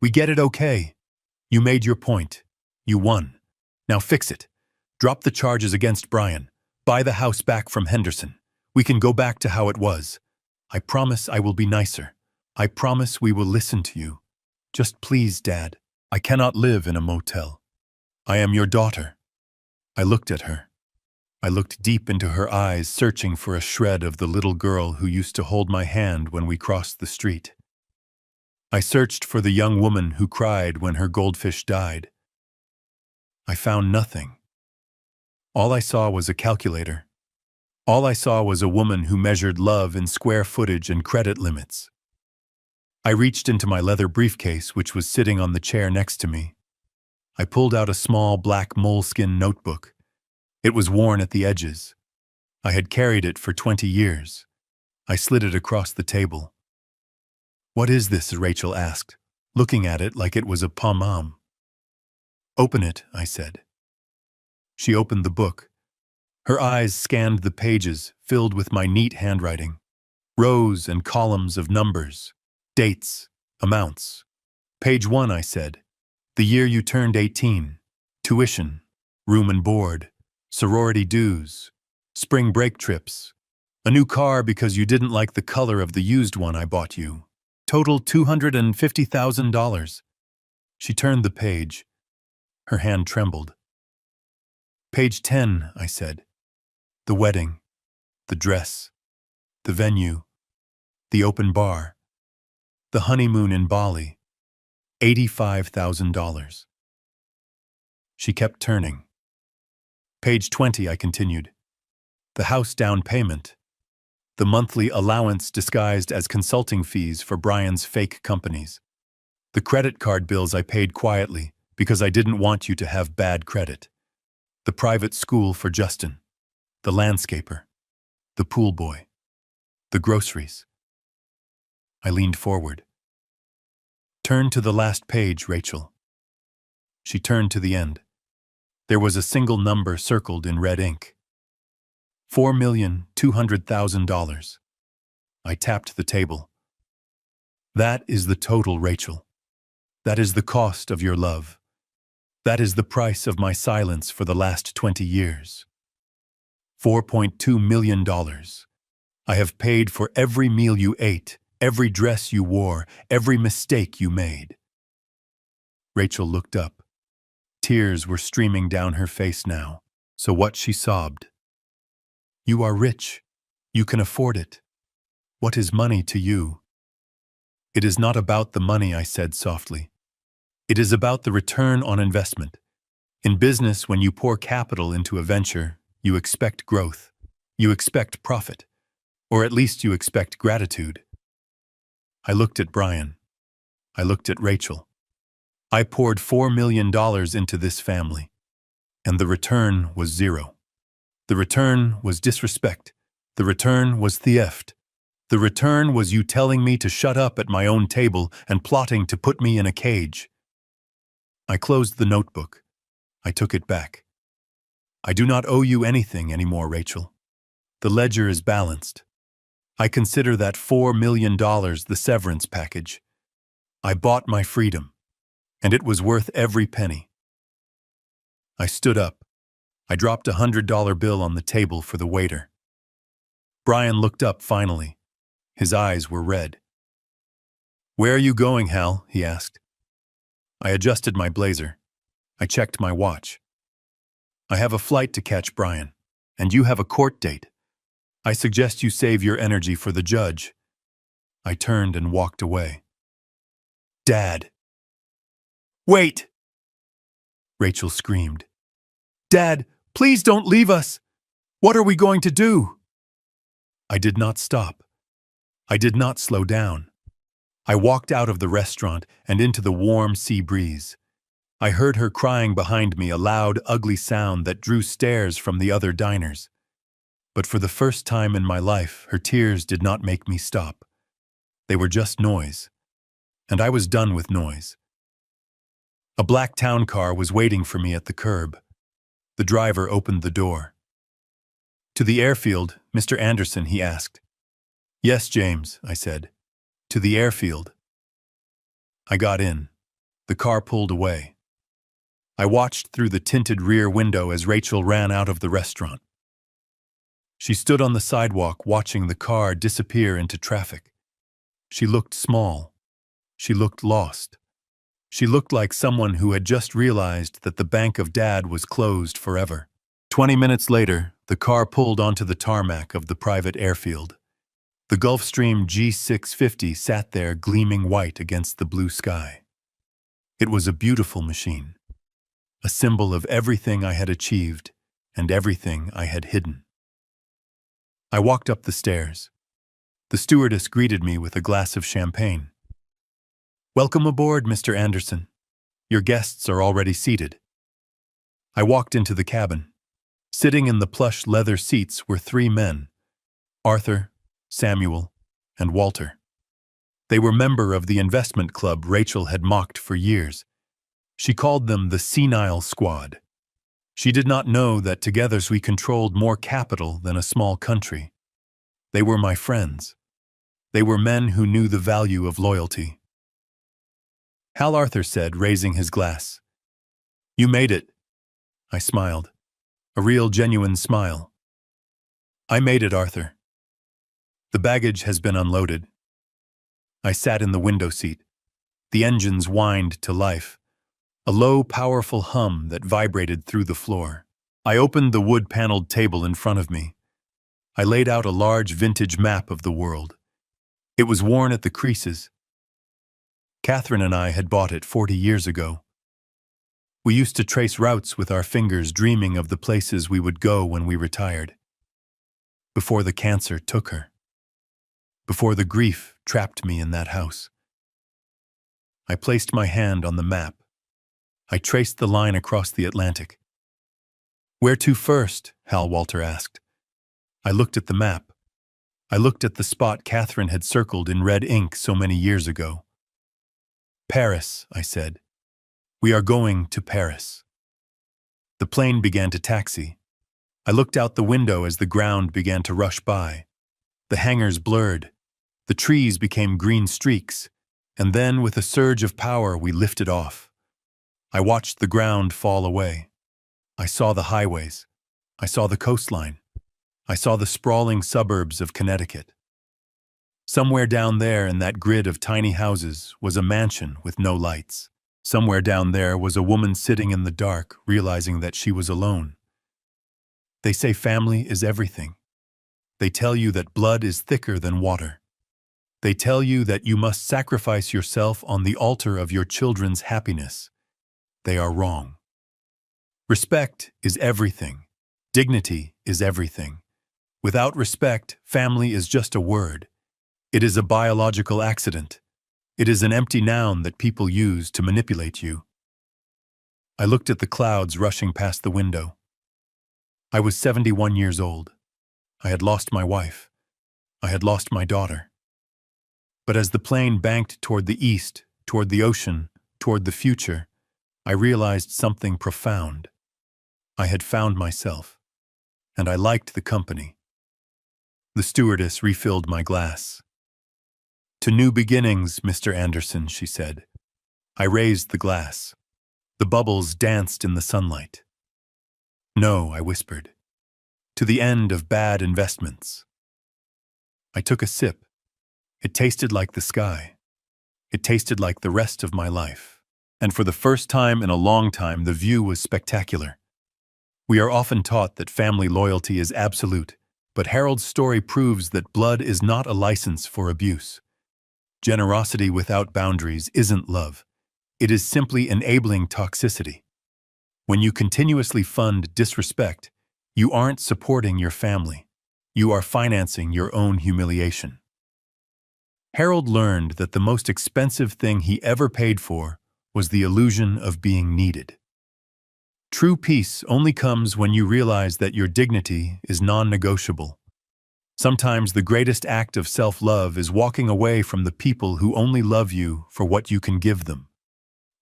We get it, okay? You made your point. You won. Now fix it. Drop the charges against Brian. Buy the house back from Henderson. We can go back to how it was. I promise I will be nicer. I promise we will listen to you. Just please, Dad. I cannot live in a motel. I am your daughter." I looked at her. I looked deep into her eyes, searching for a shred of the little girl who used to hold my hand when we crossed the street. I searched for the young woman who cried when her goldfish died. I found nothing. All I saw was a calculator. All I saw was a woman who measured love in square footage and credit limits. I reached into my leather briefcase, which was sitting on the chair next to me. I pulled out a small black moleskin notebook. It was worn at the edges. I had carried it for 20 years. I slid it across the table. "What is this?" Rachel asked, looking at it like it was a poem. "Open it," I said. She opened the book. Her eyes scanned the pages, filled with my neat handwriting. Rows and columns of numbers, dates, amounts. "Page 1, I said. "The year you turned 18. Tuition, room and board, sorority dues, spring break trips, a new car because you didn't like the color of the used one I bought you. Total $250,000. She turned the page. Her hand trembled. "Page 10, I said. "The wedding, the dress, the venue, the open bar, the honeymoon in Bali, $85,000. She kept turning. "Page 20, I continued. "The house down payment, the monthly allowance disguised as consulting fees for Brian's fake companies, the credit card bills I paid quietly because I didn't want you to have bad credit, the private school for Justin, the landscaper, the pool boy, the groceries." I leaned forward. "Turn to the last page, Rachel." She turned to the end. There was a single number circled in red ink. $4,200,000. I tapped the table. "That is the total, Rachel. That is the cost of your love. That is the price of my silence for the last 20 years. $4.2 million. I have paid for every meal you ate, every dress you wore, every mistake you made." Rachel looked up. Tears were streaming down her face now, so what she sobbed. "You are rich. You can afford it. What is money to you?" "It is not about the money," I said softly. "It is about the return on investment. In business, when you pour capital into a venture, you expect growth. You expect profit. Or at least you expect gratitude." I looked at Brian. I looked at Rachel. I poured $4 million into this family, and the return was zero. The return was disrespect. The return was theft. The return was you telling me to shut up at my own table and plotting to put me in a cage. I closed the notebook. I took it back. "I do not owe you anything anymore, Rachel. The ledger is balanced. I consider that $4 million the severance package. I bought my freedom, and it was worth every penny." I stood up. I dropped a $100 bill on the table for the waiter. Brian looked up finally. His eyes were red. "Where are you going, Hal?" he asked. I adjusted my blazer. I checked my watch. "I have a flight to catch, Brian, and you have a court date. I suggest you save your energy for the judge." I turned and walked away. "Dad!" "Wait!" Rachel screamed. "Dad, please don't leave us! What are we going to do?" I did not stop. I did not slow down. I walked out of the restaurant and into the warm sea breeze. I heard her crying behind me, a loud, ugly sound that drew stares from the other diners. But for the first time in my life, her tears did not make me stop. They were just noise. And I was done with noise. A black town car was waiting for me at the curb. The driver opened the door. "To the airfield, Mr. Anderson?" he asked. "Yes, James," I said. "To the airfield." I got in. The car pulled away. I watched through the tinted rear window as Rachel ran out of the restaurant. She stood on the sidewalk watching the car disappear into traffic. She looked small. She looked lost. She looked like someone who had just realized that the bank of Dad was closed forever. 20 minutes later, The car pulled onto the tarmac of the private airfield. The Gulfstream G650 sat there gleaming white against the blue sky. It was a beautiful machine, a symbol of everything I had achieved and everything I had hidden. I walked up the stairs. The stewardess greeted me with a glass of champagne. "Welcome aboard, Mr. Anderson. Your guests are already seated." I walked into the cabin. Sitting in the plush leather seats were three men, Arthur, Samuel, and Walter. They were members of the investment club Rachel had mocked for years. She called them the Senile Squad. She did not know that together we controlled more capital than a small country. They were my friends. They were men who knew the value of loyalty. Hal Arthur said, raising his glass. "You made it." I smiled. A real, genuine smile. "I made it, Arthur. The baggage has been unloaded." I sat in the window seat. The engines whined to life, a low, powerful hum that vibrated through the floor. I opened the wood-paneled table in front of me. I laid out a large vintage map of the world. It was worn at the creases. Catherine and I had bought it 40 years ago. We used to trace routes with our fingers, dreaming of the places we would go when we retired. Before the cancer took her. Before the grief trapped me in that house. I placed my hand on the map. I traced the line across the Atlantic. "Where to first?" Hal Walter asked. I looked at the map. I looked at the spot Catherine had circled in red ink so many years ago. "Paris," I said. "We are going to Paris." The plane began to taxi. I looked out the window as the ground began to rush by. The hangars blurred. The trees became green streaks. And then, with a surge of power, we lifted off. I watched the ground fall away. I saw the highways. I saw the coastline. I saw the sprawling suburbs of Connecticut. Somewhere down there in that grid of tiny houses was a mansion with no lights. Somewhere down there was a woman sitting in the dark, realizing that she was alone. They say family is everything. They tell you that blood is thicker than water. They tell you that you must sacrifice yourself on the altar of your children's happiness. They are wrong. Respect is everything. Dignity is everything. Without respect, family is just a word. It is a biological accident. It is an empty noun that people use to manipulate you. I looked at the clouds rushing past the window. I was 71 years old. I had lost my wife. I had lost my daughter. But as the plane banked toward the east, toward the ocean, toward the future, I realized something profound. I had found myself, and I liked the company. The stewardess refilled my glass. "To new beginnings, Mr. Anderson," she said. I raised the glass. The bubbles danced in the sunlight. "No," I whispered. "To the end of bad investments." I took a sip. It tasted like the sky. It tasted like the rest of my life. And for the first time in a long time, the view was spectacular. We are often taught that family loyalty is absolute, but Harold's story proves that blood is not a license for abuse. Generosity without boundaries isn't love. It is simply enabling toxicity. When you continuously fund disrespect, you aren't supporting your family. You are financing your own humiliation. Harold learned that the most expensive thing he ever paid for was the illusion of being needed. True peace only comes when you realize that your dignity is non-negotiable. Sometimes the greatest act of self-love is walking away from the people who only love you for what you can give them.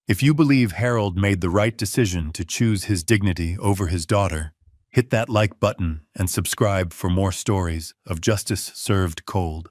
If you believe Harold made the right decision to choose his dignity over his daughter, hit that like button and subscribe for more stories of justice served cold.